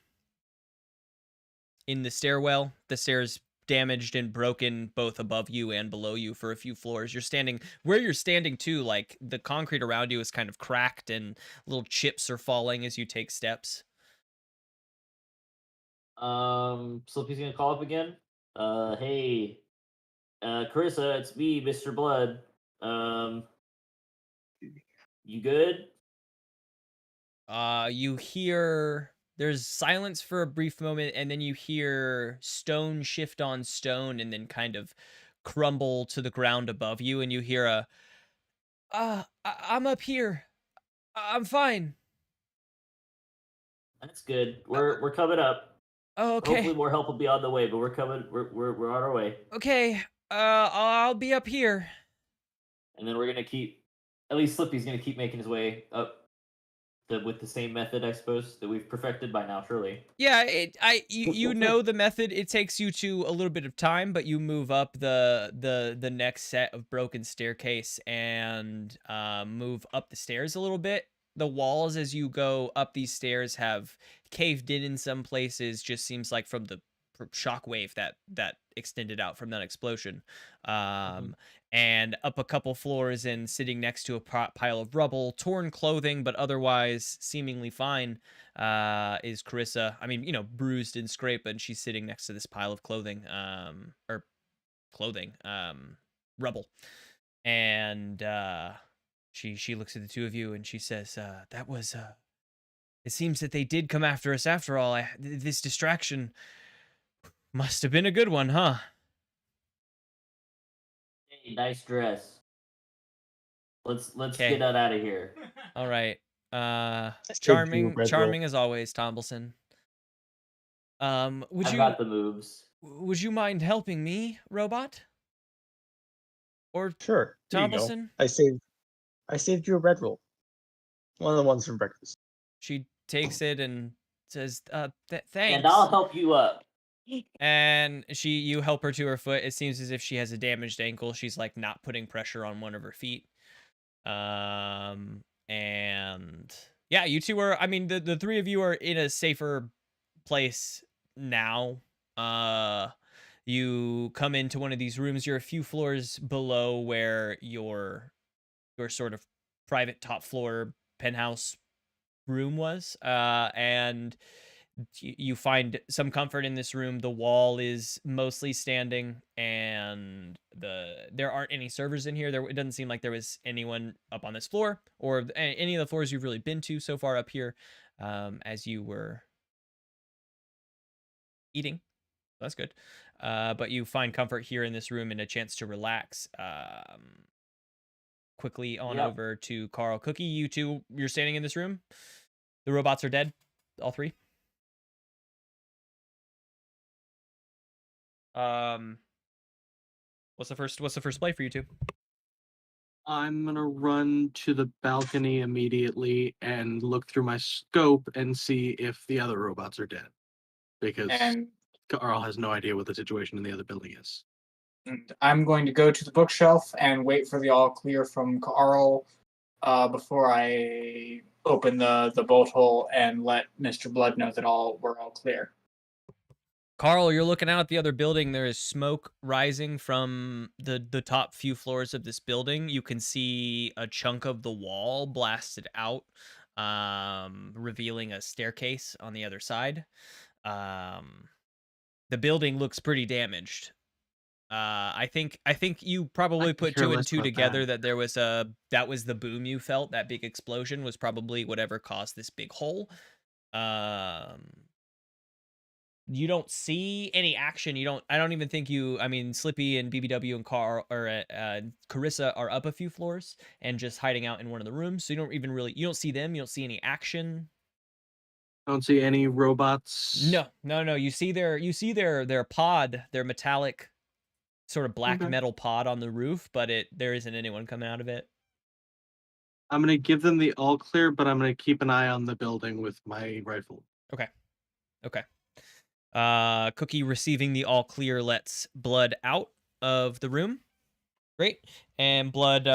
in the stairwell. The stairs damaged and broken both above you and below you for a few floors. You're standing where you're standing too, like the concrete around you is kind of cracked and little chips are falling as you take steps. Slippy's gonna call up again. Hey, Carissa, it's me, Mr. Blood. You good? You hear There's silence for a brief moment, and then you hear stone shift on stone and then kind of crumble to the ground above you, and you hear a, I'm up here. I'm fine. That's good. We're coming up. Oh, Hopefully, okay. more help will be on the way, but we're coming. We're on our way. Okay. I'll be up here. And then we're gonna keep. At least Slippy's gonna keep making his way up. With the same method, I suppose, that we've perfected by now, surely. Yeah, you know the method. It takes you to a little bit of time, but you move up the next set of broken staircase and move up the stairs a little bit. The walls as you go up these stairs have caved in some places. Just seems like from the shockwave that extended out from that explosion. And up a couple floors and sitting next to a pile of rubble, torn clothing, but otherwise seemingly fine, is Carissa. I mean, you know, bruised and scraped, and she's sitting next to this pile of clothing, rubble. And she looks at the two of you and she says, "That was it seems that they did come after us after all. This distraction must have been a good one, huh?" Hey, nice dress. Let's 'Kay. get out of here. All right. saved you, Red Roll. Charming as always, Tombleson. I've got the moves. Would you mind helping me, robot? Or Sure. Here you go. Tombleson? I saved you a red roll. One of the ones from breakfast. She takes it and says, thanks. And I'll help you up. And you help her to her foot. It seems as if she has a damaged ankle. She's like not putting pressure on one of her feet. And yeah, you two are, I mean, the three of you are in a safer place now. You come into one of these rooms. You're a few floors below where your sort of private top floor penthouse room was. And you find some comfort in this room. The wall is mostly standing, and there aren't any servers in here. It doesn't seem like there was anyone up on this floor or any of the floors you've really been to so far up here, as you were eating. That's good. But you find comfort here in this room and a chance to relax. Quickly on over to Carl, Cookie. You two, you're standing in this room. The robots are dead, all three. What's the first play for you two? I'm gonna run to the balcony immediately and look through my scope and see if the other robots are dead, because And Carl has no idea what the situation in the other building is. I'm going to go to the bookshelf and wait for the all clear from Carl before I open the bolt hole and let Mr. Blood know that we're all clear. Carl, you're looking out at the other building. There is smoke rising from the top few floors of this building. You can see a chunk of the wall blasted out, revealing a staircase on the other side. The building looks pretty damaged. I think you probably put two and two together that there was that was the boom you felt. That big explosion was probably whatever caused this big hole. You don't see any action. I don't even think I mean, Slippy and BBW and Carissa are up a few floors and just hiding out in one of the rooms. So you don't see them. You don't see any action. I don't see any robots. No. You see their pod, their metallic sort of black metal pod on the roof, but there isn't anyone coming out of it. I'm gonna give them the all clear, but I'm gonna keep an eye on the building with my rifle. Okay. Cookie receiving the all clear lets Blood out of the room. Great. And Blood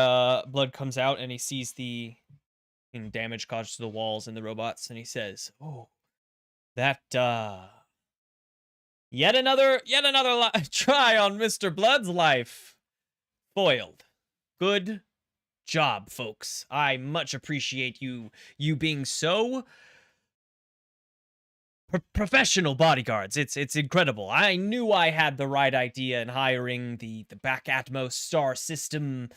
comes out and he sees the damage caused to the walls and the robots, and he says, "Oh, that yet another try on Mr. Blood's life foiled. Good job, folks. I much appreciate you being so professional bodyguards. It's incredible. I knew I had the right idea in hiring the Back Atmos Star System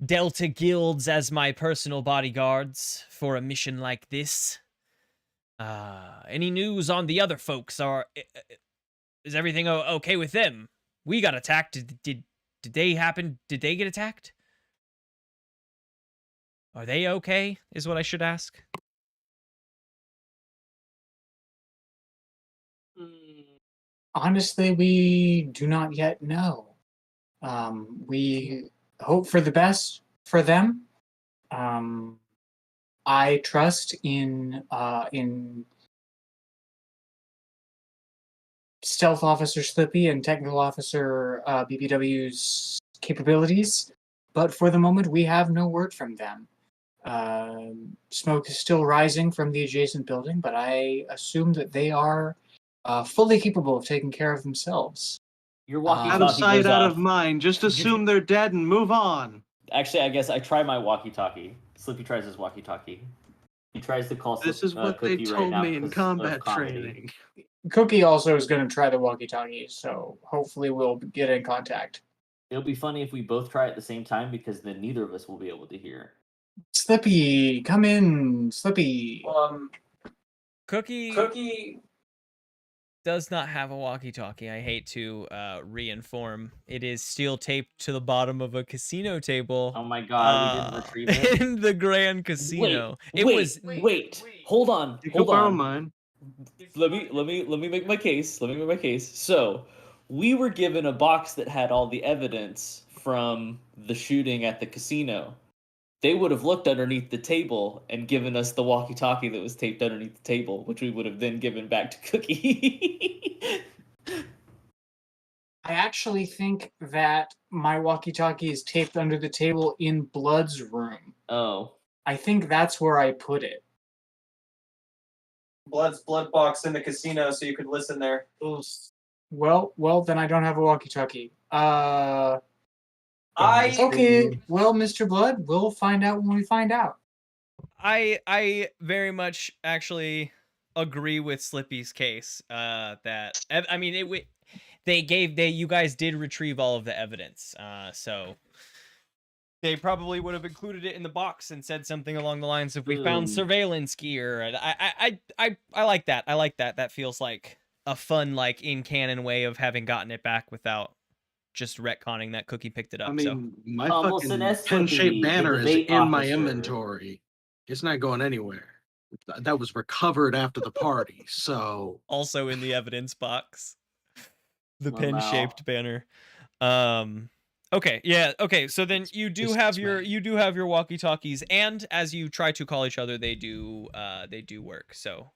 Delta Guilds as my personal bodyguards for a mission like this. Any news on the other folks? Is everything okay with them? We got attacked. Did they happen? Did they get attacked? Are they okay? Is what I should ask. Honestly, we do not yet know. We hope for the best for them. I trust in Stealth Officer Slippy and Technical Officer BBW's capabilities, but for the moment, we have no word from them. Smoke is still rising from the adjacent building, but I assume that they are fully capable of taking care of themselves. Your Out of walkie-talkie sight, goes out off. of mind. Just assume they're dead and move on. Actually, I guess I try my walkie-talkie. Slippy tries his walkie-talkie. He tries to call This is what they Cookie right told now me in because combat of comedy. training. Cookie also is going to try the walkie-talkie, so hopefully we'll get in contact. It'll be funny if we both try at the same time because then neither of us will be able to hear. Slippy, come in, Slippy. Cookie does not have a walkie-talkie. I hate to reinform. It is steel taped to the bottom of a casino table. Oh my god, we didn't retrieve it. In the Grand Casino. Wait. Hold on. You can Hold borrow on. mine. Let me make my case. So, we were given a box that had all the evidence from the shooting at the casino. They would have looked underneath the table and given us the walkie-talkie that was taped underneath the table, which we would have then given back to Cookie. I actually think that my walkie-talkie is taped under the table in Blood's room. Oh. I think that's where I put it. Blood's blood box in the casino, so you could listen there. Well, then I don't have a walkie-talkie. Okay. Well, Mr. Blood, we'll find out when we find out. I very much actually agree with Slippy's case. That I mean you guys did retrieve all of the evidence. So they probably would have included it in the box and said something along the lines of "We found surveillance gear." And I like that. I like that. That feels like a fun, like, in canon way of having gotten it back without just retconning that Cookie picked it up. I mean, my Well, fucking Sinestro, pen-shaped the banner is debate in my officer. inventory. It's not going anywhere. That was recovered after the party, so Also in the evidence box, the Well, now. pen-shaped banner. Okay, yeah, okay. So then you do have your walkie-talkies, and as you try to call each other, they do work. So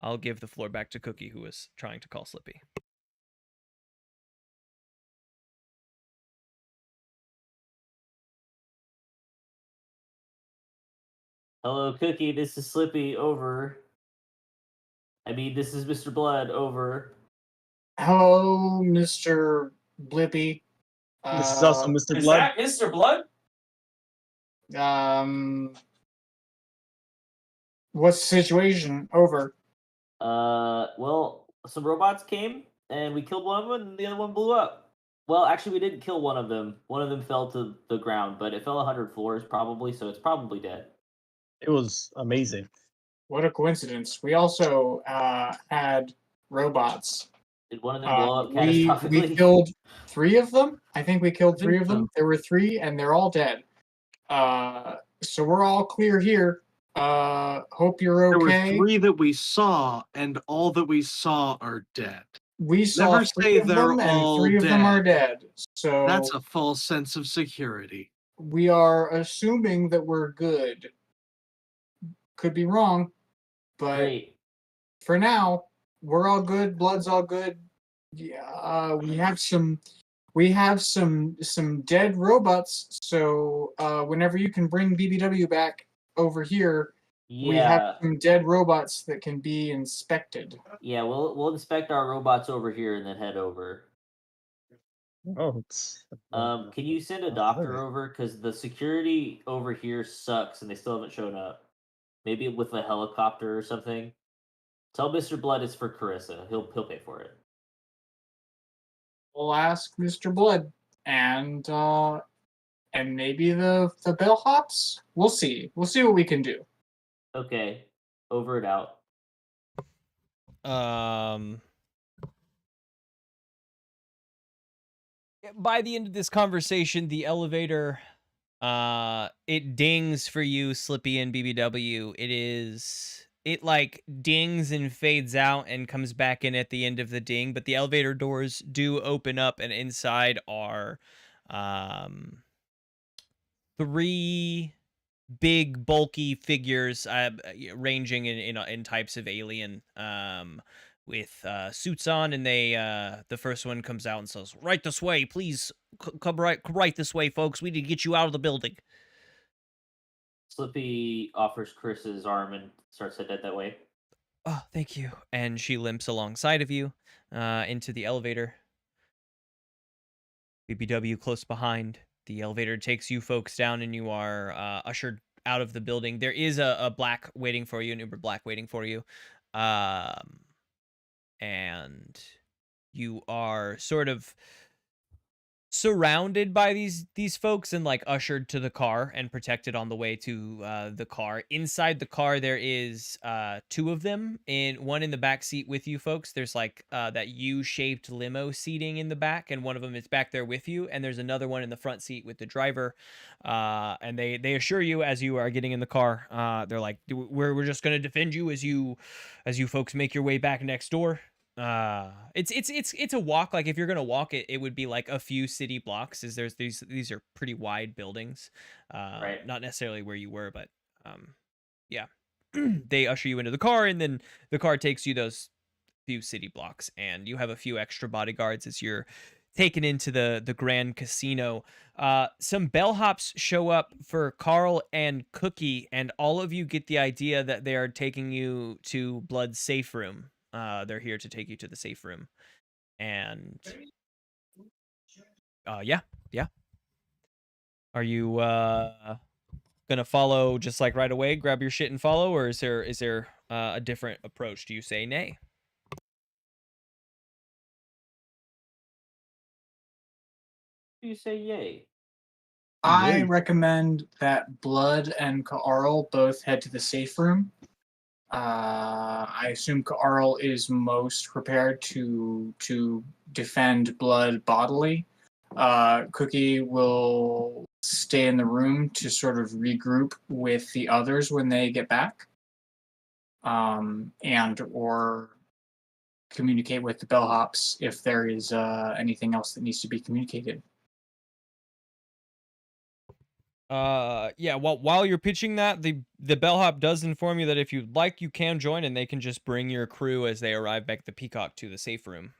I'll give the floor back to Cookie, who was trying to call Slippy. Hello, Cookie. This is Slippy. Over. This is Mr. Blood. Over. Hello, Mr. Blippy. This is also Mr. Is Blood. that Mr. Blood? What's the situation? Over. Well, some robots came and we killed one of them, and the other one blew up. Well, actually, we didn't kill one of them. One of them fell to the ground, but it fell 100 floors probably, so it's probably dead. It was amazing. What a coincidence. We also had robots. Did one of them blow up We catastrophically? killed 3 of them. I think we killed I think 3 of them. so. There were 3, and they're all dead. So we're all clear here. Hope you're okay. There were 3 that we saw, and all that we saw are dead. We saw Never 3 say of they're them, and all 3 of them are dead. dead. So That's a false sense of security. we are assuming that we're good. Could be wrong, but Great. for now, we're all good. Blood's all good. Yeah, we have some dead robots. So whenever you can bring BBW back over here, we have Yeah. some dead robots that can be inspected. Yeah, we'll inspect our robots over here and then head over. Oh, it's. Can you send a doctor over? Because the security over here sucks and they still haven't shown up. Maybe with a helicopter or something. Tell Mr. Blood it's for Carissa. He'll pay for it. We'll ask Mr. Blood and maybe the bellhops. We'll see. We'll see what we can do. Okay. Over and out. By the end of this conversation, the elevator it dings for you, Slippy and BBW. It like dings and fades out and comes back in at the end of the ding, but the elevator doors do open up, and inside are three big bulky figures, ranging in types of alien, with suits on, and they the first one comes out and says, "Right this way, please. Come right this way, folks. We need to get you out of the building." Slippy offers Chris his arm and starts headed that way. Oh, thank you. And she limps alongside of you, into the elevator. BBW close behind. The elevator takes you folks down, and you are ushered out of the building. There is a black waiting for you, an Uber Black waiting for you. And you are sort of surrounded by these folks and like ushered to the car and protected on the way to the car. Inside the car there is two of them, one in the back seat with you folks. There's like that U-shaped limo seating in the back, and one of them is back there with you, and there's another one in the front seat with the driver. And they assure you as you are getting in the car, they're like, we're just going to defend you as you folks make your way back next door. It's a walk. Like if you're gonna walk it, it would be like a few city blocks. Is there's these are pretty wide buildings, Right. not necessarily where you were, but yeah. They usher you into the car, and then the car takes you those few city blocks, and you have a few extra bodyguards as you're taken into the Grand Casino. Some bellhops show up for Carl and Cookie, and all of you get the idea that they are taking you to Blood's safe room. They're here to take you to the safe room. And yeah. Are you gonna follow just like right away, grab your shit and follow, or is there a different approach? Do you say nay? You say yay. I Yay. recommend that Blood and Ka'arl both head to the safe room. I assume Ka'arl is most prepared to defend Blood bodily. Cookie will stay in the room to sort of regroup with the others when they get back, and or communicate with the bellhops if there is anything else that needs to be communicated. Yeah, while you're pitching that, the bellhop does inform you that if you'd like, you can join, and they can just bring your crew as they arrive back at the Peacock to the safe room,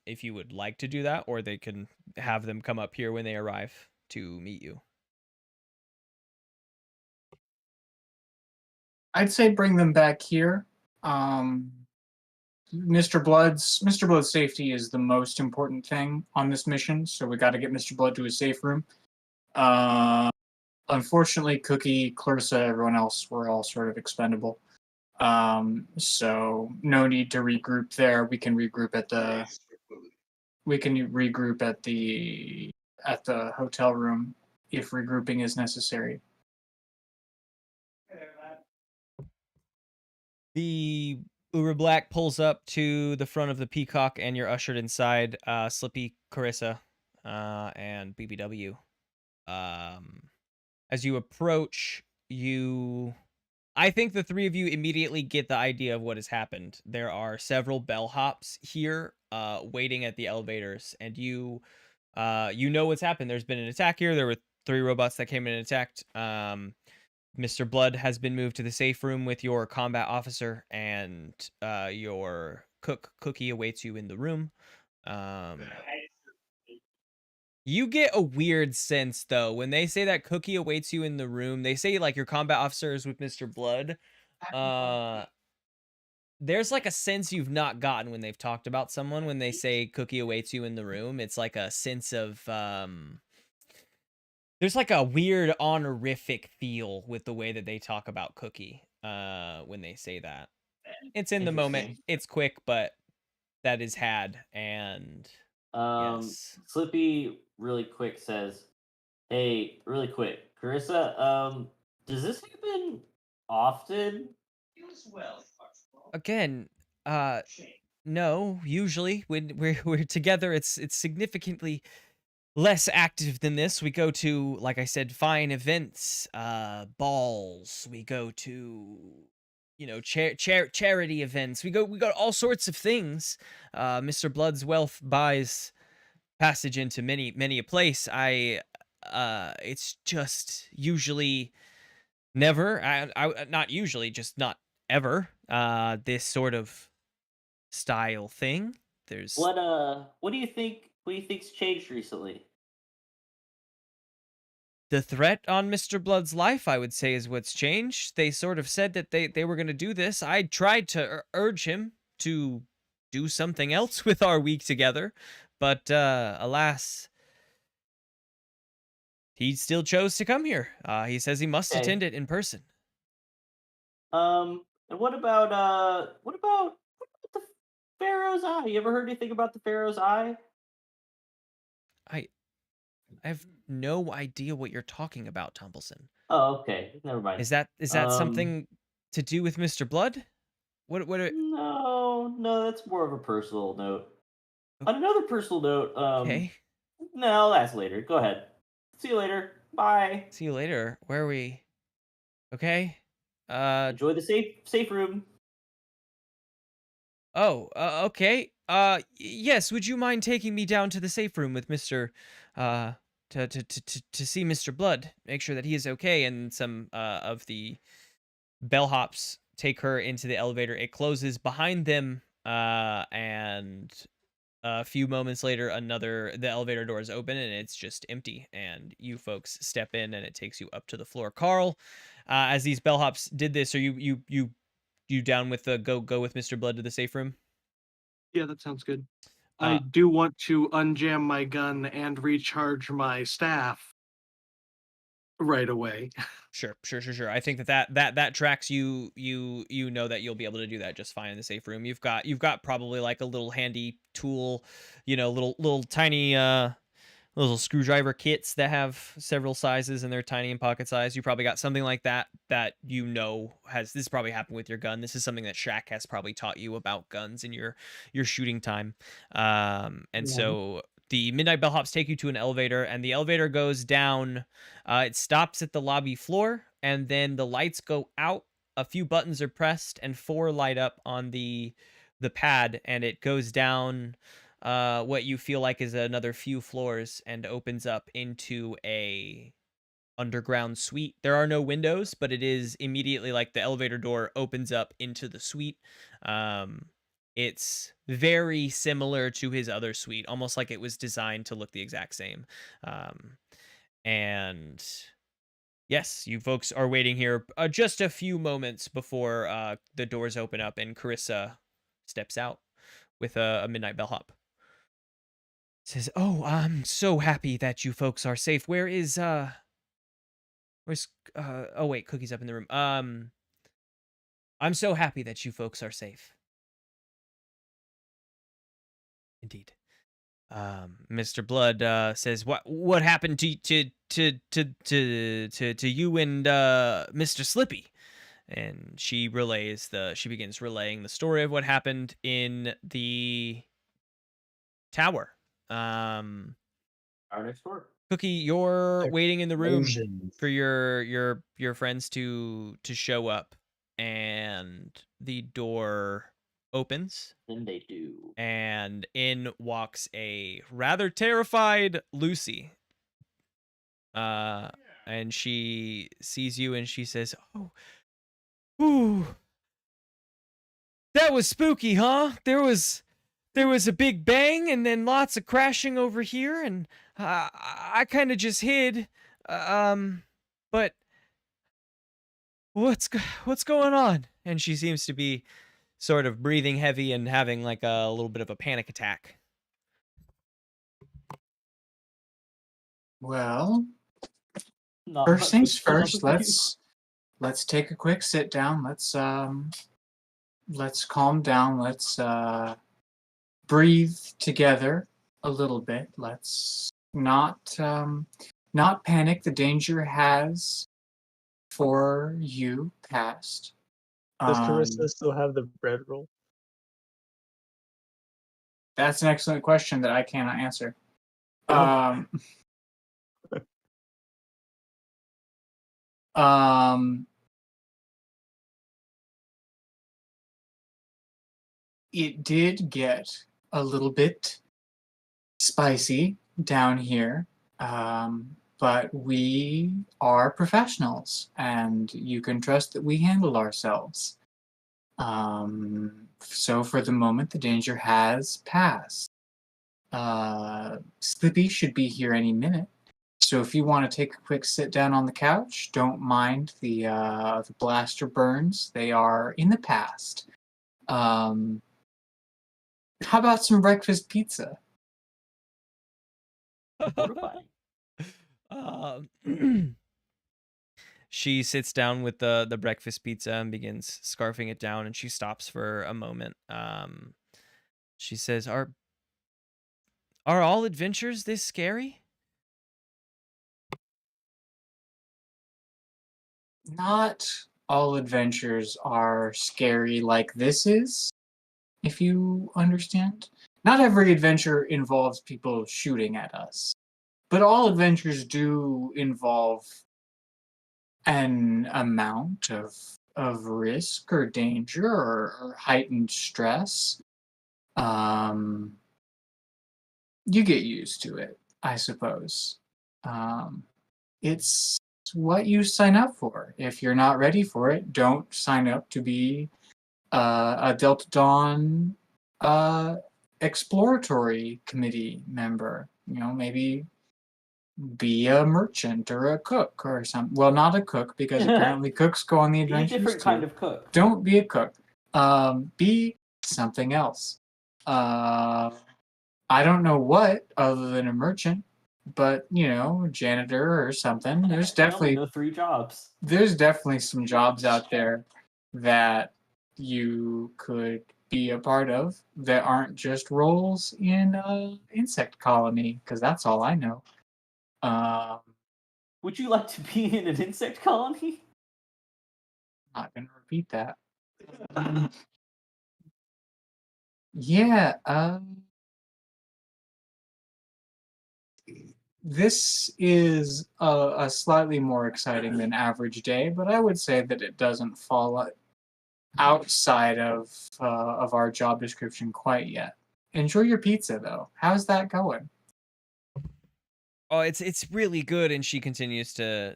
if you would like to do that, or they can have them come up here when they arrive to meet you. I'd say bring them back here. Mr. Blood's safety is the most important thing on this mission, so we got to get Mr. Blood to his safe room. Unfortunately, Cookie, Clarissa, everyone else were all sort of expendable. So no need to regroup there. We can regroup at the hotel room if regrouping is necessary. The Uber Black pulls up to the front of the Peacock, and you're ushered inside. Slippy, Carissa, and BBW. As you approach, I think the three of you immediately get the idea of what has happened. There are several bellhops here, waiting at the elevators, and you know what's happened. There's been an attack here. There were 3 robots that came in and attacked. Mr. Blood has been moved to the safe room with your combat officer, and your Cookie awaits you in the room. You get a weird sense, though, when they say that Cookie awaits you in the room. They say, like, your combat officer is with Mr. Blood. There's, like, a sense you've not gotten when they've talked about someone. When they say Cookie awaits you in the room, it's like a sense of, there's, like, a weird honorific feel with the way that they talk about Cookie, when they say that. It's in the moment. Interesting. It's quick, but that is had, and... Yes. Slippy really quick says, "Hey, really quick, Carissa, does this happen often?" Again, No, usually when we're together, it's significantly less active than this. We go to, like I said, fine events, balls. We go to, charity events. We go to all sorts of things. Mr. Blood's wealth buys passage into many a place. It's just usually never. I not usually, just not ever. This sort of style thing. There's What do you think? What do you think's changed recently? the threat on Mr. Blood's life, I would say, is what's changed. They sort of said that they were going to do this. I tried to urge him to do something else with our week together, but alas, he still chose to come here. He says he must Okay. attend it in person. And what about the Pharaoh's Eye? You ever heard anything about the Pharaoh's Eye? I have no idea what you're talking about, Tumbleson. Oh, okay. Never mind. Is that something to do with Mr. Blood? No, that's more of a personal note. On another personal note, Okay. no, that's later. Go ahead. See you later. Bye. See you later. Where are we? Okay. Enjoy the safe room. Oh, okay. Yes, would you mind taking me down to the safe room with Mr. To see Mr. Blood, make sure that he is okay, and some of the bellhops take her into the elevator. It closes behind them, and a few moments later, the elevator doors open and it's just empty, and you folks step in, and it takes you up to the floor. Carl, as these bellhops did this, are you down with the go with Mr. Blood to the safe room? Yeah, that sounds good. I do want to unjam my gun and recharge my staff right away. Sure. I think that tracks you. You know that you'll be able to do that just fine in the safe room. You've got probably like a little handy tool, little tiny little screwdriver kits that have several sizes and they're tiny and pocket size. You probably got something like that this probably happened with your gun. This is something that Shaq has probably taught you about guns in your shooting time. So the midnight bellhops take you to an elevator, and the elevator goes down. It stops at the lobby floor, and then the lights go out. A few buttons are pressed, and 4 light up on the pad, and it goes down what you feel like is another few floors and opens up into a underground suite. There are no windows, but it is immediately like the elevator door opens up into the suite. It's very similar to his other suite, almost like it was designed to look the exact same. And yes, you folks are waiting here just a few moments before the doors open up and Carissa steps out with a midnight bellhop. Says, "Oh, I'm so happy that you folks are safe. Where's oh wait, Cookie's up in the room. I'm so happy that you folks are safe." Indeed. Mr. Blood says, "What happened to you and Mr. Slippy?" And she begins relaying the story of what happened in the tower. Our next door. Cookie, you're waiting in the room Explosions. for your friends to show up, and the door opens, And they do. and in walks a rather terrified Lucy. And she sees you and she says, "Oh, ooh, that was spooky, huh? There was a big bang and then lots of crashing over here, and I kind of just hid. But what's going on?" And she seems to be sort of breathing heavy and having like a little bit of a panic attack. Well, Not first things much first, for you. let's take a quick sit down. Let's calm down. Let's breathe together a little bit. Let's not panic. The danger has for you passed. Does Carissa still have the bread roll? That's an excellent question that I cannot answer. Oh. Um, it did get a little bit spicy down here, but we are professionals, and you can trust that we handle ourselves. So for the moment, the danger has passed. Slippy should be here any minute. So if you want to take a quick sit down on the couch, don't mind the blaster burns. They are in the past. How about some breakfast pizza? Horrifying. She sits down with the breakfast pizza and begins scarfing it down, and she stops for a moment. She says, Are all adventures this scary?" Not all adventures are scary like this is, if you understand. Not every adventure involves people shooting at us, but all adventures do involve an amount of risk or danger or heightened stress. You get used to it, I suppose. It's what you sign up for. If you're not ready for it, don't sign up to be a Delta Dawn exploratory committee member. Maybe be a merchant or a cook or something. Well, not a cook, because apparently cooks go on the Be a adventures different too. kind of cook. Don't be a cook. Be something else. I don't know what other than a merchant, but janitor or something. There's I only definitely know 3 jobs. some jobs out there that you could be a part of that aren't just roles in an insect colony, because that's all I know. Would you like to be in an insect colony? Not gonna repeat that. Yeah, this is a slightly more exciting than average day, but I would say that it doesn't fall outside of our job description quite yet. Enjoy your pizza, though. How's that going? Oh, it's really good, and she continues to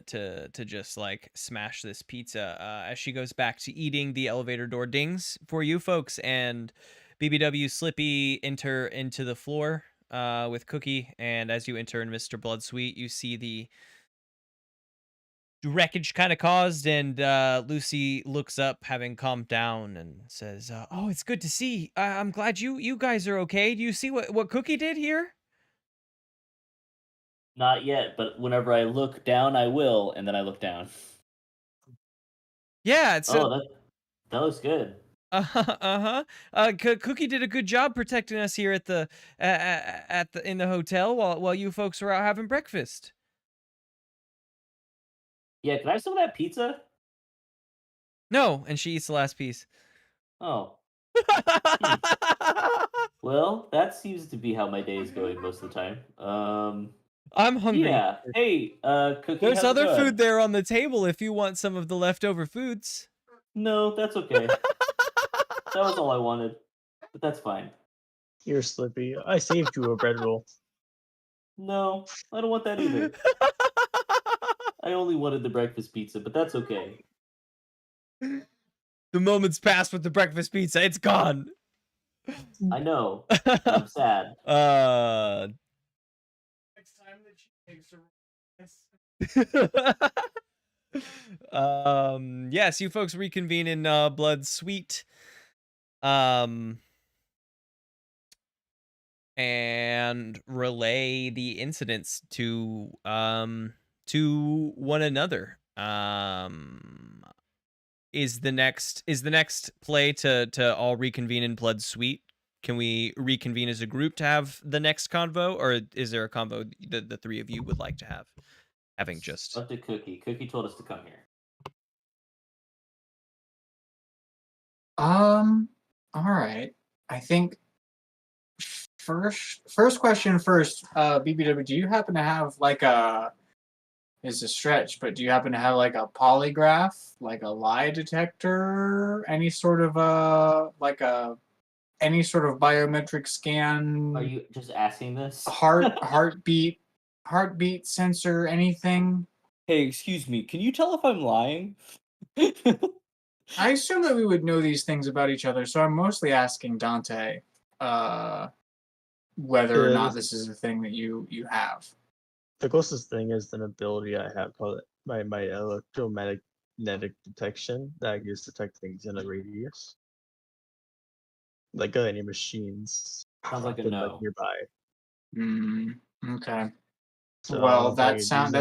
just like smash this pizza. As she goes back to eating, the elevator door dings for you folks, and BBW Slippy enter into the floor with Cookie. And as you enter in Mr. Blood Sweet, you see the wreckage kind of caused, and Lucy looks up, having calmed down, and says, "Oh, it's good to see. I'm glad you guys are okay. Do you see what Cookie did here?" Not yet, but whenever I look down, I will, and then I look down. Yeah, it's Oh, that looks good. uh-huh. Cookie did a good job protecting us here at the in the hotel while you folks were out having breakfast. Yeah, can I have some of that pizza? No, and she eats the last piece. Oh. Well, that seems to be how my day is going most of the time. I'm hungry. Yeah. Hey, Cookie, There's how's it other going? food there on the table if you want some of the leftover foods. No, that's okay. That was all I wanted, but that's fine. Here, Slippy. I saved you a bread roll. No, I don't want that either. I only wanted the breakfast pizza, but that's okay. The moment's passed with the breakfast pizza. It's gone. I know, and I'm sad. Next time that she takes Yes, you folks reconvene in Blood Sweet. And relay the incidents to one another. Is the next play to all reconvene in Blood Sweet? Can we reconvene as a group to have the next convo, or is there a convo that the 3 of you would like to have? Having just Up to Cookie. Cookie told us to come here. All right. I think first question first. BBW, do you happen to have like a? Is a stretch, but do you happen to have like a polygraph, like a lie detector, any sort of any sort of biometric scan? Are you just asking this? Heartbeat sensor, anything? Hey, excuse me. Can you tell if I'm lying? I assume that we would know these things about each other, so I'm mostly asking Dante whether or not this is a thing that you have. The closest thing is an ability I have called my electromagnetic detection that I use to detect things in a radius. Like any machines. Sounds like a like no. nearby. Okay. So Well, I don't think I'd use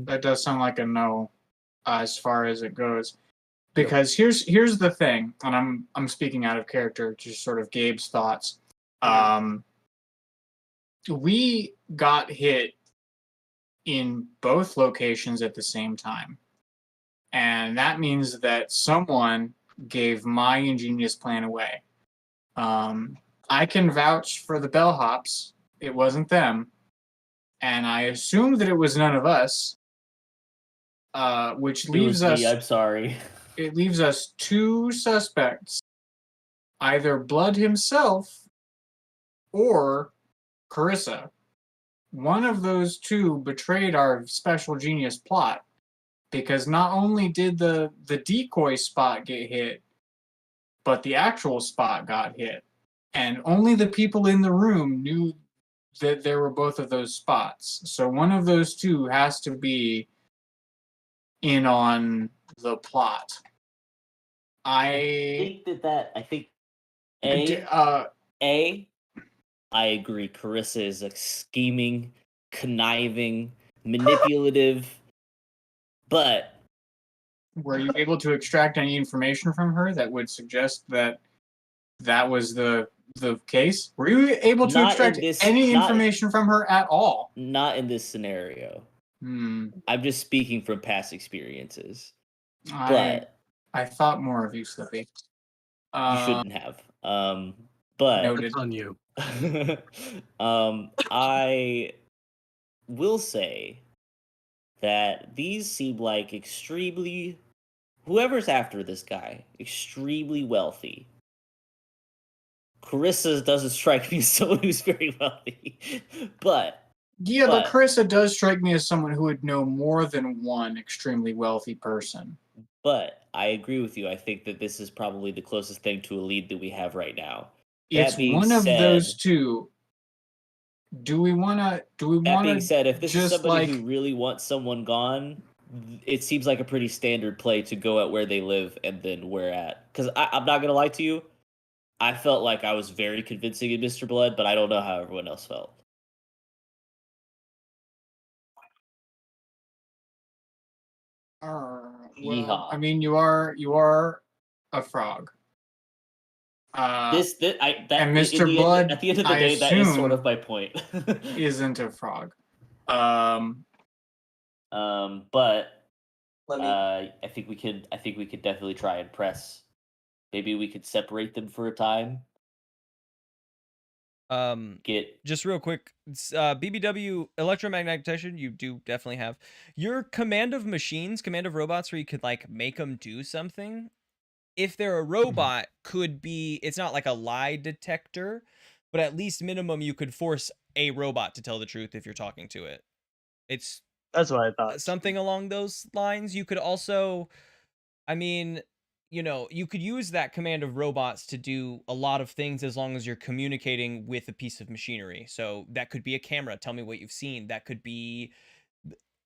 that does sound like a no, as far as it goes. Because here's the thing, and I'm speaking out of character, just sort of Gabe's thoughts. We got hit in both locations at the same time. And that means that someone gave my ingenious plan away. I can vouch for the bellhops. It wasn't them. And I assume that it was none of us. Which leaves us. I'm sorry. It leaves us two suspects. Either Blood himself or Carissa. One of those two betrayed our special genius plot, because not only did the decoy spot get hit, but the actual spot got hit. And only the people in the room knew that there were both of those spots. So one of those two has to be in on the plot. I think I agree. Carissa is a scheming, conniving, manipulative, but were you able to extract any information from her that would suggest that that was the case? Were you able to extract any information from her at all? Not in this scenario. I'm just speaking from past experiences. I thought more of you, Slippy. You shouldn't have. But noted. That's on you. I will say that these seem like extremely, whoever's after this guy, extremely wealthy. Carissa doesn't strike me as someone who's very wealthy, but Carissa does strike me as someone who would know more than one extremely wealthy person. But I agree with you. I think that this is probably the closest thing to a lead that we have right now. It's one of those two. Do we want to? That being said, if this is somebody who really wants someone gone, it seems like a pretty standard play to go at where they live and then where at. Because I'm not gonna lie to you, I felt like I was very convincing in Mr. Blood, but I don't know how everyone else felt. Well, I mean, you are a frog. And Mr. Blood, at the end of the day, that is sort of my point. Isn't a frog. But I think we could definitely try and press. Maybe we could separate them for a time. Just real quick, BBW electromagnetic detection, you do definitely have. Your command of machines, command of robots, where you could like make them do something. If they're a robot, could be, it's not like a lie detector, but at least minimum you could force a robot to tell the truth if you're talking to it. That's what I thought. Something along those lines. You could also, I mean, you could use that command of robots to do a lot of things as long as you're communicating with a piece of machinery. So that could be a camera. Tell me what you've seen. That could be,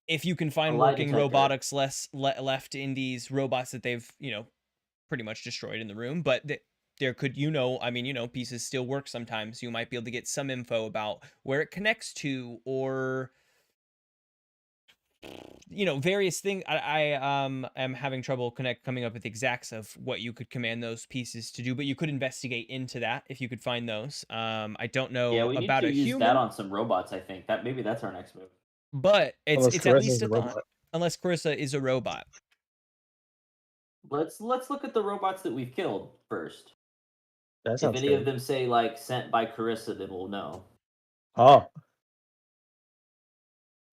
if you can find working robotics left in these robots that they've, pretty much destroyed in the room. But there could, pieces still work sometimes. You might be able to get some info about where it connects to, or various things. I am having trouble coming up with exacts of what you could command those pieces to do, but you could investigate into that if you could find those. I don't know about a human. Use that on some robots. I think that maybe that's our next move. But it's at least a thought, unless Carissa is a robot. Let's look at the robots that we've killed first. That If sounds any of good. them say like sent by Carissa, then we'll know. Oh,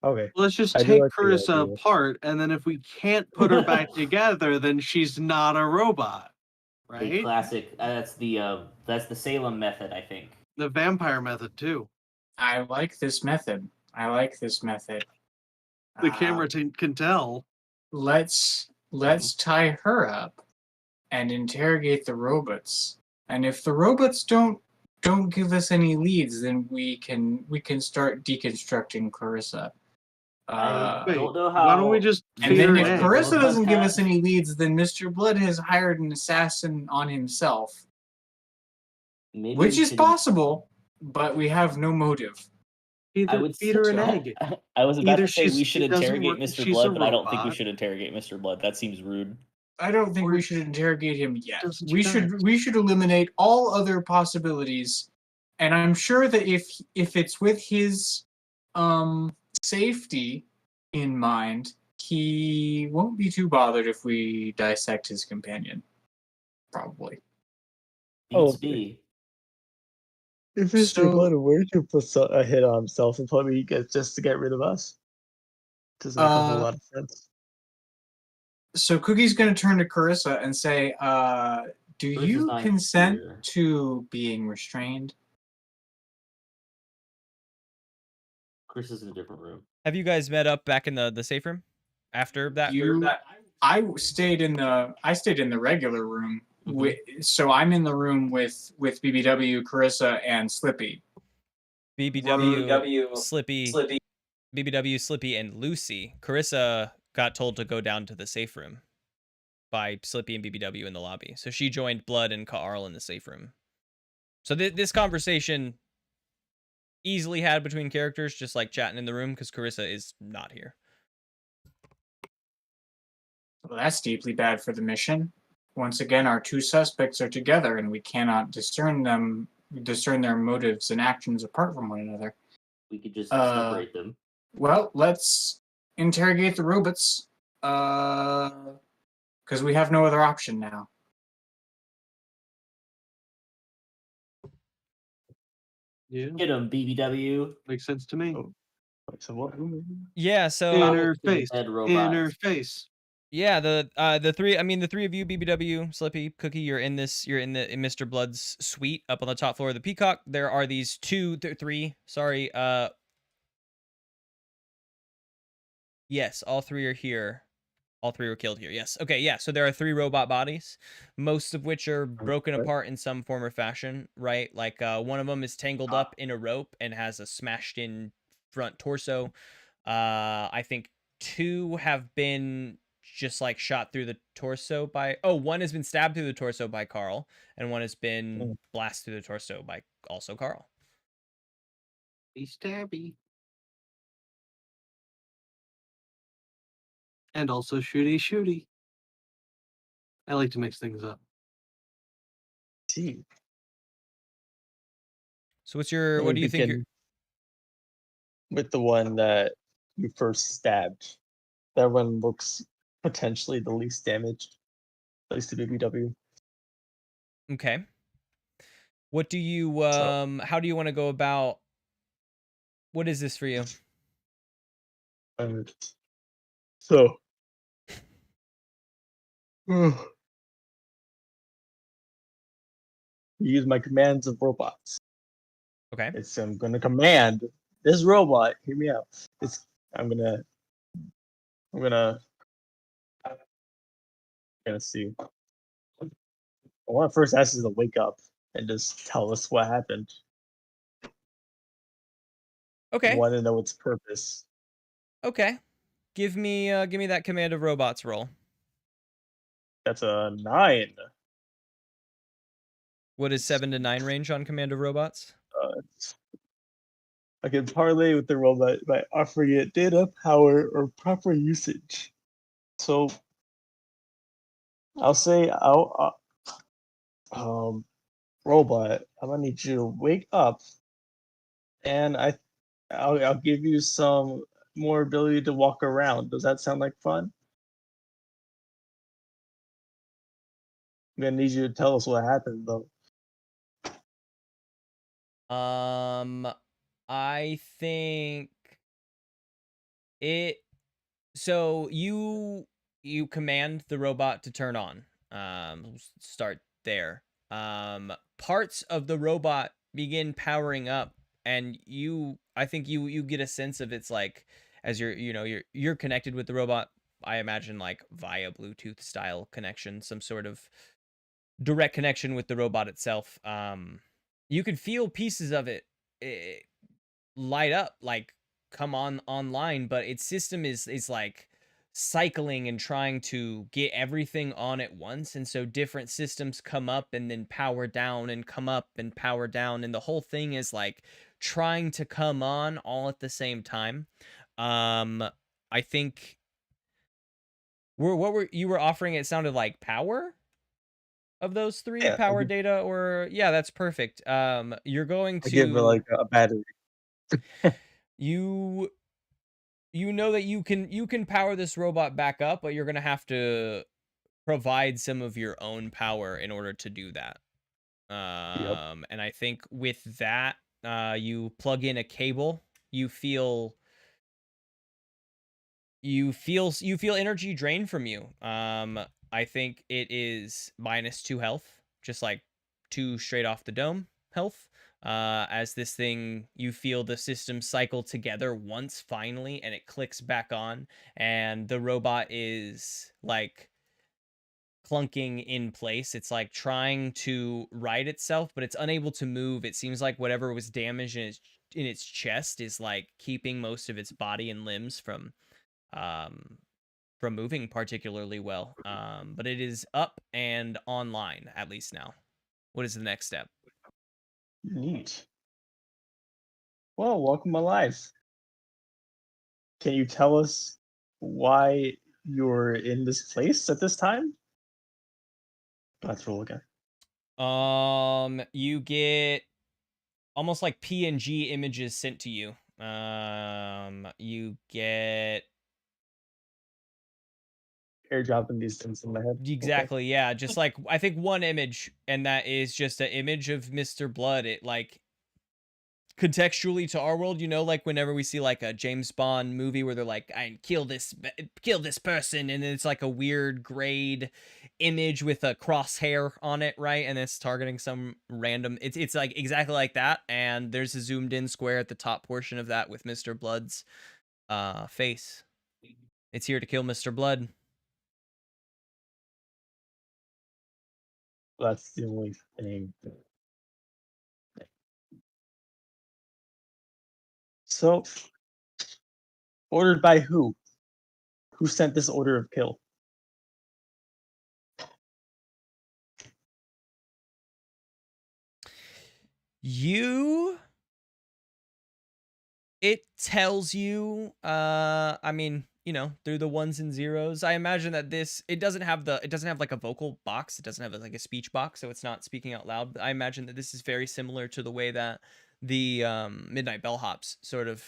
okay. Let's just I do take like the Carissa idea. apart, and then if we can't put her back together, then she's not a robot, The right? classic. That's the Salem method, I think. The vampire method too. I like this method. The camera can tell. Let's tie her up and interrogate the robots. And if the robots don't give us any leads, then we can start deconstructing Carissa. I Wait, don't know how. why don't we just And feed then her if an egg? Carissa doesn't give us any leads, then Mr. Blood has hired an assassin on himself. Maybe Which we is should- possible, but we have no motive. I would Feed her an egg. I was about Either to say we she's- should it doesn't interrogate work, Mr. she's a Blood, but I don't think we robot. should interrogate Mr. Blood. That seems rude. I don't think Or we should interrogate him yet. doesn't We do should that. we should eliminate all other possibilities. And I'm sure that if it's with his safety in mind, he won't be too bothered if we dissect his companion. Probably. Beats Oh, B. If Mr. So- Blood were to put a hit on himself and probably just to get rid of us, doesn't make a whole lot of sense. So Cookie's going to turn to Carissa and say, do Carissa's you not consent here. to being restrained? Chris is in a different room. Have you guys met up back in the safe room after that? I stayed in the regular room. So I'm in the room with BBW, Carissa, and Slippy. BBW, Slippy, BBW, Slippy, and Lucy. Carissa got told to go down to the safe room by Slippy and BBW in the lobby. So she joined Blood and Carl in the safe room. So this conversation easily had between characters, just like chatting in the room, because Carissa is not here. Well, that's deeply bad for the mission. Once again, our two suspects are together, and we cannot discern their motives and actions apart from one another. We could just separate them. Well, let's interrogate the robots, because we have no other option now. Yeah, Get him, BBW. makes sense to me. Oh. So what? Yeah, so Interface. Dead robot. Interface. yeah, the three of you, BBW, Slippy, Cookie, you're in Mr. Blood's suite up on the top floor of the Peacock. There are these three, yes, all three are here. All three were killed here. Yes. Okay, yeah. So there are 3 robot bodies, most of which are broken apart in some form or fashion, right? Like one of them is tangled up in a rope and has a smashed in front torso. I think 2 have been just like shot through the torso by one has been stabbed through the torso by Carl, and one has been blasted through the torso by also Carl. Be stabby. And also shooty. I like to mix things up. See. So what do you think with the one that you first stabbed? That one looks potentially the least damaged, at least to BBW. Okay. What do you how do you want to go about, what is this for you? So use my commands of robots. Okay. I'm gonna command this robot. Hear me out. I'm gonna see. I want to first ask us to wake up and just tell us what happened. Okay. I want to know its purpose. Okay. Give me that command of robots roll. That's a 9. What is 7 to 9 range on command of robots? I can parlay with the robot by offering it data, power, or proper usage. So I'll say, robot, I'm gonna need you to wake up, and I'll give you some more ability to walk around. Does that sound like fun? I'm gonna need you to tell us what happened, though. I think it. So you command the robot to turn on. Start there. Parts of the robot begin powering up, and I think you get a sense of it's like as you're connected with the robot. I imagine like via Bluetooth style connection, some sort of direct connection with the robot itself. You can feel pieces of it light up, like come on online, but its system is like cycling and trying to get everything on at once, and so different systems come up and then power down and come up and power down, and the whole thing is like trying to come on all at the same time. um I think what were you were offering? It sounded like power of those three, Yeah, power, data, or yeah, that's perfect. You're going I give it to like a battery. you know that you can power this robot back up, but you're gonna have to provide some of your own power in order to do that. Yep. And I think with that, you plug in a cable. You feel you feel energy drained from you. I think it is -2 health, just like 2 straight off the dome health. As this thing, you feel the system cycle together once finally, and it clicks back on, and the robot is like clunking in place. It's like trying to right itself, but it's unable to move. It seems like whatever was damaged in its chest is like keeping most of its body and limbs um from moving particularly well. But it is up and online at least now. What is the next step? Neat. Well, welcome alive. Can you tell us why you're in this place at this time? Let's roll again. You get almost like PNG images sent to you. You get Airdropping these things in my head. Okay. exactly, yeah, just like I think one image, and that is just an image of Mr. Blood. It like contextually to our world, like whenever we see like a James Bond movie where they're like, I kill this person, and then it's like a weird grayed image with a crosshair on it, right? And it's targeting some random, it's like exactly like that, and there's a zoomed in square at the top portion of that with Mr. Blood's face. It's here to kill Mr. Blood. That's the only thing. So, ordered by who? Who sent this order of kill? It tells you, I mean, through the ones and zeros. I imagine that it doesn't have like a vocal box. It doesn't have like a speech box, so it's not speaking out loud. But I imagine that this is very similar to the way that the Midnight Bellhops sort of,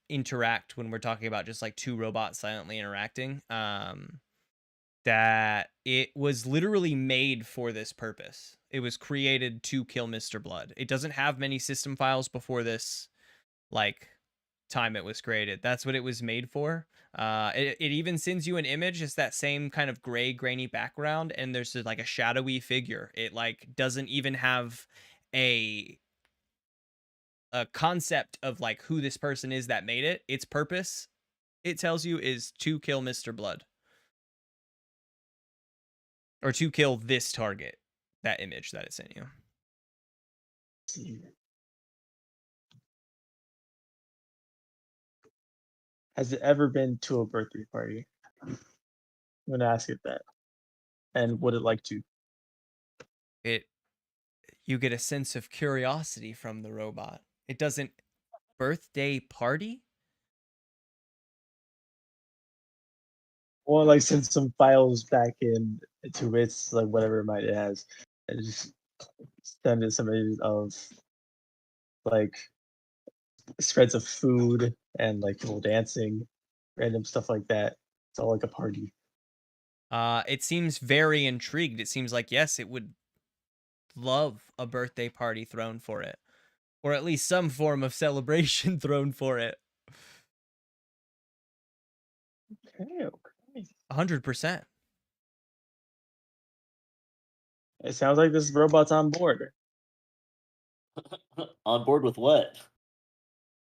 interact when we're talking about just like two robots silently interacting. That it was literally made for this purpose. It was created to kill Mr. Blood. It doesn't have many system files before this, like, time it was created. That's what it was made for. It even sends you an image. It's that same kind of gray, grainy background, and there's like a shadowy figure. It like doesn't even have a concept of like who this person is that made it. Its purpose, it tells you, is to kill Mr. Blood. Or to kill this target, that image that it sent you. Has it ever been to a birthday party? I'm gonna ask it that. And would it like to? You get a sense of curiosity from the robot. It doesn't birthday party? Or like send some files back in to its like whatever might it has, and just send it some images of like spreads of food and like people dancing, random stuff like that. It's all like a party. It seems very intrigued. It seems like, yes, it would love a birthday party thrown for it, or at least some form of celebration thrown for it. Okay. 100%. It sounds like this robot's on board. On board with what?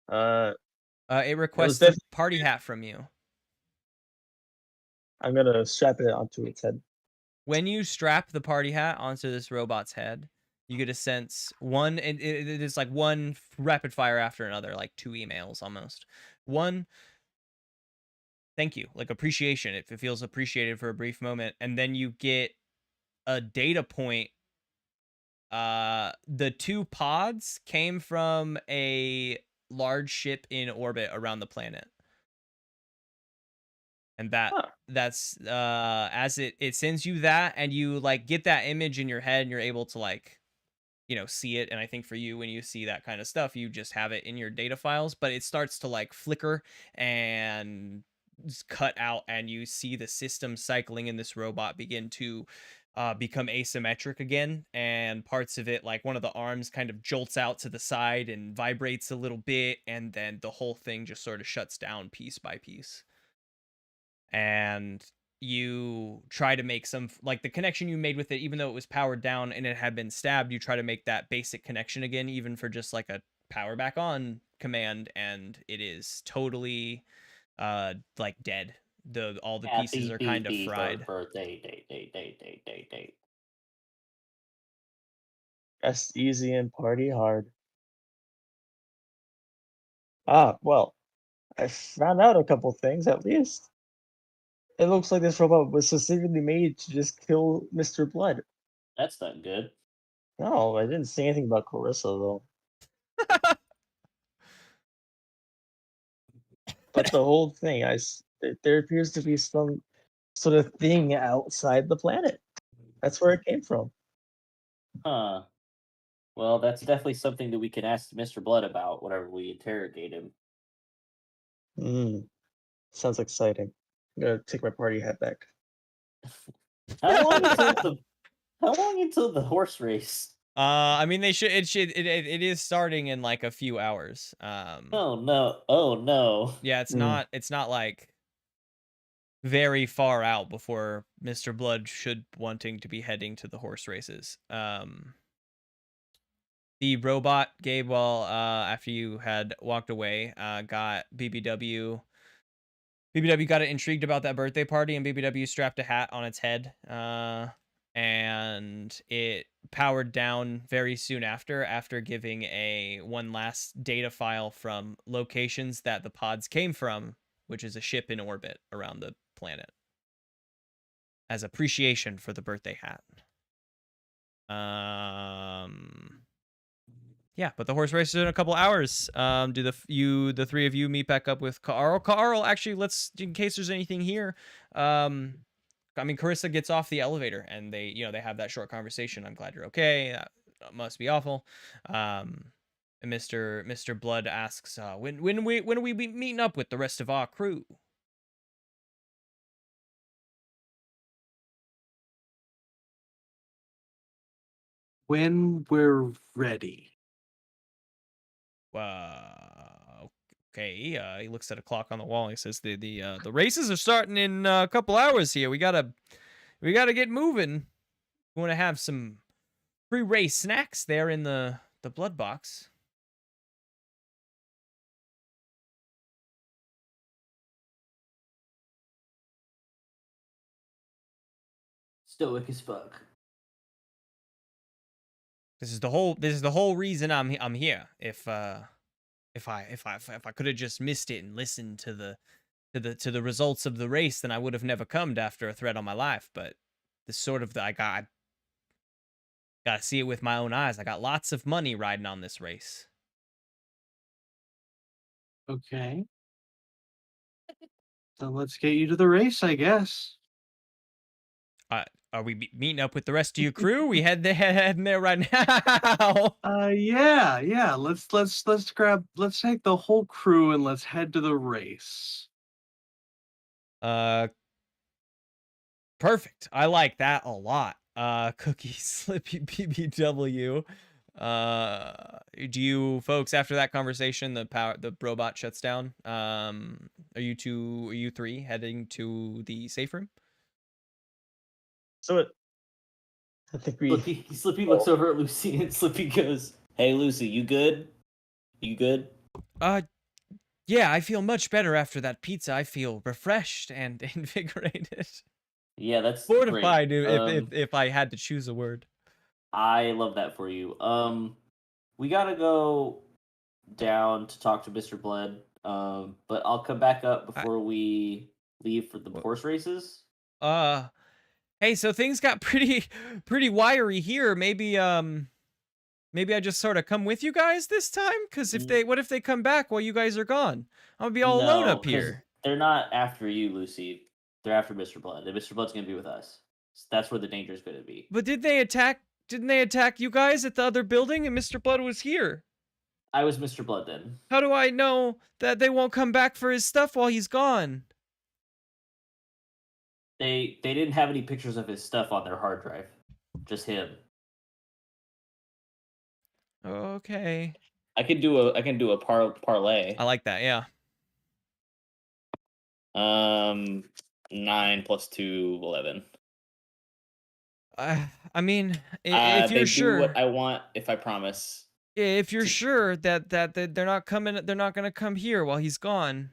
It requests a definitely- party hat from you. I'm gonna strap it onto its head. When you strap the party hat onto this robot's head, you get a sense one, and it is like one rapid fire after another, like 2 emails almost. One, thank you, like appreciation. It feels appreciated for a brief moment, and then you get a data point. The 2 pods came from a large ship in orbit around the planet. And that's as it sends you that, and you like get that image in your head, and you're able to like, you know, see it. And I think for you, when you see that kind of stuff, you just have it in your data files, but it starts to like flicker and cut out, and you see the system cycling in this robot begin to become asymmetric again, and parts of it, like one of the arms, kind of jolts out to the side and vibrates a little bit, and then the whole thing just sort of shuts down piece by piece. And you try to make some, like the connection you made with it, even though it was powered down and it had been stabbed, you try to make that basic connection again, even for just like a power back on command, and it is totally like dead. All the pieces are kind of fried. Birthday, date. Rest easy and party hard. Well, I found out a couple things at least. It looks like this robot was specifically made to just kill Mr. Blood. That's not good. No, I didn't say anything about Carissa though. But the whole thing, there appears to be some sort of thing outside the planet. That's where it came from. Huh. Well, that's definitely something that we can ask Mr. Blood about whenever we interrogate him. Sounds exciting. I'm gonna take my party hat back. How long until the horse race? I mean, it is starting in like a few hours. Oh no. Yeah, it's not like very far out before Mr. Blood should wanting to be heading to the horse races. The robot, Gabe, well, after you had walked away, got BBW. BBW got it intrigued about that birthday party, and BBW strapped a hat on its head. And it powered down very soon after giving one last data file from locations that the pods came from, which is a ship in orbit around the planet, as appreciation for the birthday hat. Yeah, but the horse race is in a couple hours. Do the 3 of you meet back up with Carl? Carl, actually, let's, in case there's anything here. I mean, Carissa gets off the elevator, and they have that short conversation. I'm glad you're okay. That must be awful. And Mr. Blood asks, when are we meeting up with the rest of our crew? When we're ready. Okay. He looks at a clock on the wall. He says the races are starting in a couple hours here. We gotta get moving. We want to have some pre-race snacks there in the blood box. Stoic as fuck. This is the whole reason I'm here. If I could have just missed it and listened to the results of the race, then I would have never come after a threat on my life. But this sort of I gotta see it with my own eyes. I got lots of money riding on this race. Okay. So let's get you to the race, I guess. Are we meeting up with the rest of your crew? We heading there right now. Yeah. Let's take the whole crew and let's head to the race. Perfect. I like that a lot. Cookie, Slippy, BBW. Do you folks, after that conversation, the robot shuts down? Are you three heading to the safe room? So I think we. Slippy looks over at Lucy and Slippy goes, "Hey Lucy, you good? You good?" Yeah, I feel much better after that pizza. I feel refreshed and invigorated. Yeah, that's Fortified, great. if I had to choose a word. I love that for you. We gotta go down to talk to Mr. Blood. But I'll come back up before we leave for the horse races. Hey, so things got pretty wiry here. Maybe I just sort of come with you guys this time? Because what if they come back while you guys are gone? I'm gonna be all alone up 'cause here. they're not after you, Lucy. They're after Mr. Blood. And Mr. Blood's gonna be with us. So that's where the danger is gonna be. But didn't they attack you guys at the other building and Mr. Blood was here? I was Mr. Blood then. How do I know that they won't come back for his stuff while he's gone? They didn't have any pictures of his stuff on their hard drive. Just him. Okay. I can do a parlay. I like that, yeah. 9 plus 2, 11. I mean, if you're sure, do what I want if I promise. If you're sure that they're not gonna come here while he's gone.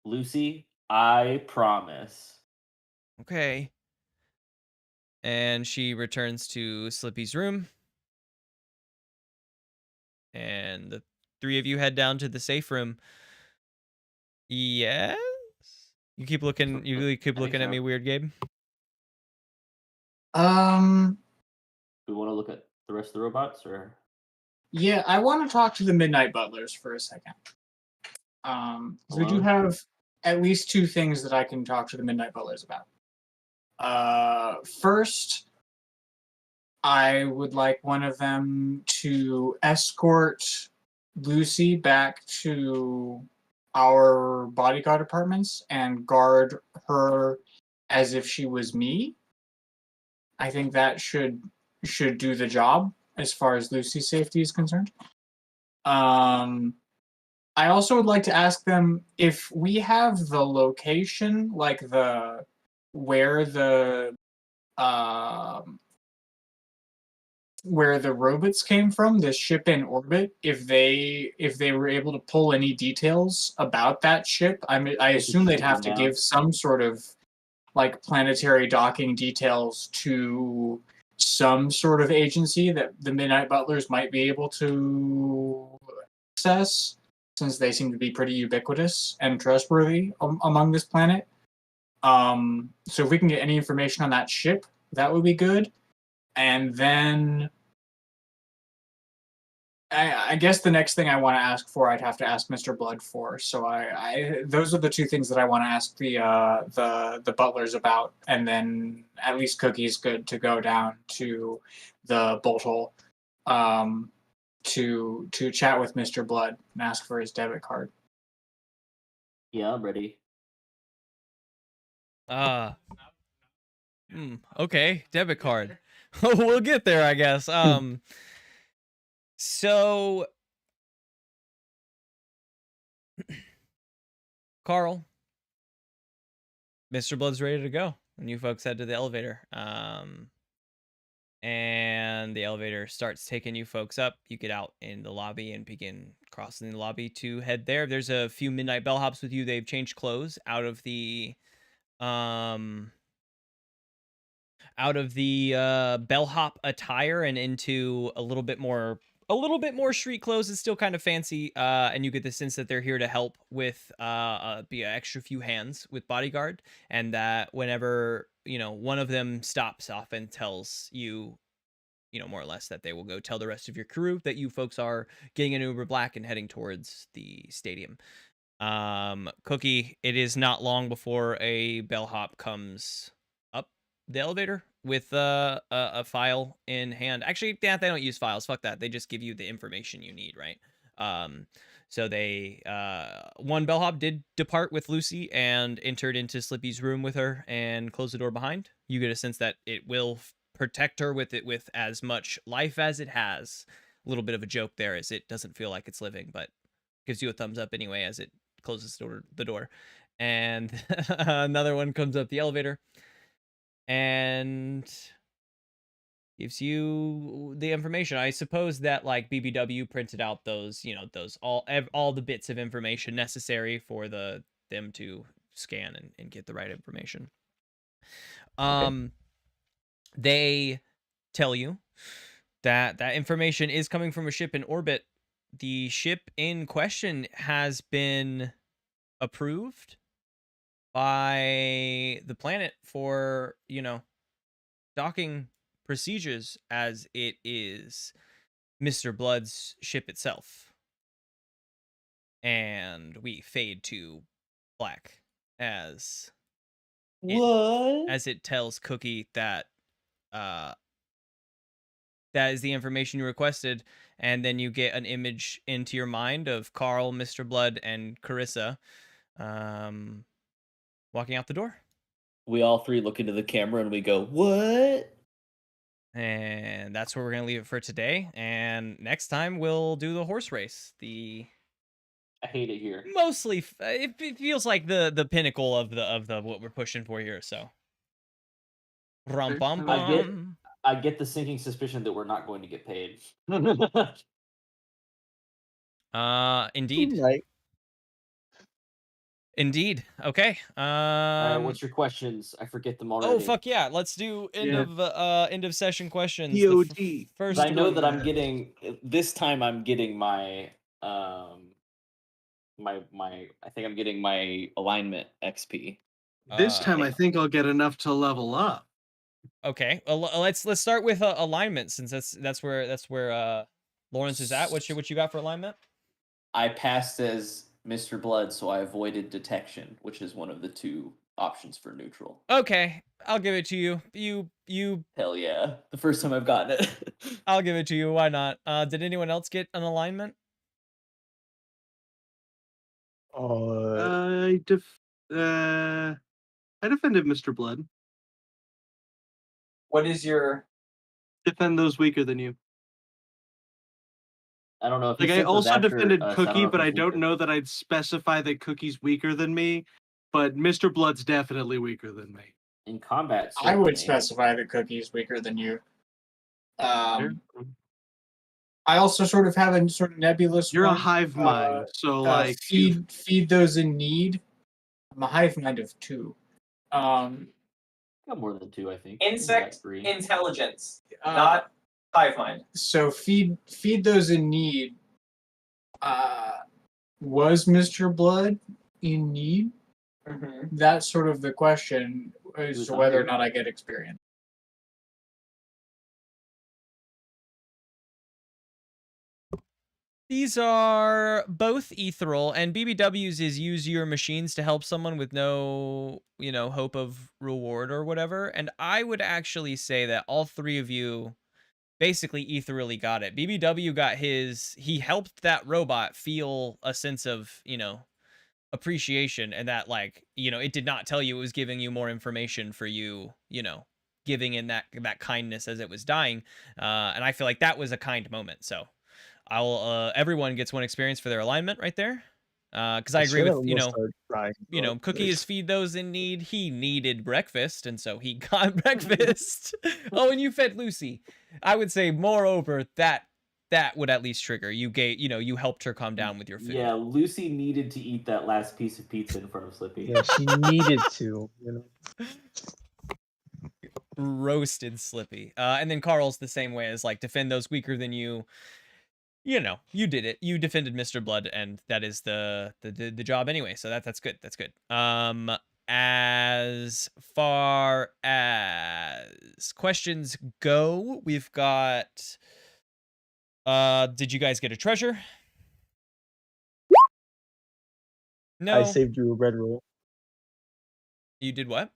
Lucy, I promise. Okay. And she returns to Slippy's room. And the three of you head down to the safe room. Yes? You keep looking at me weird, Gabe. Do we want to look at the rest of the robots or? Yeah, I want to talk to the Midnight Butlers for a second. We do have at least two things that I can talk to the Midnight Butlers about. First, I would like one of them to escort Lucy back to our bodyguard apartments and guard her as if she was me. I think that should do the job as far as Lucy's safety is concerned. I also would like to ask them if we have the location, like where the robots came from, the ship in orbit, if they were able to pull any details about that ship. I assume they'd have to give some sort of like planetary docking details to some sort of agency that the Midnight Butlers might be able to access, since they seem to be pretty ubiquitous and trustworthy among this planet. So if we can get any information on that ship, that would be good. And then I guess the next thing I want to ask for, I'd have to ask Mr. Blood for. So those are the two things that I want to ask the butlers about, and then at least Cookie's good to go down to the bolt hole, to chat with Mr. Blood and ask for his debit card. Yeah, I'm ready. Okay, debit card. We'll get there, I guess. So Carl, Mr. Blood's ready to go, and you folks head to the elevator. And the elevator starts taking you folks up. You get out in the lobby and begin crossing the lobby to head there. There's a few midnight bellhops with you. They've changed clothes out of the bellhop attire and into a little bit more street clothes. It's still kind of fancy, and you get the sense that they're here to help with be an extra few hands with bodyguard, and that whenever one of them stops off and tells you, more or less, that they will go tell the rest of your crew that you folks are getting an Uber Black and heading towards the stadium. Cookie, it is not long before a bellhop comes up the elevator with a file in hand. Actually, they don't use files. Fuck that. They just give you the information you need, right? So they one bellhop did depart with Lucy and entered into Slippy's room with her and closed the door behind. You get a sense that it will protect her with it with as much life as it has. A little bit of a joke there, as it doesn't feel like it's living, but gives you a thumbs up anyway as it closes the door. And another one comes up the elevator and gives you the information. I suppose that like BBW printed out those, you know, those all the bits of information necessary for them to scan and get the right information. They tell you that that information is coming from a ship in orbit. The ship in question has been approved by the planet for, you know, docking procedures, as it is Mr. Blood's ship itself. And we fade to black as it tells Cookie that that is the information you requested, and then you get an image into your mind of Carl, Mr. Blood, and Carissa walking out the door. We all three look into the camera and we go, "What?" And that's where we're gonna leave it for today. And next time we'll do the horse race. I hate it here. Mostly, it feels like the pinnacle of the what we're pushing for here. So, rum bum bum. I get the sinking suspicion that we're not going to get paid. Indeed. Right. Indeed. Okay. All right, what's your questions? I forget them already. Oh fuck yeah! Let's do end of session questions. POD. First, I know that I'm getting this time. I'm getting my I think I'm getting my alignment XP. This time, I think I'll get enough to level up. Okay. Let's start with alignment, since that's where Lawrence is at. What you got for alignment? I passed as Mr. Blood, so I avoided detection, which is one of the two options for neutral. Okay, I'll give it to you. You. Hell yeah! The first time I've gotten it. I'll give it to you. Why not? Did anyone else get an alignment? I defended Mr. Blood. What is your Defend those weaker than you. I don't know if Like, I also defended Cookie, but I don't know that I'd specify that Cookie's weaker than me. But Mr. Blood's definitely weaker than me. In combat, I would certainly. specify that Cookie's weaker than you. I also sort of have a sort of nebulous. You're one. a hive mind, so like feed those in need. I'm a hive mind of 2. Got more than 2, I think. insect Three. intelligence, not hive mind? So feed those in need. Was Mr. Blood in need? Mm-hmm. That's sort of the question as to whether or not I get experience. These are both ethereal, and BBW's is use your machines to help someone with no, you know, hope of reward or whatever. And I would actually say that all three of you basically ethereally got it. BBW got his, he helped that robot feel a sense of, you know, appreciation, and that, like, you know, it did not tell you it was giving you more information for you, you know, giving in that kindness as it was dying. And I feel like that was a kind moment. So I'll everyone gets 1 experience for their alignment right there. Because I agree with, you know, Cookie is feed those in need. He needed breakfast, and so he got breakfast. Oh, and you fed Lucy. I would say, moreover, that would at least trigger. You gave, you know, you helped her calm down with your food. Yeah, Lucy needed to eat that last piece of pizza in front of Slippy. Yeah, she needed to, you know. Roasted Slippy. And then Carl's the same way, as like, defend those weaker than you. You know, you did it. You defended Mr. Blood, and that is the job anyway. So that's good. That's good. As far as questions go, we've got. Did you guys get a treasure? No. I saved you a bread roll. You did what?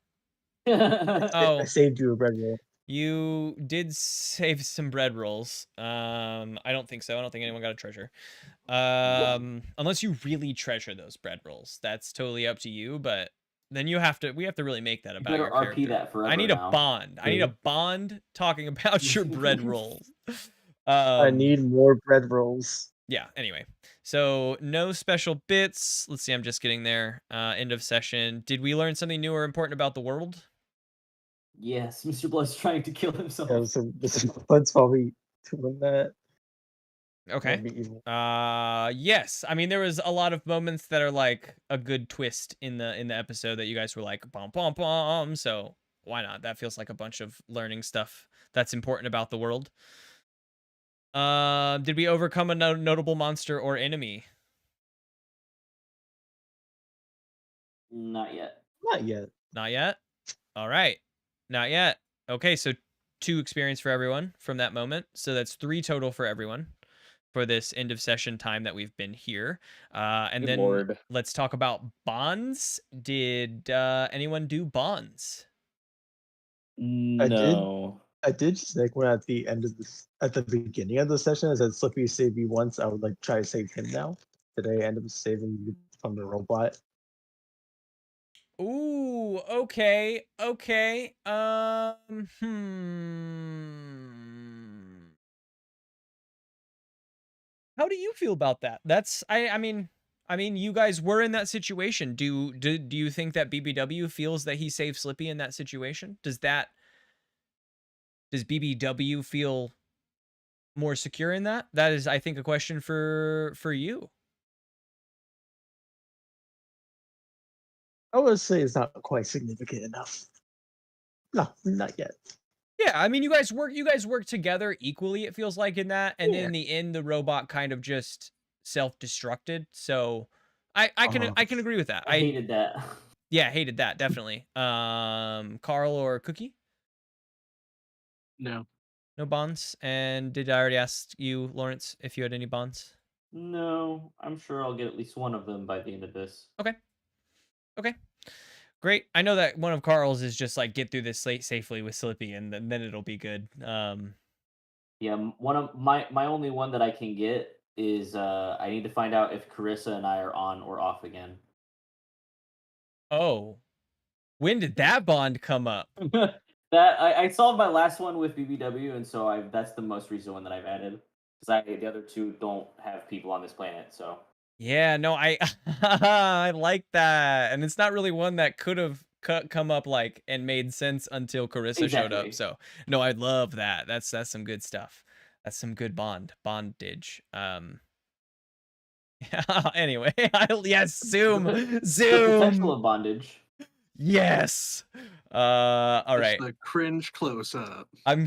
I saved you a bread roll. You did save some bread rolls. I don't think so. I don't think anyone got a treasure. Unless you really treasure those bread rolls. That's totally up to you, but Then we have to really make that You about better your RP character. that forever I need a now. bond. I need a bond talking about your bread rolls. I need more bread rolls. Yeah, anyway. So no special bits. Let's see, I'm just getting there. End of session. Did we learn something new or important about the world? Yes, Mr. Blood's trying to kill himself. Yeah, so let's probably doing that. Okay. That'd be evil. Yes. I mean, there was a lot of moments that are like a good twist in the episode that you guys were like bom bom bom. So why not? That feels like a bunch of learning stuff that's important about the world. Did we overcome a notable monster or enemy? Not yet. Not yet. Not yet. All right. Not yet. Okay, so 2 experience for everyone from that moment. So that's 3 total for everyone for this end of session time that we've been here. And Good then lord. let's talk about bonds. Did anyone do bonds? No. I did just think when at the end of this, at the beginning of the session, I said Slippy saved me once. I would like try to save him now. Did I end up saving you from the robot? Ooh, okay, okay. How do you feel about that? That's I mean, you guys were in that situation. Do you think that BBW feels that he saved Slippy in that situation? Does BBW feel more secure in that? That is, I think, a question for you. I would say it's not quite significant enough. No, not yet. Yeah, I mean, you guys work together equally, it feels like, in that, and then in the end, the robot kind of just self-destructed. So I can agree with that. I hated that. Yeah, hated that, definitely. Carl or Cookie? No. No bonds. And did I already ask you, Lawrence, if you had any bonds? No, I'm sure I'll get at least one of them by the end of this. Okay. Okay. Great. I know that one of Carl's is just like get through this safely with Slippy, and then it'll be good. Yeah, one of my only one that I can get is I need to find out if Carissa and I are on or off again. Oh, when did that bond come up? That I solved my last one with BBW, and so that's the most recent one that I've added because the other 2 don't have people on this planet. So Yeah, no, I I like that, and it's not really one that could have come up like and made sense until Carissa showed up. Exactly. So no, I love that. That's some good stuff. That's some good bondage. Anyway, yes, zoom, the potential zoom. of bondage. Yes. All Just right. the cringe close up. I'm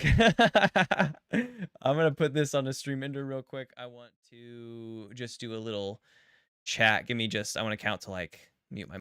gonna put this on a stream ender real quick. I want to just do a little chat. I want to count to like mute my